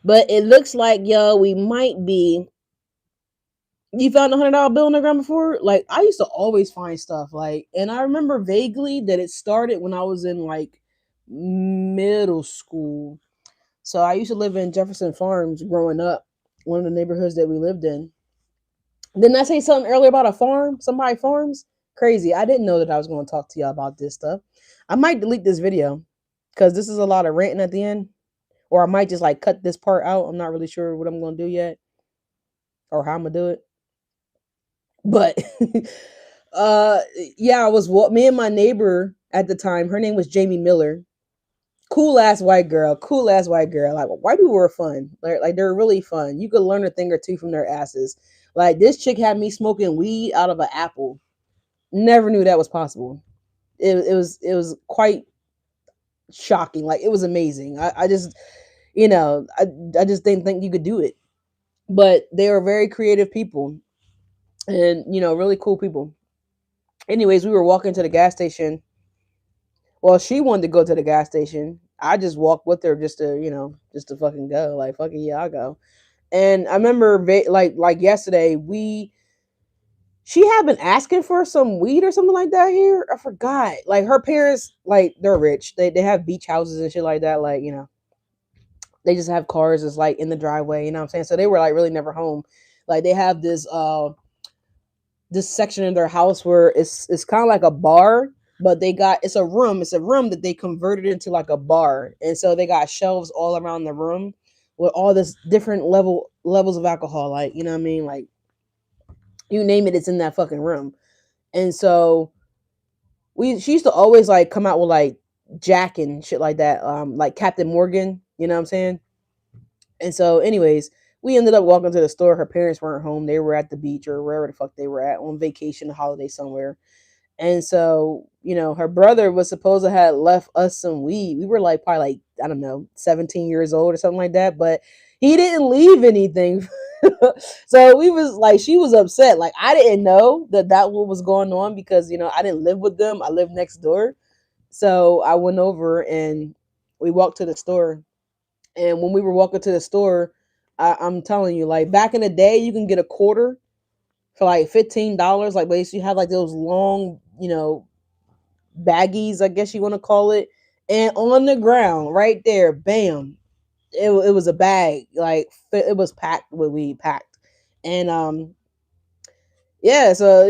But it looks like, yo, we might be. You found $100 bill on the ground before? Like I used to always find stuff like, and I remember vaguely that it started when I was in like middle school. So I used to live in Jefferson Farms growing up, one of the neighborhoods that we lived in. Didn't I say something earlier about a farm? Somebody farms? Crazy. I didn't know that I was going to talk to y'all about this stuff. I might delete this video because this is a lot of ranting at the end. Or I might just like cut this part out. I'm not really sure what I'm going to do yet or how I'm going to do it. But uh yeah, me and my neighbor at the time, her name was Jamie Miller. Cool ass white girl. Like white people were fun. Like they're really fun. You could learn a thing or two from their asses. Like this chick had me smoking weed out of an apple. Never knew that was possible. It was quite shocking. Like it was amazing. I just I just didn't think you could do it. But they were very creative people and really cool people. Anyways, we were walking to the gas station. Well, she wanted to go to the gas station. I just walked with her just to, just to fucking go. Like, fuck it, yeah, I'll go. And I remember, like yesterday, she had been asking for some weed or something like that here. I forgot. Like her parents, like they're rich. They have beach houses and shit like that. Like they just have cars that's like in the driveway. You know what I'm saying? So they were like really never home. Like they have this section in their house where it's kind of like a bar, but it's a room that they converted into like a bar, and so they got shelves all around the room with all this different levels of alcohol, like you know what I mean, like you name it, it's in that fucking room. And so she used to always like come out with like Jack and shit like that, like Captain Morgan, you know what I'm saying? And so, anyways, we ended up walking to the store. Her parents weren't home. They were at the beach or wherever the fuck they were at on vacation, holiday somewhere. And so, her brother was supposed to have left us some weed. We were like probably like, I don't know, 17 years old or something like that. But he didn't leave anything. So we was like, she was upset. Like I didn't know that what was going on because, I didn't live with them. I lived next door. So I went over and we walked to the store. And when we were walking to the store, I'm telling you, like back in the day, you can get a quarter for like $15. Like basically, you have like those long, baggies, I guess you want to call it. And on the ground, right there, bam, it was a bag. Like it was packed with weed, packed. And yeah. So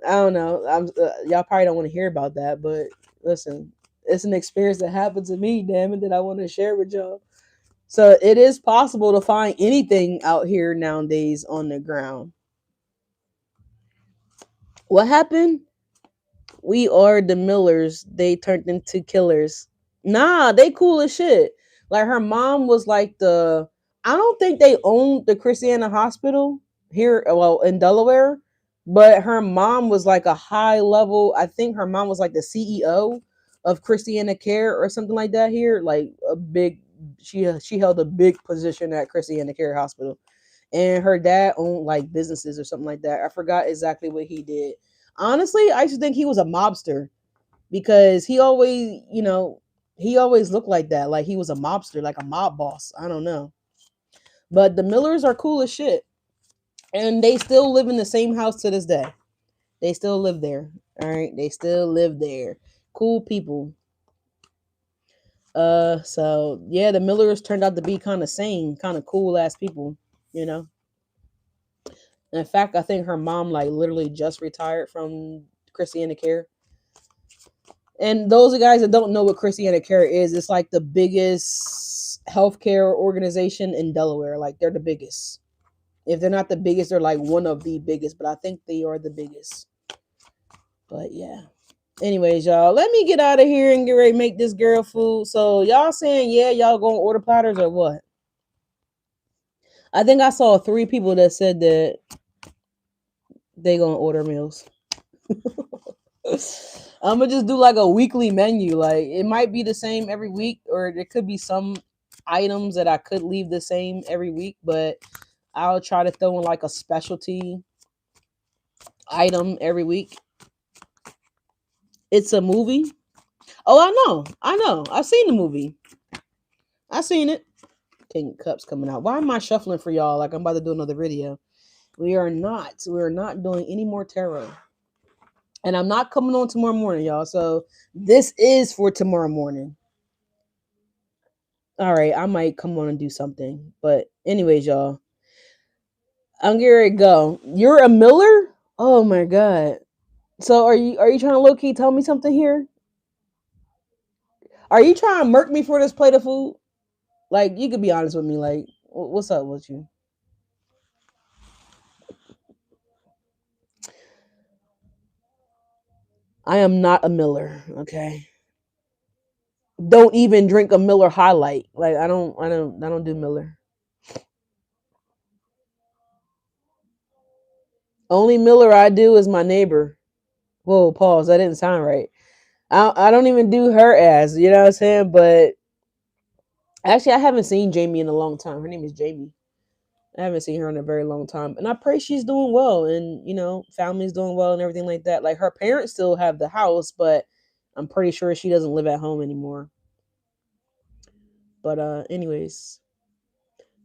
I don't know. Y'all probably don't want to hear about that, but listen, it's an experience that happened to me. Damn it, that I want to share with y'all. So it is possible to find anything out here nowadays on the ground. What happened? We are the Millers. They turned into killers. Nah, they cool as shit. Like her mom was like I don't think they owned the Christiana Hospital here, well, in Delaware, but her mom was like a high level. I think her mom was like the CEO of Christiana Care or something like that here. Like a big, she held a big position at Christiana Care Hospital, and her dad owned like businesses or something like that. I forgot exactly what he did. Honestly, I used to think he was a mobster because he always looked like that, like he was a mobster, like a mob boss. I don't know, but the Millers are cool as shit, and they still live in the same house to this day. They still live there. All right, they still live there. Cool people. So yeah, the Millers turned out to be kind of sane, kind of cool ass people, you know. In fact, I think her mom like literally just retired from Christiana Care. And those are guys that don't know what Christiana Care is, it's like the biggest healthcare organization in Delaware. Like they're the biggest. If they're not the biggest, they're like one of the biggest, but I think they are the biggest. But yeah. Anyways, y'all, let me get out of here and get ready to make this girl food. So y'all saying, yeah, y'all gonna order platters or what? I think I saw 3 people that said that they gonna order meals. I'm gonna just do like a weekly menu. Like it might be the same every week, or there could be some items that I could leave the same every week, but I'll try to throw in like a specialty item every week. It's a movie. Oh, I know. I've seen the movie. I seen it. King Cups coming out. Why am I shuffling for y'all? Like I'm about to do another video. We are not. We're not doing any more tarot. And I'm not coming on tomorrow morning, y'all. So this is for tomorrow morning. All right, I might come on and do something. But anyways, y'all, I'm getting ready to go. You're a Miller? Oh my god. So are you trying to low key tell me something here? Are you trying to murk me for this plate of food? Like you could be honest with me. Like what's up with you? I am not a Miller. Okay. Don't even drink a Miller Highlight. Like I don't do Miller. Only Miller I do is my neighbor. Whoa, pause. That didn't sound right. I don't even do her ass. You know what I'm saying? But actually, I haven't seen Jamie in a long time. Her name is Jamie. I haven't seen her in a very long time, and I pray she's doing well, and family's doing well and everything like that. Like her parents still have the house, but I'm pretty sure she doesn't live at home anymore. But anyways,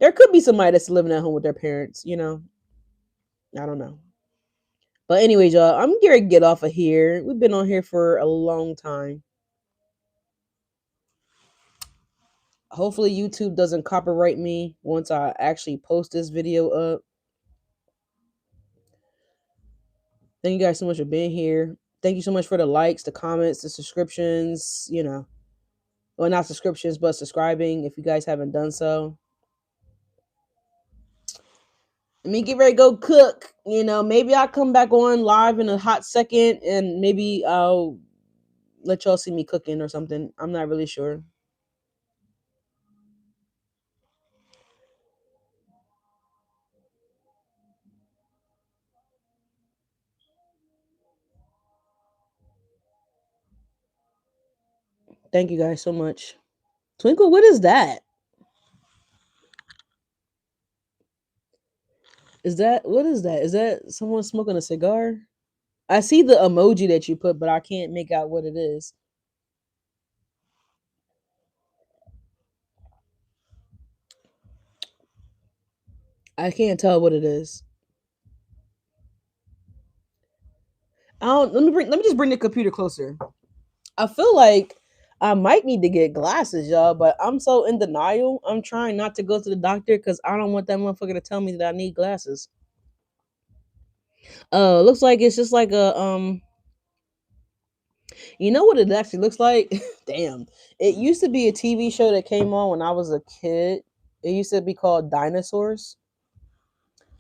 there could be somebody that's living at home with their parents. I don't know. But anyways, y'all, I'm gonna get off of here. We've been on here for a long time. Hopefully YouTube doesn't copyright me once I actually post this video up. Thank you guys so much for being here. Thank you so much for the likes, the comments, the subscriptions, well, not subscriptions, but subscribing if you guys haven't done so. Let me get ready to go cook. Maybe I'll come back on live in a hot second and maybe I'll let y'all see me cooking or something. I'm not really sure. Thank you guys so much. Twinkle, what is that? What is that? Is that someone smoking a cigar? I see the emoji that you put, but I can't make out what it is. I can't tell what it is. I don't. Let me just bring the computer closer. I feel like I might need to get glasses, y'all, but I'm so in denial. I'm trying not to go to the doctor because I don't want that motherfucker to tell me that I need glasses. Looks like it's just like a you know what it actually looks like? Damn. It used to be a TV show that came on when I was a kid. It used to be called Dinosaurs.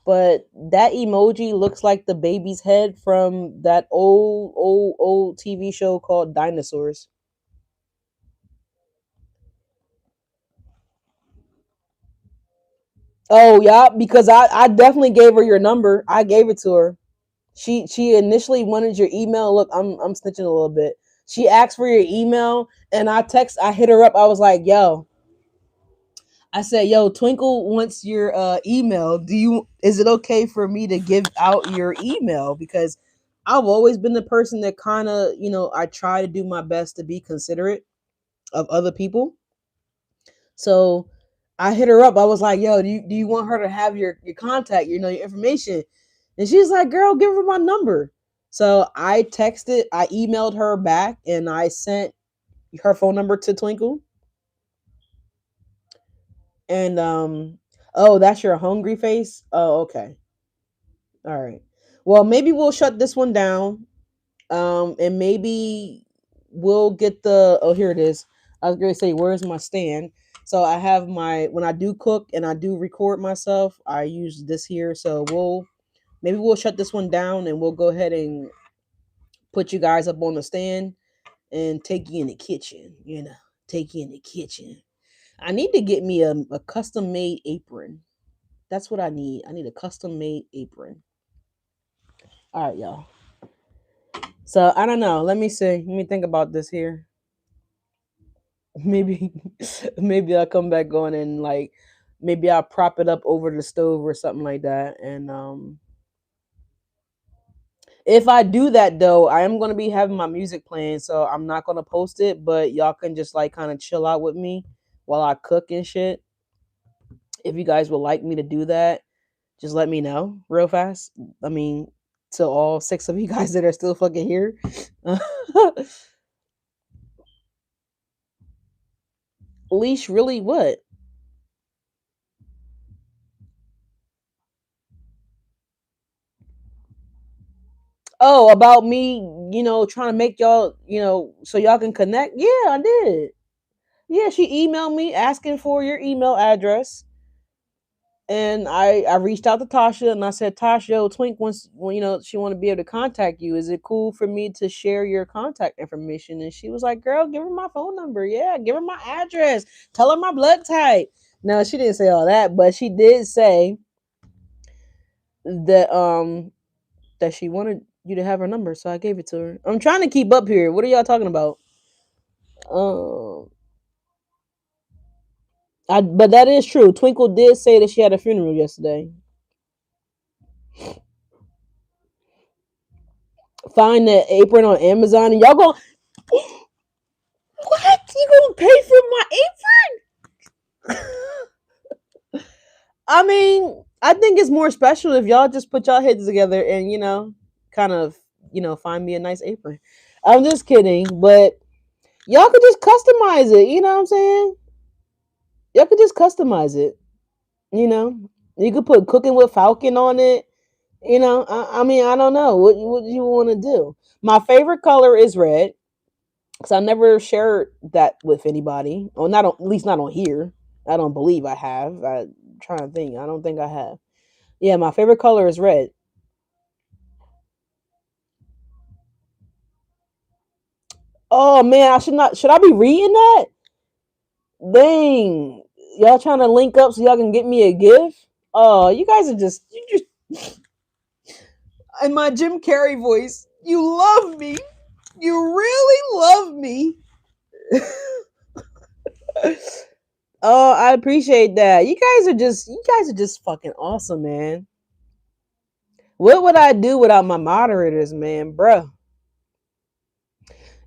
But that emoji looks like the baby's head from that old TV show called Dinosaurs. Oh yeah, because I definitely gave her your number. I gave it to her. She initially wanted your email. Look, I'm snitching a little bit. She asked for your email, and I hit her up. I was like, yo, I said, yo, Twinkle wants your email. Is it okay for me to give out your email? Because I've always been the person that kind of, I try to do my best to be considerate of other people. So I hit her up. I was like, yo, do you want her to have your contact, your information? And she's like, girl, give her my number. So I emailed her back and I sent her phone number to Twinkle. And oh, that's your hungry face? Oh, okay. All right. Well, maybe we'll shut this one down. And maybe we'll get the oh, here it is. I was gonna say, where's my stand? So I have my when I do cook and I do record myself, I use this here. So we'll shut this one down and we'll go ahead and put you guys up on the stand and take you in the kitchen, take you in the kitchen. I need to get me a custom made apron. That's what I need. I need a custom made apron. All right, y'all. So I don't know. Let me see. Let me think about this here. Maybe maybe I'll come back on and like maybe I'll prop it up over the stove or something like that. And if I do that though, I am gonna be having my music playing, so I'm not gonna post it, but y'all can just like kind of chill out with me while I cook and shit. If you guys would like me to do that, just let me know real fast. I mean, to all six of you guys that are still fucking here. Leash, really? What? Oh, about me, trying to make y'all, so y'all can connect. Yeah, I did. Yeah, she emailed me asking for your email address, and I reached out to Tasha and I said, Tasha, yo, Twink wants, well, she want to be able to contact you. Is it cool for me to share your contact information? And she was like, girl, give her my phone number. Yeah, give her my address. Tell her my blood type. No, she didn't say all that, but she did say that that she wanted you to have her number, so I gave it to her. I'm trying to keep up here. What are y'all talking about? Um, but that is true. Twinkle did say that she had a funeral yesterday. Find the apron on Amazon, and y'all go, what? You gonna pay for my apron? I mean, I think it's more special if y'all just put y'all heads together and kind of find me a nice apron. I'm just kidding, but y'all could just customize it. You know what I'm saying? Y'all could just customize it. You know, you could put cooking with Falcon on it. I mean, I don't know what you want to do. My favorite color is red because I never shared that with anybody. Or not, at least not on here. I don't believe I have. I'm trying to think. I don't think I have. Yeah, my favorite color is red. Oh man, I should not. Should I be reading that? Dang, y'all trying to link up so y'all can get me a gift? Oh, you guys are just in my Jim Carrey voice. You love me. You really love me. Oh, I appreciate that. You guys are just fucking awesome, man. What would I do without my moderators, man, bruh?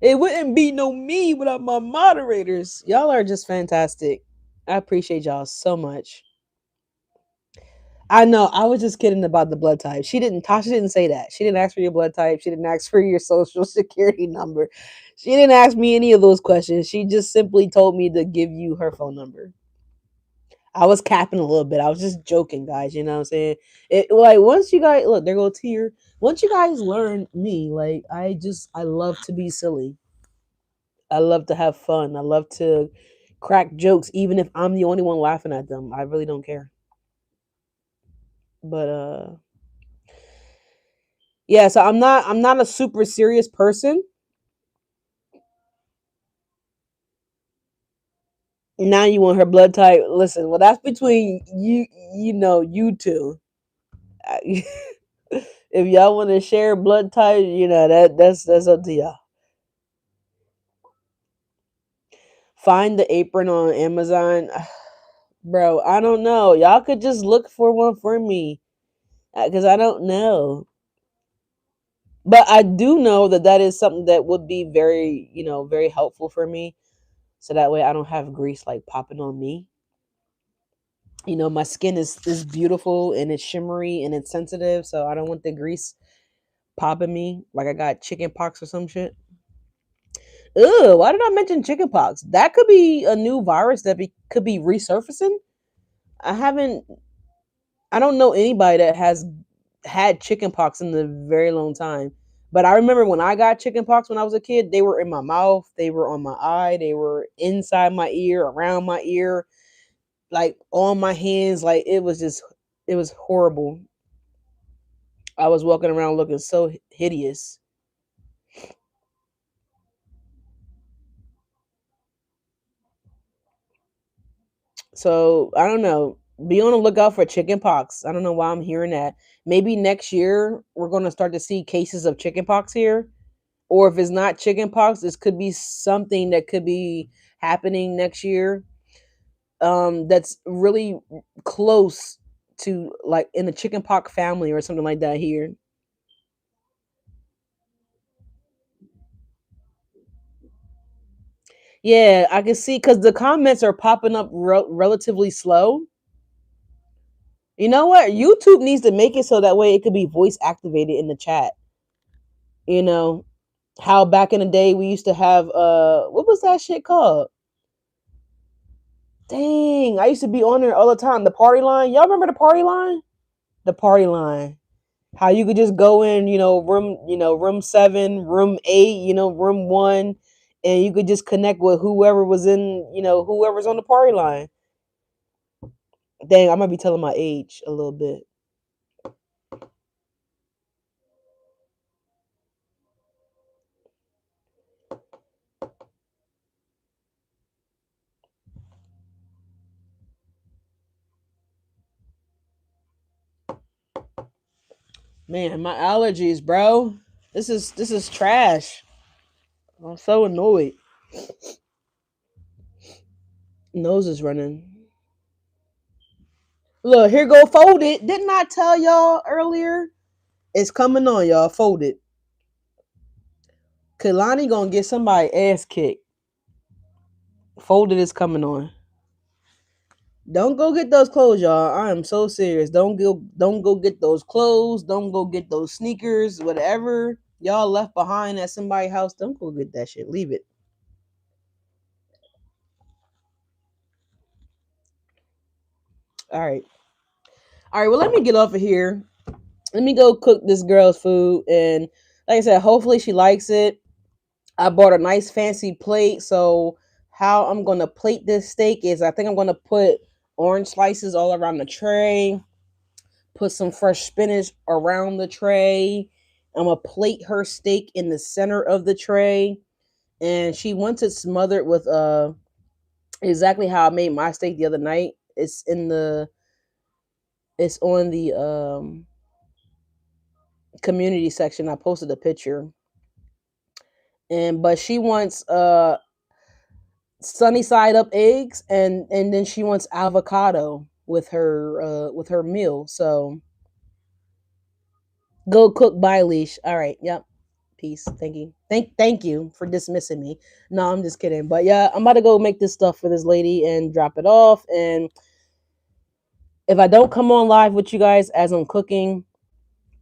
It wouldn't be no me without my moderators. Y'all are just fantastic. I appreciate y'all so much. I know. I was just kidding about the blood type. Tasha didn't say that. She didn't ask for your blood type. She didn't ask for your social security number. She didn't ask me any of those questions. She just simply told me to give you her phone number. I was capping a little bit. I was just joking, guys. You know what I'm saying? It like once you guys look, there go tear. Once you guys learn me, like I love to be silly. I love to have fun. I love to crack jokes, even if I'm the only one laughing at them. I really don't care. But yeah. So I'm not a super serious person. Now you want her blood type? Listen, well that's between you. You two. If y'all want to share blood type, that's up to y'all. Find the apron on Amazon. Bro, I don't know. Y'all could just look for one for me because I don't know. But I do know that that is something that would be very, very helpful for me. So that way I don't have grease like popping on me. My skin is beautiful and it's shimmery and it's sensitive, so I don't want the grease popping me like I got chicken pox or some shit. Ugh, why did I mention chicken pox? That could be a new virus that could be resurfacing. I haven't. I don't know anybody that has had chicken pox in a very long time. But I remember when I got chicken pox when I was a kid, they were in my mouth, they were on my eye, they were inside my ear, around my ear, like on my hands. Like it was horrible. I was walking around looking so hideous. So I don't know. Be on the lookout for chicken pox. I don't know why I'm hearing that. Maybe next year we're going to start to see cases of chicken pox here. Or if it's not chicken pox, this could be something that could be happening next year. That's really close to like in the chicken pox family or something like that here. Yeah, I can see because the comments are popping up relatively slow. You know what? YouTube needs to make it so that way it could be voice activated in the chat. You know how back in the day we used to have what was that shit called? Dang, I used to be on there all the time. The party line. Y'all remember the party line? The party line. How you could just go in, room 7, room 8, room 1, and you could just connect with whoever was in, whoever's on the party line. Dang, I might be telling my age a little bit. Man, my allergies, bro. This is trash. I'm so annoyed. Nose is running. Look, here go folded. Didn't I tell y'all earlier? It's coming on, y'all. Folded. Kalani gonna get somebody ass kicked. Folded is coming on. Don't go get those clothes, y'all. I am so serious. Don't go get those clothes. Don't go get those sneakers, whatever y'all left behind at somebody's house. Don't go get that shit. Leave it. All right. All right, well, let me get off of here. Let me go cook this girl's food, and like I said, hopefully she likes it. I bought a nice fancy plate, so how I'm gonna plate this steak is I think I'm gonna put orange slices all around the tray, put some fresh spinach around the tray. I'm gonna plate her steak in the center of the tray, and she wants it smothered with exactly how I made my steak the other night. It's on the community section. I posted a picture, and but she wants sunny side up eggs, and then she wants avocado with her meal. So go cook by leash. All right. Yep. Peace. Thank you. Thank you for dismissing me. No, I'm just kidding. But yeah, I'm about to go make this stuff for this lady and drop it off. And if I don't come on live with you guys as I'm cooking,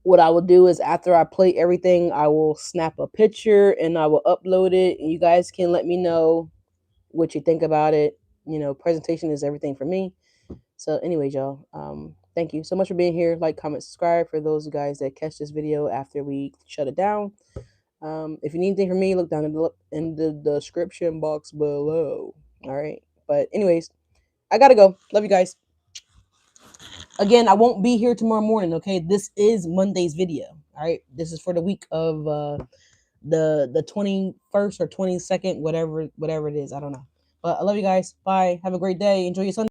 what I will do is after I plate everything, I will snap a picture and I will upload it. And you guys can let me know what you think about it. Presentation is everything for me. So, anyways, y'all, thank you so much for being here. Like, comment, subscribe for those guys that catch this video after we shut it down. If you need anything from me, look down in the description box below. All right. But anyways, I gotta go. Love you guys. Again, I won't be here tomorrow morning. Okay, this is Monday's video. All right, this is for the week of the 21st or 22nd, whatever it is. I don't know. But I love you guys. Bye. Have a great day. Enjoy your Sunday.